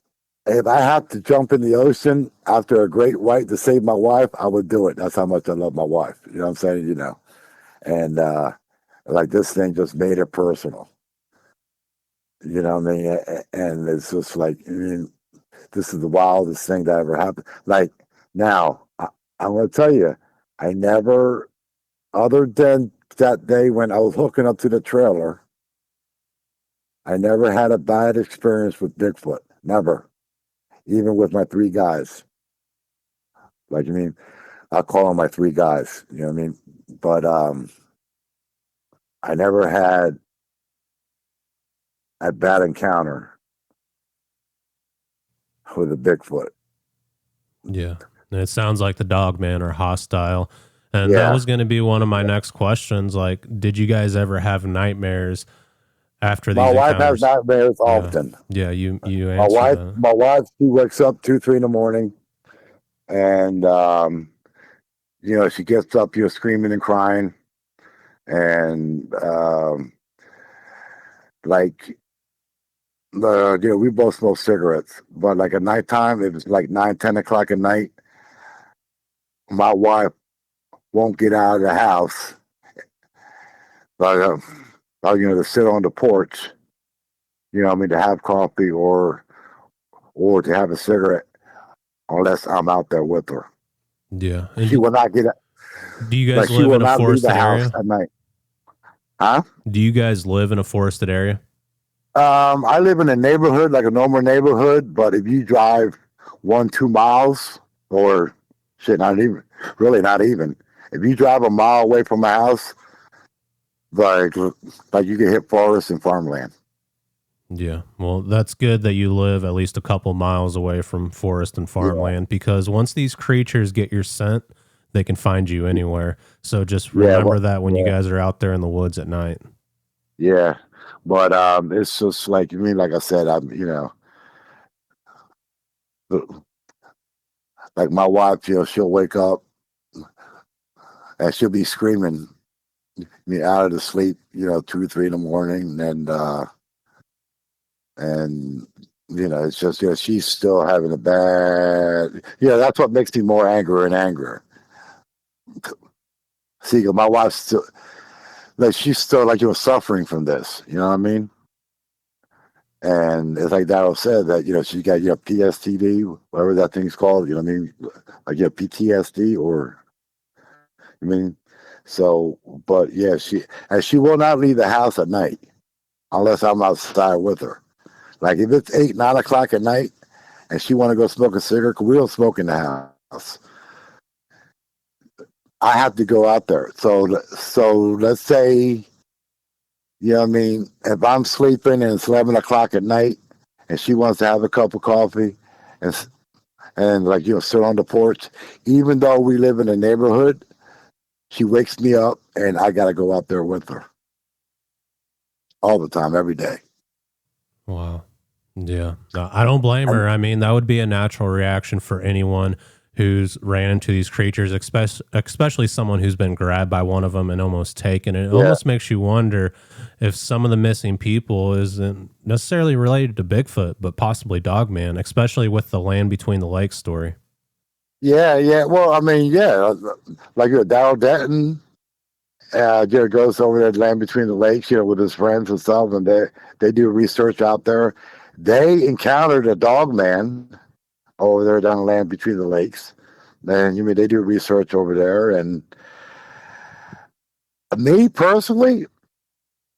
if I have to jump in the ocean after a great white to save my wife, I would do it. That's how much I love my wife. You know what I'm saying? And like this thing just made it personal. You know what I mean? And it's just like, this is the wildest thing that ever happened. Like now, I'm going to tell you, I never, other than that day when I was hooking up to the trailer, I never had a bad experience with Bigfoot. Never. Even with my 3 guys. I call them my 3 guys, you know what I mean? But I never had a bad encounter with a Bigfoot. Yeah. And it sounds like the Dogman are hostile. And that was going to be one of my next questions. Like, did you guys ever have nightmares after these encounters? My wife has nightmares Yeah. often. Yeah, you my wife, she wakes up 2, 3 in the morning, and she gets up, screaming and crying, and we both smoke cigarettes, but like at nighttime, it was like 9, 10 o'clock at night. My wife won't get out of the house, but to sit on the porch, to have coffee or to have a cigarette, unless I'm out there with her. Yeah. And she will not get it. Do you guys live in a forested area? At night. Huh? Do you guys live in a forested area? I live in a neighborhood, like a normal neighborhood, but if you drive 1, 2 miles, or not even. If you drive a mile away from my house, like you can hit forest and farmland. Yeah, well, that's good that you live at least a couple miles away from forest and farmland, because once these creatures get your scent, they can find you anywhere. So just Yeah, remember that when you guys are out there in the woods at night. yeah. But it's just like, like I said, like my wife, she'll wake up and she'll be screaming me out of the sleep, 2 or 3 in the morning, and it's just, she's still having a bad, that's what makes me more angrier and angrier. See, my wife's still, like, she's still like, suffering from this, you know what I mean? And it's like Daryl said that, she's got, PSTD, whatever that thing's called, you know what I mean? Like, PTSD or, I mean, so, but yeah, she will not leave the house at night unless I'm outside with her. Like if it's 8, 9 o'clock at night and she want to go smoke a cigarette, 'cause we don't smoke in the house, I have to go out there. So let's say, you know what I mean, if I'm sleeping and it's 11 o'clock at night and she wants to have a cup of coffee and like, sit on the porch, even though we live in a neighborhood, she wakes me up and I got to go out there with her all the time, every day. Wow. Yeah. No, I don't blame her. I mean, that would be a natural reaction for anyone who's ran into these creatures, especially someone who's been grabbed by one of them and almost taken. It almost makes you wonder if some of the missing people isn't necessarily related to Bigfoot, but possibly Dogman, especially with the land between the lakes story. Yeah. Well, I mean, like Daryl Denton, goes over there to land between the lakes, with his friends and stuff, and they do research out there. They encountered a Dogman over there down the land between the lakes. And they do research over there. And me personally,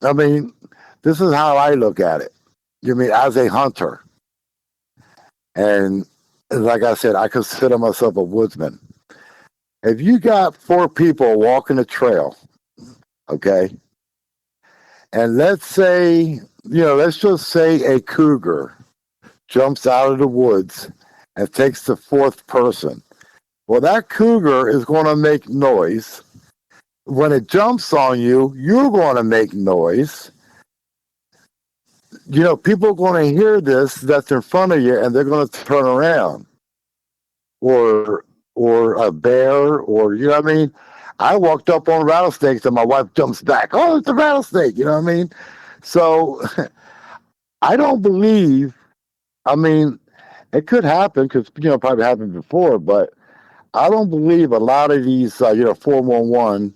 I mean, this is how I look at it. As a hunter, and like I said, I consider myself a woodsman. If you got 4 people walking a trail, okay, and let's say, let's just say a cougar jumps out of the woods and takes the 4th person. Well, that cougar is going to make noise. When it jumps on you, you're going to make noise. People are going to hear this that's in front of you, and they're going to turn around. Or a bear, or, you know what I mean? I walked up on rattlesnakes, and my wife jumps back. Oh, it's a rattlesnake, you know what I mean? So I don't believe, I mean, it could happen because, probably happened before, but I don't believe a lot of these, 411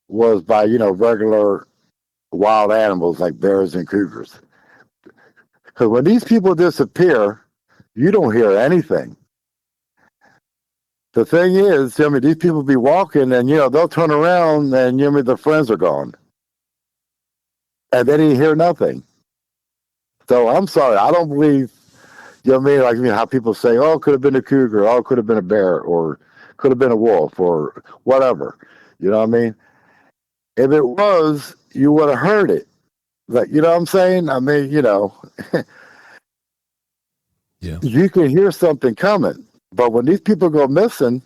was by, regular wild animals like bears and cougars. Because when these people disappear, you don't hear anything. The thing is, these people be walking and, they'll turn around and, their friends are gone. And they didn't hear nothing. So I'm sorry, I don't believe, like, how people say, oh, it could have been a cougar, oh, it could have been a bear, or could have been a wolf, or whatever. You know what I mean? If it was, you would have heard it. Like, you know what I'm saying? I mean, Yeah. You can hear something coming. But when these people go missing,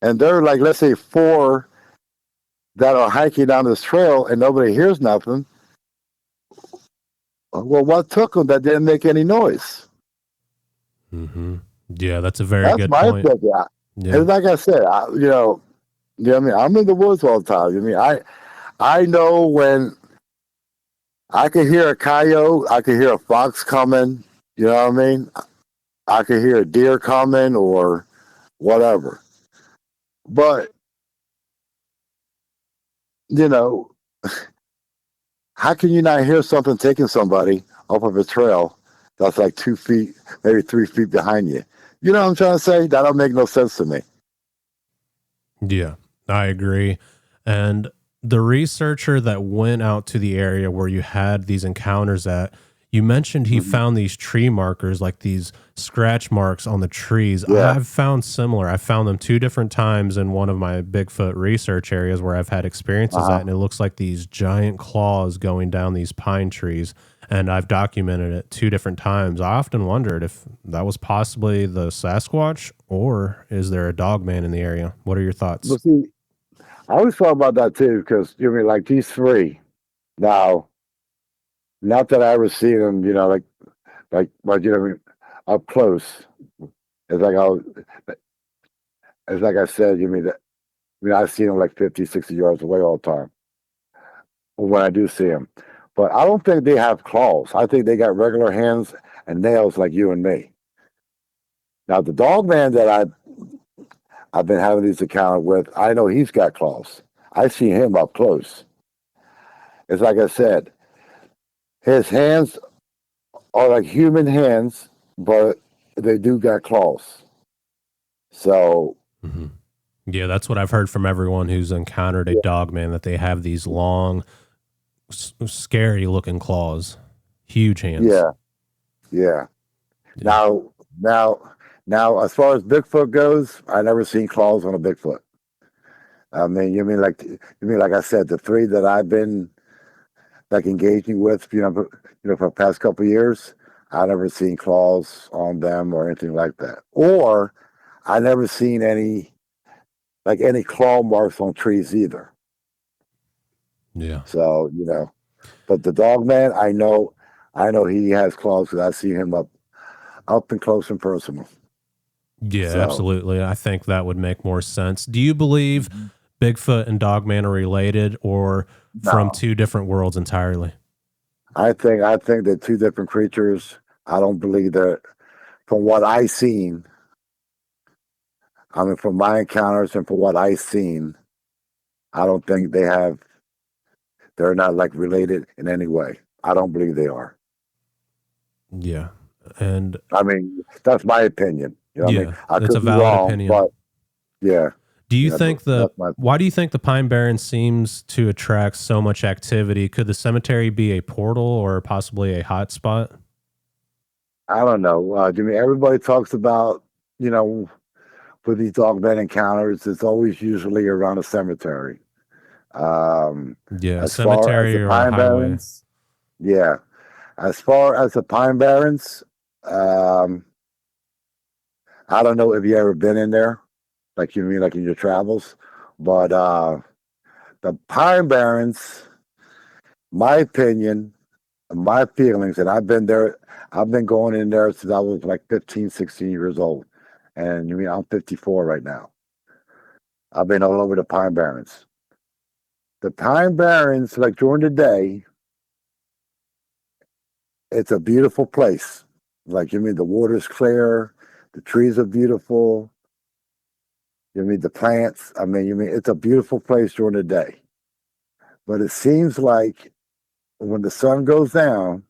and they're like, let's say 4 that are hiking down this trail and nobody hears nothing, well, what took them that didn't make any noise? Mm-hmm. Yeah, that's a very good point. Yeah. And like I said, what I mean? I'm in the woods all the time. I know when I can hear a coyote, I can hear a fox coming, you know what I mean? I can hear a deer coming or whatever. But, how can you not hear something taking somebody off of a trail that's like 2 feet, maybe 3 feet behind you? You know what I'm trying to say? That don't make no sense to me. Yeah, I agree. And the researcher that went out to the area where you had these encounters at, you mentioned he found these tree markers, like these scratch marks on the trees. Yeah. I've found similar. I found them 2 different times in one of my Bigfoot research areas where I've had experiences at, and it looks like these giant claws going down these pine trees. and I've documented it 2 different times. I often wondered if that was possibly the Sasquatch, or is there a Dogman in the area? What are your thoughts? But see, I always thought about that too, because you mean like these three. Now, not that I ever see them, but up close. It's like it's like I said, I've seen them like 50, 60 yards away all the time when I do see them. But I don't think they have claws. I think they got regular hands and nails like you and me. Now, the dog man that I've been having these encounters with, I know he's got claws. I see him up close. It's like I said, his hands are like human hands, but they do got claws. So, yeah, that's what I've heard from everyone who's encountered a Dogman, that they have these long, scary looking claws, huge hands. Yeah. Now, as far as Bigfoot goes, I never seen claws on a Bigfoot. I mean, you mean like I said, the three that I've been like engaging with, for the past couple of years, I never seen claws on them or anything like that. Or I never seen any claw marks on trees either. Yeah. So, but the dog man, I know he has claws because I see him up and close and personal. Yeah, absolutely. I think that would make more sense. Do you believe Bigfoot and Dogman are related, or from 2 different worlds entirely? I think they're 2 different creatures. I don't believe that. From what I've seen, from my encounters and from what I've seen, I don't think they're not like related in any way. I don't believe they are. Yeah. And that's my opinion. It's a valid opinion. But yeah. Do you think why do you think the Pine Barrens seems to attract so much activity? Could the cemetery be a portal or possibly a hot spot? I don't know. Everybody talks about, with these dogman encounters, it's always usually around a cemetery. Cemetery or a highway. Barrens, yeah. As far as the Pine Barrens, I don't know if you ever been in there, like in your travels, but the Pine Barrens, my opinion, my feelings, and I've been there. I've been going in there since I was like 15, 16 years old, and I'm 54 right now. I've been all over the Pine Barrens. The Pine Barrens, like during the day, it's a beautiful place. Like, the water's clear, the trees are beautiful. The plants. It's a beautiful place during the day. But it seems like when the sun goes down,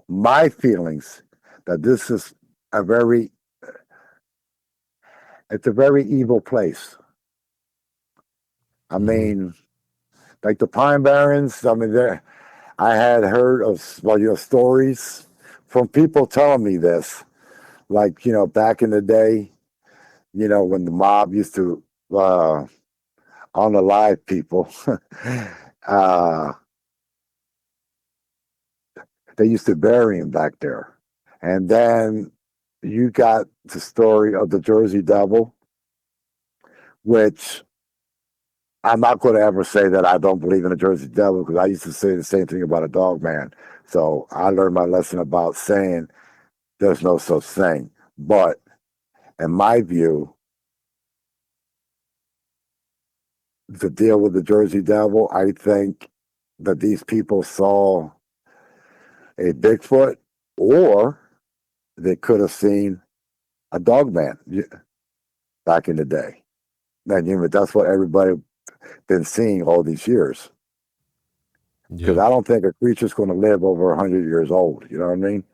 my feelings that this is it's a very evil place. Like the Pine Barrens, I had heard of stories from people telling me this, like, back in the day, when the mob used to unalive people, they used to bury him back there. And then you got the story of the Jersey Devil, which I'm not going to ever say that I don't believe in the Jersey Devil, because I used to say the same thing about a dog man. So I learned my lesson about saying there's no such thing. But in my view, to deal with the Jersey Devil, I think that these people saw a Bigfoot, or they could have seen a dog man back in the day. And that's what everybody been seeing all these years. Because I don't think a creature's going to live over 100 years old. You know what I mean?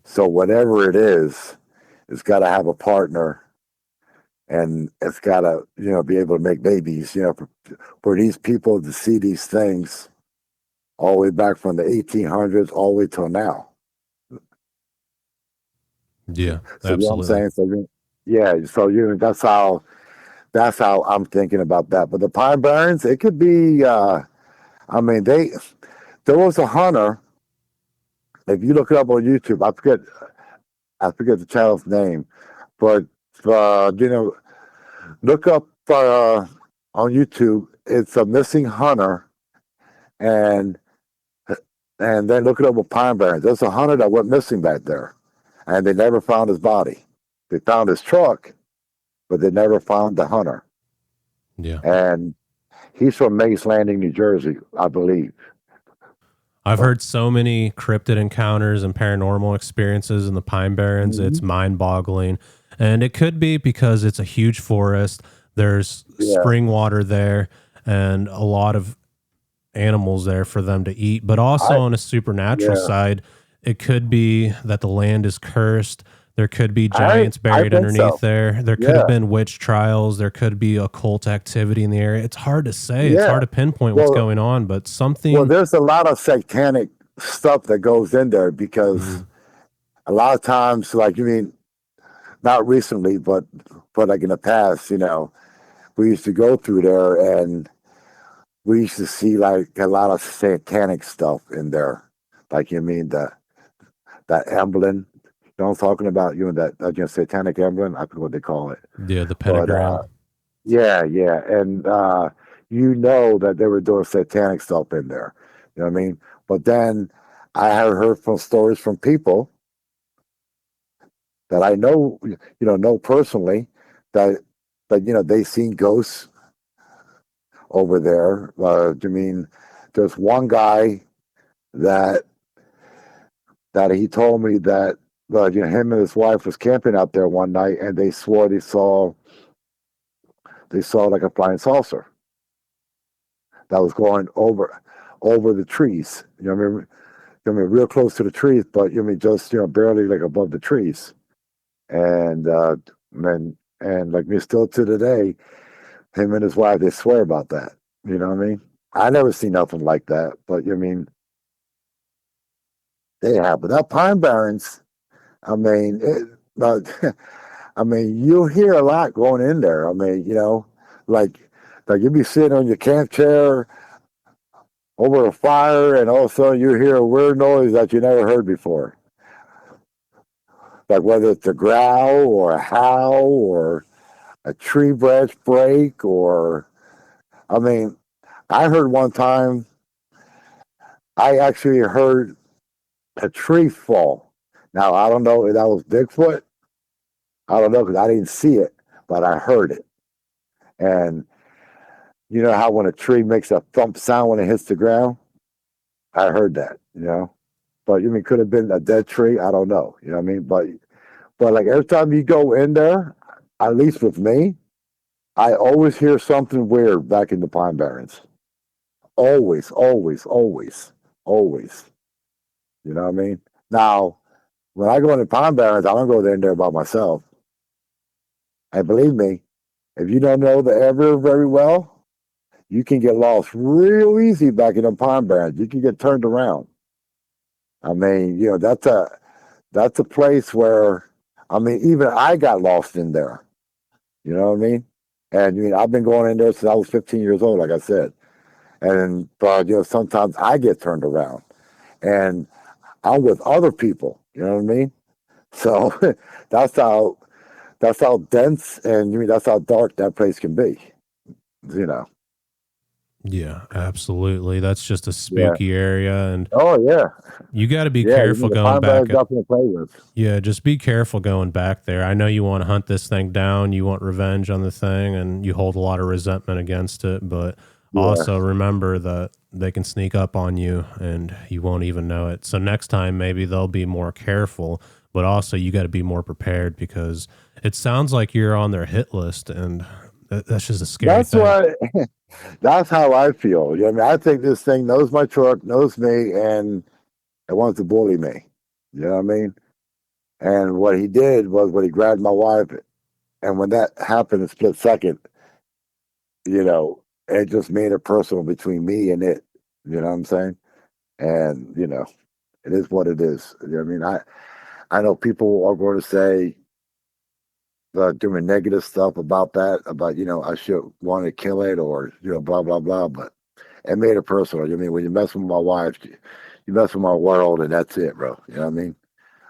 So whatever it is, it's got to have a partner, and it's got to, be able to make babies. For these people to see these things all the way back from the 1800s all the way till now. Yeah, so, absolutely. You know what I'm saying? So that's how I'm thinking about that. But the Pine Barrens, it could be. They're there was a hunter. If you look it up on YouTube, I forget the channel's name, but look up on YouTube. It's a missing hunter, and then look it up with Pine Barrens. There's a hunter that went missing back there, and they never found his body. They found his truck, but they never found the hunter. Yeah. And he's from Mays Landing, New Jersey, I believe. I've heard so many cryptid encounters and paranormal experiences in the Pine Barrens. It's mind-boggling. And it could be because it's a huge forest. There's spring water there and a lot of animals there for them to eat. But also on a supernatural side, it could be that the land is cursed. There could be giants buried underneath there. There could have been witch trials. There could be occult activity in the area. It's hard to say. It's hard to pinpoint what's going on, but something... Well, there's a lot of satanic stuff that goes in there because a lot of times, like, not recently, but like in the past, we used to go through there and we used to see like a lot of satanic stuff in there. Like, that emblem. You know what I'm talking about? That satanic emblem. I forget what they call it. Yeah, the pentagram. But, yeah, and that they were doing satanic stuff in there. You know what I mean? But then I have heard from stories from people that I know, know personally that they seen ghosts over there. There's one guy that he told me that him and his wife was camping out there one night, and they swore they saw like a flying saucer that was going over the trees. Real close to the trees, but just barely like above the trees. And like me, still to today, him and his wife, they swear about that. You know what I mean? I never seen nothing like that, but they have. But that Pine Barrens, you'll hear a lot going in there. Like you'll be sitting on your camp chair over a fire, and all of a sudden you hear a weird noise that you never heard before. Like whether it's a growl or a howl or a tree branch break, or I heard one time. I actually heard a tree fall. Now, I don't know if that was Bigfoot. I don't know because I didn't see it, but I heard it. And you know how when a tree makes a thump sound when it hits the ground? I heard that, But could have been a dead tree. I don't know. You know what I mean? But like every time you go in there, at least with me, I always hear something weird back in the Pine Barrens. Always, always, always, always. You know what I mean? Now, when I go into Pine Barrens, I don't go in there by myself. And believe me, if you don't know the area very well, you can get lost real easy back in the Pine Barrens. You can get turned around. That's a place where, even I got lost in there. You know what I mean? And I've been going in there since I was 15 years old, like I said. And sometimes I get turned around, and I'm with other people. You know what I mean? So that's how dense and that's how dark that place can be. Yeah, absolutely. That's just a spooky area, and you got to be careful going back. Yeah, just be careful going back there. I know you want to hunt this thing down, you want revenge on the thing, and you hold a lot of resentment against it, but also remember that they can sneak up on you and you won't even know it. So next time, maybe they'll be more careful, but also you got to be more prepared because it sounds like you're on their hit list, and that's just a scary thing. That's how I feel. I think this thing knows my truck, knows me, and it wants to bully me. You know what I mean? And what he did was when he grabbed my wife, and when that happened in a split second, it just made it personal between me and it. You know what I'm saying? And, it is what it is. You know what I mean? I know people are going to say, doing negative stuff about that, about, I should want to kill it or, blah, blah, blah. But and made it personal. I mean, when you mess with my wife, you mess with my world, and that's it, bro. You know what I mean?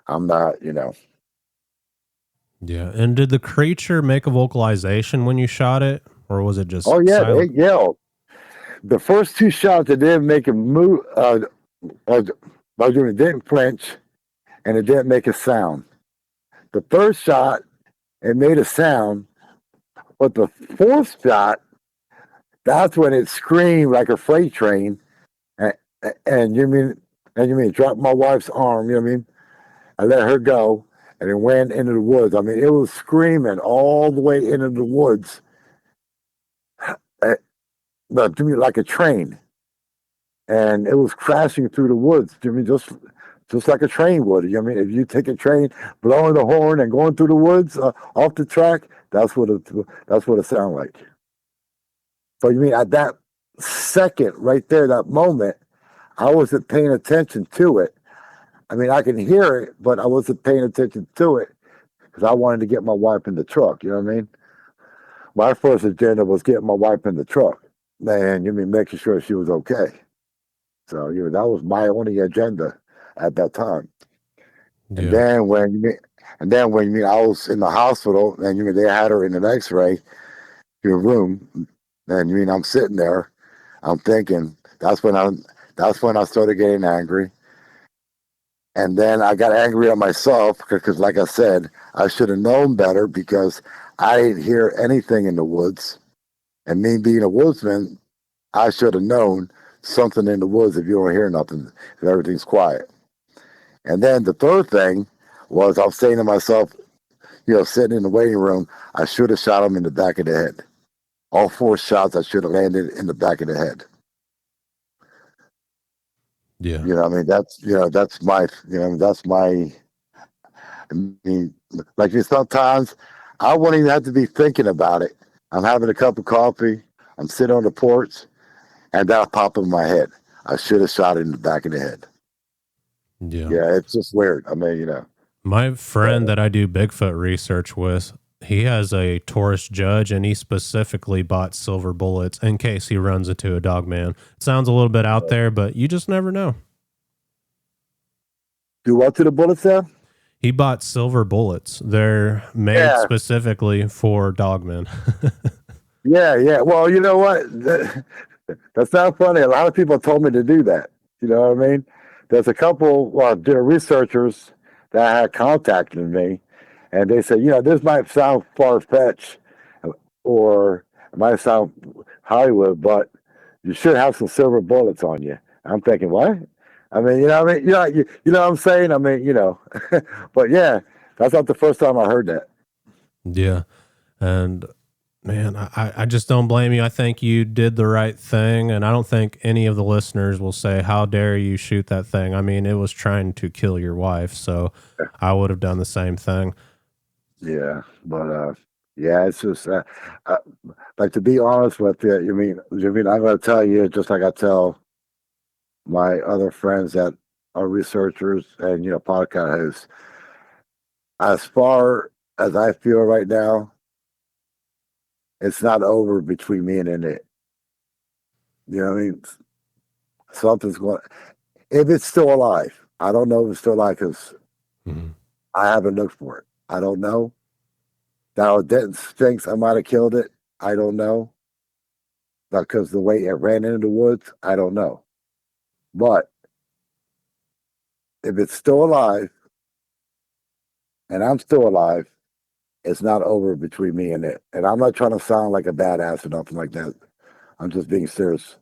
I'm not, Yeah. And did the creature make a vocalization when you shot it, or was it just Oh yeah, silent? they yelled. The first two shots, it didn't make a move. It didn't flinch, and it didn't make a sound. The third shot, it made a sound, but the fourth shot, that's when it screamed like a freight train. And, and you mean, dropped my wife's arm. You know what I mean? I let her go, and it went into the woods. I mean, it was screaming all the way into the woods, but to me like a train, and it was crashing through the woods. To me, just like a train would. You know what I mean? If you take a train, blowing the horn and going through the woods off the track, that's what it sounded like. So you mean at that second right there, that moment, I wasn't paying attention to it. I mean, I can hear it, but I wasn't paying attention to it because I wanted to get my wife in the truck. You know what I mean? My first agenda was getting my wife in the truck. Man, you mean making sure she was okay. So that was my only agenda at that time. And Yeah. then when I was in the hospital and they had her in an X-ray room, and I'm sitting there, I'm thinking that's when I started getting angry. And then I got angry at myself because, like I said, I should have known better because I didn't hear anything in the woods. And me being a woodsman, I should have known something in the woods if you don't hear nothing, if everything's quiet. And then the third thing was I was saying to myself, sitting in the waiting room, I should have shot him in the back of the head. All four shots, I should have landed in the back of the head. Yeah. I mean, that's my, I mean, like sometimes I won't even have to be thinking about it. I'm having a cup of coffee, I'm sitting on the porch, and that'll pop in my head. I should have shot it in the back of the head. Yeah. Yeah, it's just weird. I mean, My friend that I do Bigfoot research with, he has a tourist judge, and he specifically bought silver bullets in case he runs into a dogman. It sounds a little bit out there, but you just never know. Do what to the bullets there? He bought silver bullets. They're made Yeah. specifically for dogmen. Yeah. Well, you know what? That's not funny. A lot of people told me to do that. You know what I mean? There's a couple researchers that had contacted me, and they said, this might sound far-fetched or it might sound Hollywood, but you should have some silver bullets on you. I'm thinking, what? I mean, what I mean? You know what I'm saying? I mean, but yeah, that's not the first time I heard that. Yeah. And man, I just don't blame you. I think you did the right thing. And I don't think any of the listeners will say, how dare you shoot that thing? I mean, it was trying to kill your wife. So I would have done the same thing. Yeah. But, yeah, it's just like, to be honest with you. I'm going to tell you just like I tell my other friends that are researchers and podcast hosts. As far as I feel right now, it's not over between me and it. You know what I mean? Something's going. If it's still alive, I don't know if it's still alive because I haven't looked for it. I don't know. Now it didn't stinks. I might have killed it. I don't know. Because the way it ran into the woods, I don't know. But if it's still alive, and I'm still alive, it's not over between me and it. And I'm not trying to sound like a badass or nothing like that. I'm just being serious.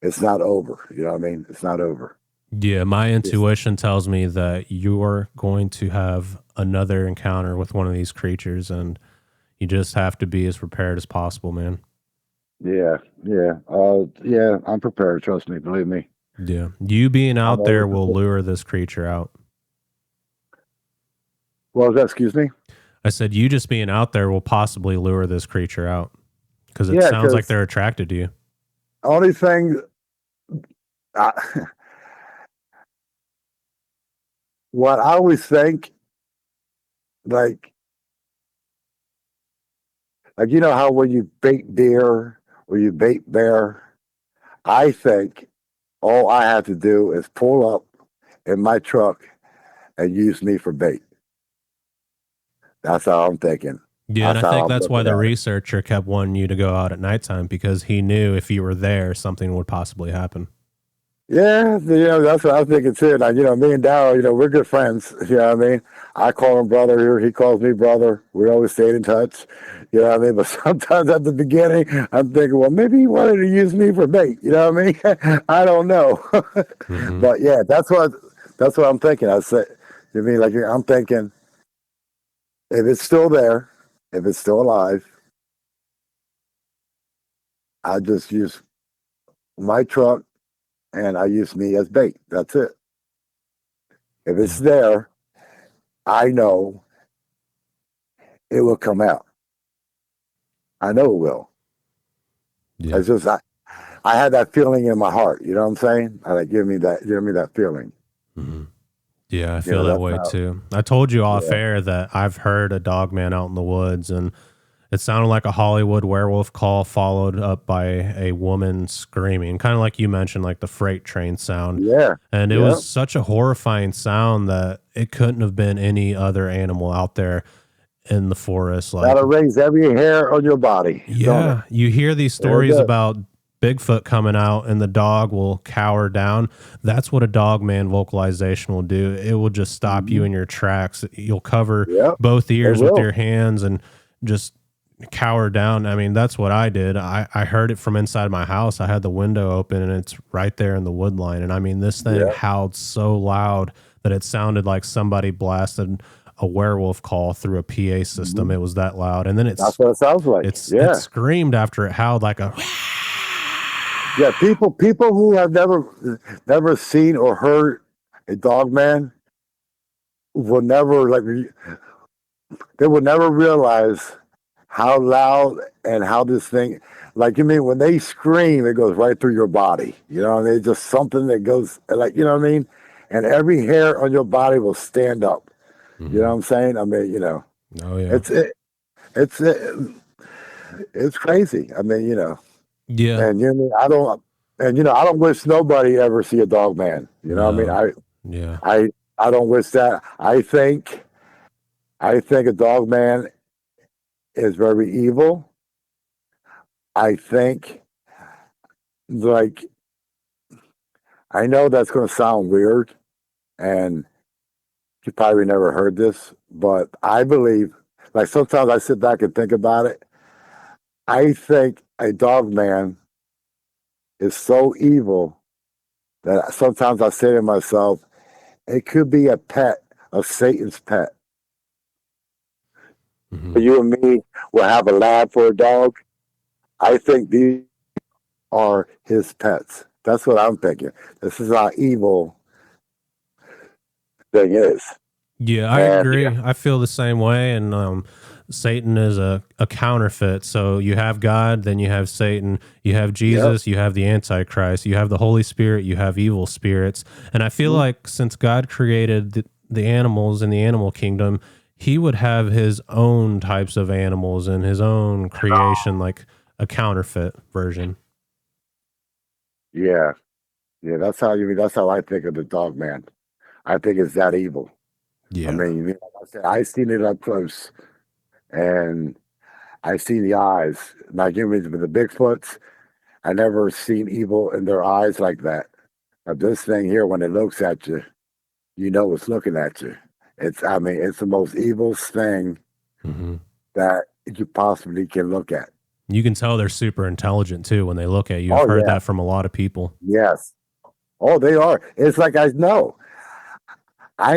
It's not over. You know what I mean? It's not over. Yeah, my intuition tells me that you're going to have another encounter with one of these creatures, and you just have to be as prepared as possible, man. Yeah. I'm prepared. Trust me. Believe me. Yeah, you being out there will lure this creature out. Well, excuse me? I said you just being out there will possibly lure this creature out because it sounds like they're attracted to you. Only thing, what I always think, like how when you bait deer or you bait bear, I think all I have to do is pull up in my truck and use me for bait. That's how I'm thinking. Yeah, and That's I how think I'm that's why looking the at it. researcher kept wanting you to go out at nighttime, because he knew if you were there, something would possibly happen. Yeah, that's what I'm thinking too. Now, me and Darryl, we're good friends. You know what I mean? I call him brother, he calls me brother. We always stayed in touch. You know what I mean? But sometimes at the beginning, I'm thinking, well, maybe he wanted to use me for bait. You know what I mean? I don't know. Hmm. But yeah, that's what I'm thinking. I said, you mean like I'm thinking, if it's still there, if it's still alive, I just use my truck and I use me as bait. That's it. If it's Yeah. there, I know it will come out. I know it will. Yeah. It's just I had that feeling in my heart. You know what I'm saying? I like give me that feeling. Hmm. Yeah, I feel that That's way how. too. I told you off Yeah. air that I've heard a dog man out in the woods, and it sounded like a Hollywood werewolf call followed up by a woman screaming, kind of like you mentioned, like the freight train sound. Yeah. And it Yeah. was such a horrifying sound that it couldn't have been any other animal out there in the forest. Like, That'll raise every hair on your body, don't it? yeah, you hear these There it stories does. about Bigfoot coming out and the dog will cower down. That's what a dog man vocalization will do. It will just stop you Mhm. in your tracks. You'll cover Yep. both It ears with will. your hands and just cower down. I mean, that's what I did. I heard it from inside my house. I had the window open and it's right there in the wood line. And I mean, this thing Yeah. howled so loud that it sounded like somebody blasted a werewolf call through a PA system. Mhm. It was that loud. And then That's what it sounds like. it Yeah. screamed after it howled like a Yeah. People who have never seen or heard a dog man will never they will never realize how loud and how this thing, like, you mean when they scream, it goes right through your body. It's just something that goes, like, you know what I mean? And every hair on your body will stand up. You know what Mhm. I'm saying? I mean, Oh yeah. it's it, it's it's crazy. I mean, Yeah. and I don't wish nobody ever see a dog man. You know what No. I mean? Yeah. I don't wish that. I think a dog man is very evil. I think, like, I know that's going to sound weird, and you probably never heard this, but I believe, like, sometimes I sit back and think about it. I think a dog man is so evil that sometimes I say to myself, it could be a pet of Satan's pet. Hmm. You and me will have a lab for a dog. I think these are his pets. That's what I'm thinking. This is how evil thing is. Yeah, I And agree. I feel the same way. And Satan is a counterfeit. So you have God, then you have Satan, you have yep. Jesus, you have the Antichrist, you have the Holy Spirit, you have evil spirits. And I feel like since God created the animals in the animal kingdom, he would have his own types of animals and his own creation, like a counterfeit version. Yeah. Yeah, that's how I think of the dog man. I think it's that evil. I Yeah. mean, like I said, I seen it up close and I seen the eyes. Like with the Bigfoots, I never seen evil in their eyes like that. But this thing here, when it looks at you, you know it's looking at you. It's the most evil thing Hmm. that you possibly can look at. You can tell they're super intelligent too when they look at you. I've Oh heard yeah. that from a lot of people. Yes. Oh, they are. It's like I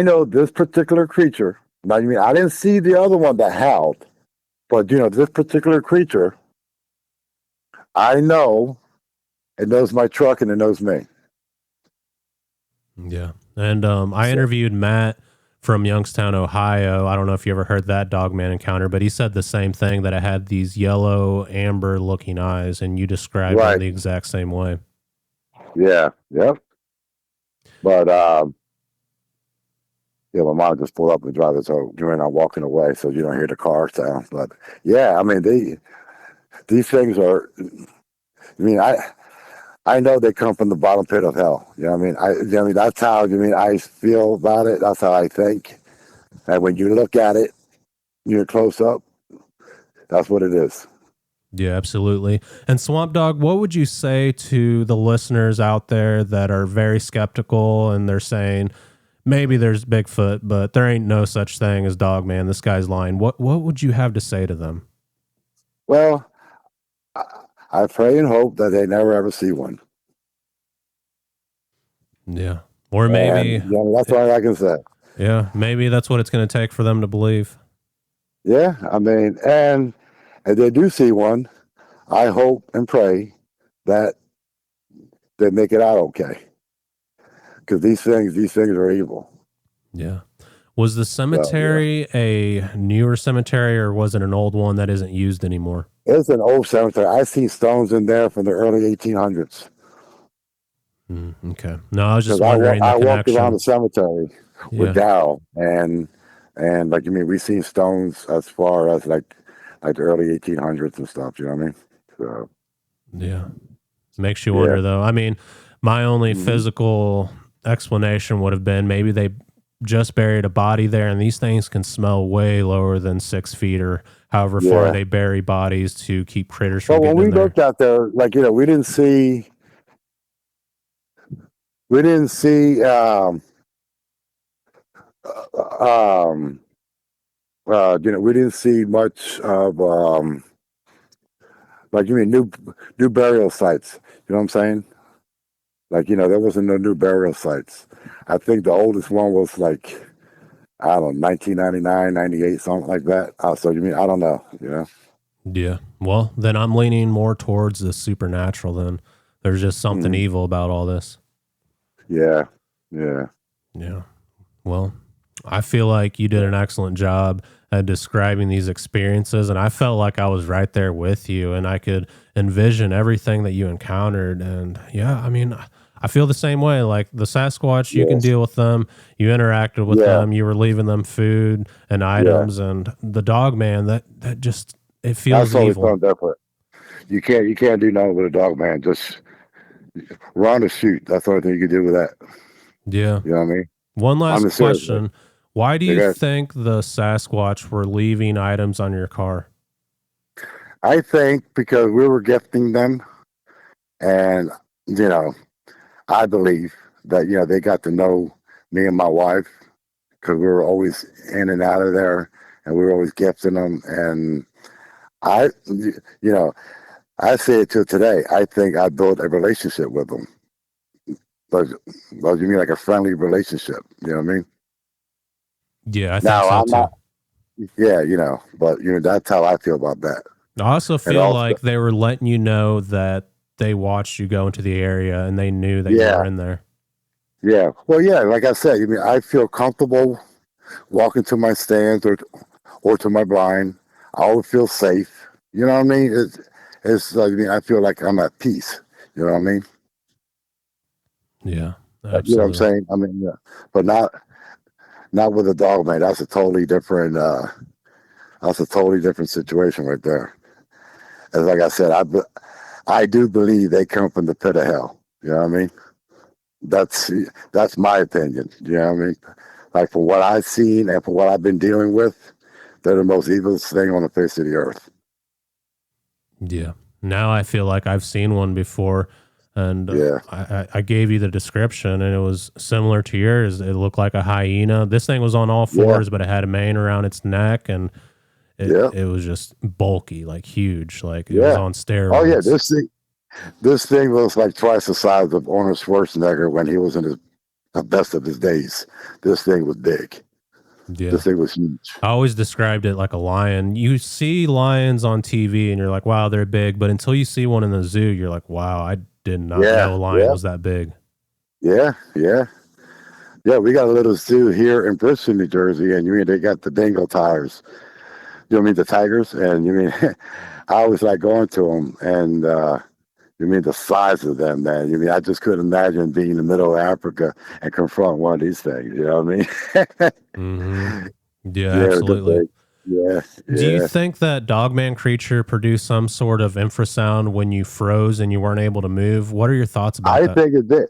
know this particular creature. Now, I didn't see the other one that howled, but this particular creature, I know it knows my truck and it knows me. Yeah. And I So, interviewed Matt from Youngstown, Ohio. I don't know if you ever heard that dogman encounter, but he said the same thing, that it had these yellow, amber looking eyes, and you described it right. the exact same way. Yeah. Yep. But yeah, my mom just pulled up and drive it, so you're not walking away, so you don't hear the car sound. But yeah, I mean these things are. I mean, I know they come from the bottom pit of hell. You know what I mean? I mean, that's how, I feel about it. That's how I think. And when you look at it, you're close up, that's what it is. Yeah, absolutely. And Swamp Dog, what would you say to the listeners out there that are very skeptical and they're saying maybe there's Bigfoot, but there ain't no such thing as Dogman? This guy's lying. What would you have to say to them? Well, I pray and hope that they never ever see one. Yeah. Or maybe that's all I can say. Yeah, maybe that's what it's going to take for them to believe. Yeah, I mean, and if they do see one, I hope and pray that they make it out okay. Because these things are evil. Yeah. Was the cemetery a newer cemetery, or was it an old one that isn't used anymore? It's an old cemetery. I see stones in there from the early 1800s. Okay. No, I was just wondering. I walked around the cemetery with Dow, and we've seen stones as far as like the early 1800s and stuff. You know what I mean? So yeah, makes you wonder though. I mean, my only physical explanation would have been maybe they just buried a body there, and these things can smell way lower than 6 feet or however far they bury bodies to keep critters from getting in there. When we looked out there, we didn't see we didn't see much of new burial sites. You know what I'm saying? There wasn't no new burial sites. I think the oldest one was I don't know, 1999, 98, something like that. So I don't know, Yeah. Well, then I'm leaning more towards the supernatural then. There's just something evil about all this. Yeah. Yeah. Yeah. Well, I feel like you did an excellent job at describing these experiences, and I felt like I was right there with you, and I could envision everything that you encountered. And yeah, I mean, I feel the same way. Like the Sasquatch, you can deal with them. You interacted with them. You were leaving them food and items, and the Dogman, that just, it feels evil. Something different. You can't do nothing with a Dogman. Just run or shoot. That's the only thing you can do with that. Yeah. You know what I mean? One last question. Why do you think the Sasquatch were leaving items on your car? I think because we were gifting them, and I believe that they got to know me and my wife because we were always in and out of there, and we were always gifting them. And I say it till today. I think I built a relationship with them. But you mean like a friendly relationship? You know what I mean? Yeah, I think so too. Yeah, but that's how I feel about that. I also feel like they were letting you know that they watched you go into the area and they knew that you were in there. Yeah. Well, yeah, like I said, I feel comfortable walking to my stands or to my blind. I always feel safe. You know what I mean? It's I feel like I'm at peace. You know what I mean? Yeah. Absolutely. You know what I'm saying? I mean, but not with a Dogman. That's a totally different situation right there. And like I said, I do believe they come from the pit of hell. You know what I mean? That's my opinion. You know what I mean? Like for what I've seen and for what I've been dealing with, they're the most evil thing on the face of the earth. Yeah. Now I feel like I've seen one before, and I gave you the description, and it was similar to yours. It looked like a hyena. This thing was on all fours, but it had a mane around its neck, and it was just bulky, like huge, like it was on steroids. Oh yeah, this thing was like twice the size of Arnold Schwarzenegger when he was in the best of his days. This thing was big. Yeah. This thing was huge. I always described it like a lion. You see lions on TV and you're like, wow, they're big. But until you see one in the zoo, you're like, wow, I did not know a lion was that big. Yeah. We got a little zoo here in Bristol, New Jersey, and they got the Bengal tigers. You know what I mean? The tigers. And I always like going to them, and the size of them, man. I just couldn't imagine being in the middle of Africa and confront one of these things. You know what I mean? Yeah, absolutely. Yeah, Do you yeah. think that Dogman creature produced some sort of infrasound when you froze and you weren't able to move? What are your thoughts about I that? think it did.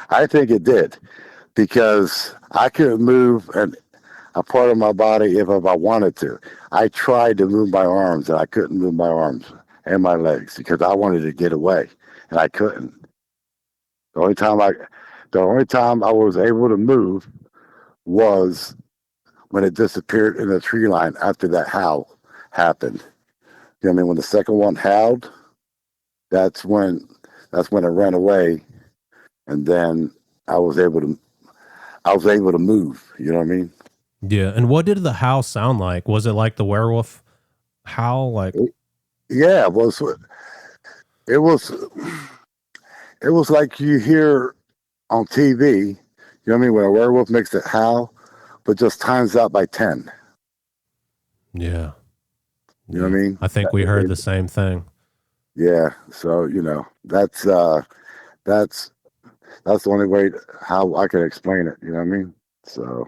I think it did because I couldn't move a part of my body if I wanted to. I tried to move my arms and I couldn't move my arms and my legs because I wanted to get away and I couldn't. The only time I, the only time I was able to move was when it disappeared in the tree line after that howl happened. You know what I mean? When the second one howled, that's when it ran away, and then I was able to move. You know what I mean? Yeah. And what did the howl sound like? Was it like the werewolf howl? Like, Yeah, it was it was like you hear on TV. You know what I mean? When a werewolf makes it howl, but just times that by 10. yeah. You know what I mean? I think we heard the same thing. Yeah. So that's that's the only way how I can explain it. You know what I mean? So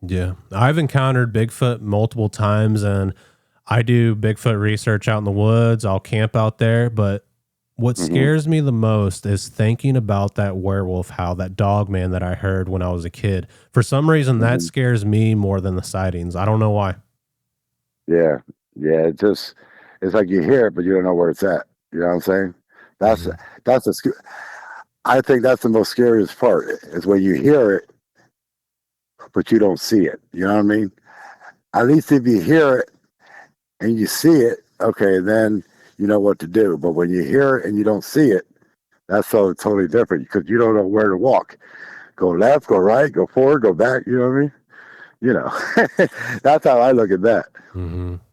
Yeah. I've encountered Bigfoot multiple times and I do Bigfoot research out in the woods. I'll camp out there. But what scares me the most is thinking about that werewolf howl, that dog man that I heard when I was a kid. For some reason, that scares me more than the sightings. I don't know why. yeah, yeah. It's like you hear it, but you don't know where it's at. You know what I'm saying? That's that's a. I think that's the most scariest part is when you hear it, but you don't see it. You know what I mean? At least if you hear it and you see it, okay, then you know what to do. But when you hear it and you don't see it, that's so totally different because you don't know where to walk. Go left, go right, go forward, go back. You know what I mean? You know, that's how I look at that.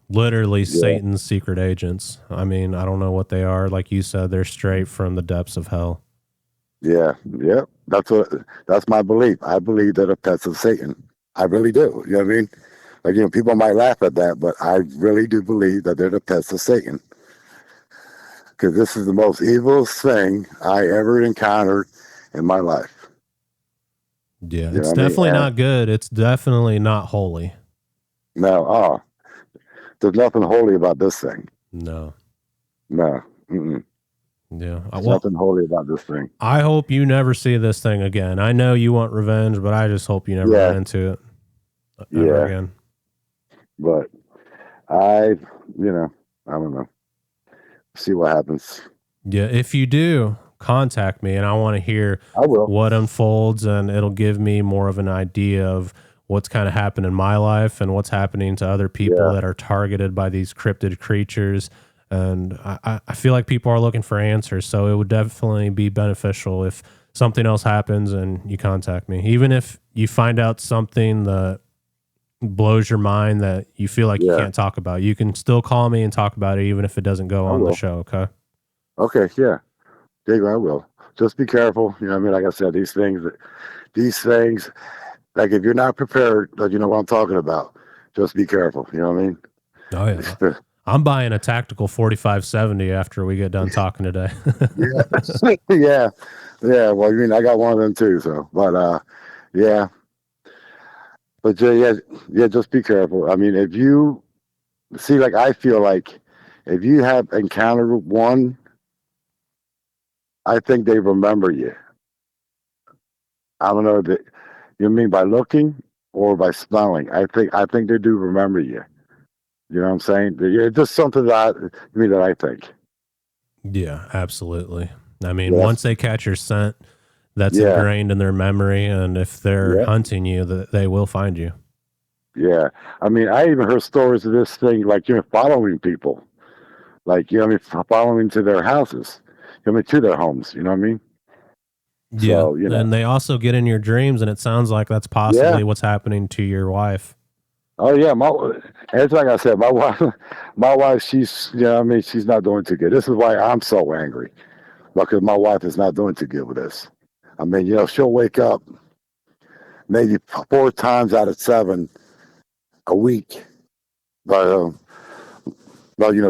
Literally Yeah, Satan's secret agents. I mean, I don't know what they are. Like you said, they're straight from the depths of hell. yeah, yeah. That's my belief. I believe that a pets of Satan. I really do. You know what I mean? Like people might laugh at that, but I really do believe that they're the pets of Satan. Because this is the most evil thing I ever encountered in my life. Yeah, You know it's what I mean? definitely And not good. It's definitely not holy. no, there's nothing holy about this thing. No. No, mm-mm. Yeah. There's Well, nothing holy about this thing. I hope you never see this thing again. I know you want revenge, but I just hope you never run Yeah, into it ever yeah. again. But I, I don't know. See what happens. Yeah, if you do, contact me and I want to hear I will. what unfolds and it'll give me more of an idea of what's kind of happened in my life and what's happening to other people Yeah, that are targeted by these cryptid creatures. And I feel like people are looking for answers. So it would definitely be beneficial if something else happens and you contact me. Even if you find out something that blows your mind that you feel like you yeah. can't talk about, you can still call me and talk about it, even if it doesn't go I on the will. show. Okay. Okay, yeah. Diego, I will. Just be careful. You know what I mean? Like I said, these things, like if you're not prepared, like you know what I'm talking about. Just be careful. You know what I mean? Oh yeah. I'm buying a tactical 4570 after we get done talking today. Yeah, yeah, yeah. Well, I mean, I got one of them too. So, but yeah, but yeah, yeah. Just be careful. I mean, if you see, like, I feel like if you have encountered one, I think they remember you. I don't know that you mean by looking or by smelling. I think they do remember you. You know what I'm saying? Yeah, just something that I think. Yeah, absolutely. I mean, Yeah, once they catch your scent, that's yeah, ingrained in their memory, and if they're yeah, hunting you, they will find you. yeah. I mean, I even heard stories of this thing, like following people, like following to their houses, to their homes. You know what I mean? Yeah, So and they also get in your dreams, and it sounds like that's yeah. possibly what's happening to your wife. Oh yeah, it's like I said, my wife, my wife, she's she's not doing too good. This is why I'm so angry because my wife is not doing too good with this. I mean, she'll wake up maybe 4 times out of 7 a week by,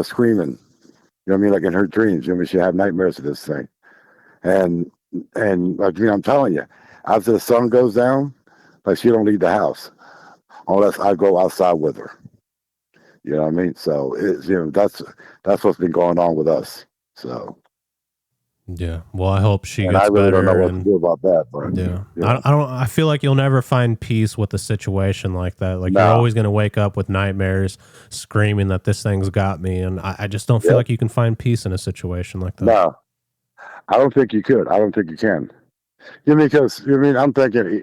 screaming. You know what I mean? Like in her dreams. She'll have nightmares of this thing. And like I'm telling you, after the sun goes down, like she don't leave the house unless I go outside with her. You know what I mean? So it's, that's what's been going on with us. So Yeah. Well, I hope she and I gets really don't know better. what to do about that. But Yeah. yeah. I don't. I feel like you'll never find peace with a situation like that. Like you're No. always going to wake up with nightmares, screaming that this thing's got me, and I just don't feel like you can find peace in a situation like that. No, I don't think you could. I don't think you can. Because I'm thinking,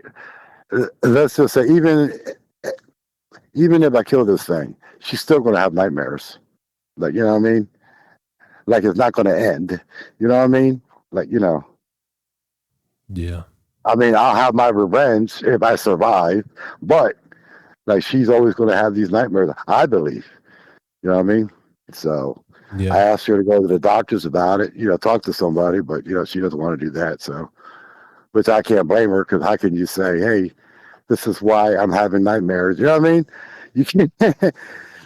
let's just say, even if I kill this thing, she's still going to have nightmares. Like, you know what I mean? Like, it's not going to end. You know what I mean? Like, Yeah. I mean, I'll have my revenge if I survive, but like, she's always going to have these nightmares, I believe. You know what I mean? So Yeah. I asked her to go to the doctors about it, talk to somebody, but, she doesn't want to do that. So, which I can't blame her, because how can you say, hey, this is why I'm having nightmares? You know what I mean? You can't,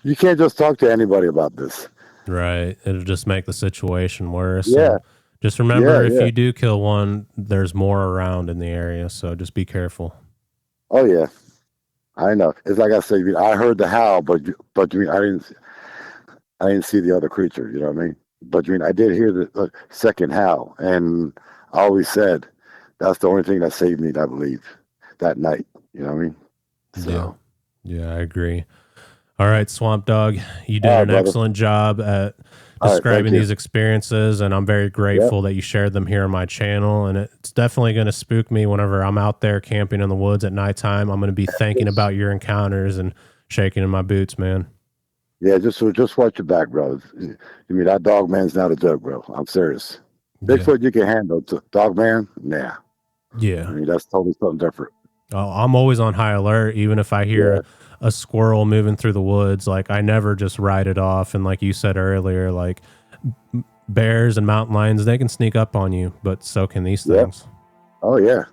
you can't just talk to anybody about this. Right. It'll just make the situation worse. Yeah. And just remember, if Yeah. you do kill one, there's more around in the area. So just be careful. Oh yeah, I know. It's like I said, I heard the howl, but I didn't see the other creature. You know what I mean? But I did hear the second howl, and I always said that's the only thing that saved me, I believe, that night. You know what I mean? So. Yeah, I agree. All right, Swamp Dog, you did an brother. excellent job at All right, describing thank you. these experiences, and I'm very grateful that you shared them here on my channel. And it's definitely going to spook me whenever I'm out there camping in the woods at nighttime. I'm going to be thinking about your encounters and shaking in my boots, man. Yeah, just watch your back, bro. That Dogman's not a joke, bro. I'm serious. Bigfoot you can handle. Dogman, nah. Yeah. I mean, that's totally something different. I'm always on high alert, even if I hear a squirrel moving through the woods. Like, I never just ride it off. And like you said earlier, like bears and mountain lions, they can sneak up on you, but so can these things. Oh yeah.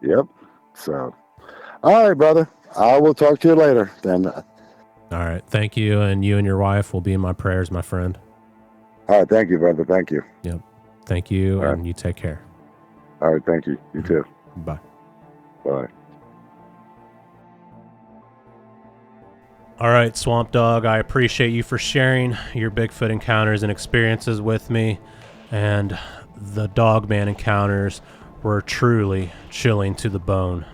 Yep. So, all right, brother. I will talk to you later then. All right. Thank you. And you and your wife will be in my prayers, my friend. All right. Thank you, brother. Thank you. Yep. Thank you. All and right. You take care. All right. Thank you. You too. Bye. Bye. All right, Swamp Dog, I appreciate you for sharing your Bigfoot encounters and experiences with me. And the Dogman encounters were truly chilling to the bone.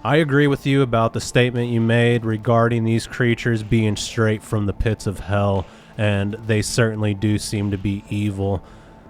I agree with you about the statement you made regarding these creatures being straight from the pits of hell, and they certainly do seem to be evil.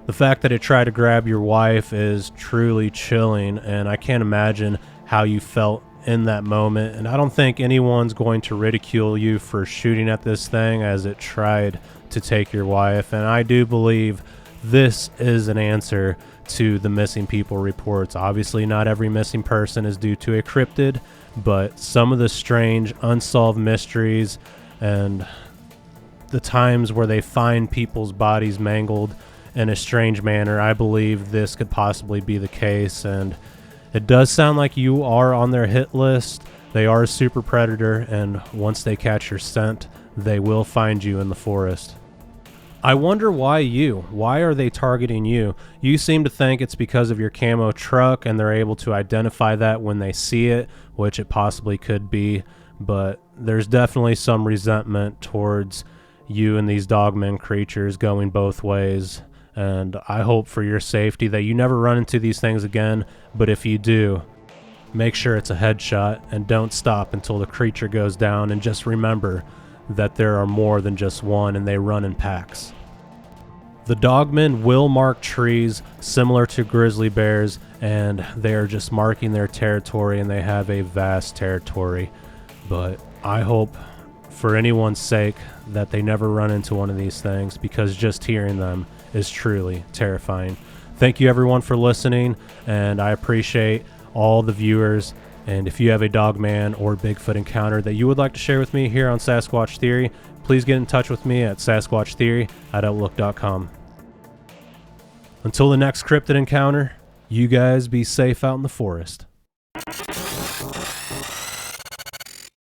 The fact that it tried to grab your wife is truly chilling, and I can't imagine how you felt in that moment. And I don't think anyone's going to ridicule you for shooting at this thing as it tried to take your wife. And I do believe this is an answer to the missing people reports. Obviously, not every missing person is due to a cryptid, but some of the strange unsolved mysteries and the times where they find people's bodies mangled in a strange manner, I believe this could possibly be the case. And it does sound like you are on their hit list. They are a super predator, and once they catch your scent, they will find you in the forest. I wonder why you? Why are they targeting you? You seem to think it's because of your camo truck, and they're able to identify that when they see it, which it possibly could be, but there's definitely some resentment towards you and these Dogman creatures going both ways. And I hope for your safety that you never run into these things again, but if you do, make sure it's a headshot and don't stop until the creature goes down, and just remember that there are more than just one and they run in packs. The Dogmen will mark trees similar to grizzly bears, and they are just marking their territory, and they have a vast territory. But I hope for anyone's sake that they never run into one of these things, because just hearing them is truly terrifying. Thank you everyone for listening, and I appreciate all the viewers. And if you have a Dogman or Bigfoot encounter that you would like to share with me here on Sasquatch Theory, please get in touch with me at sasquatchtheory@outlook.com. Until the next cryptid encounter, you guys be safe out in the forest.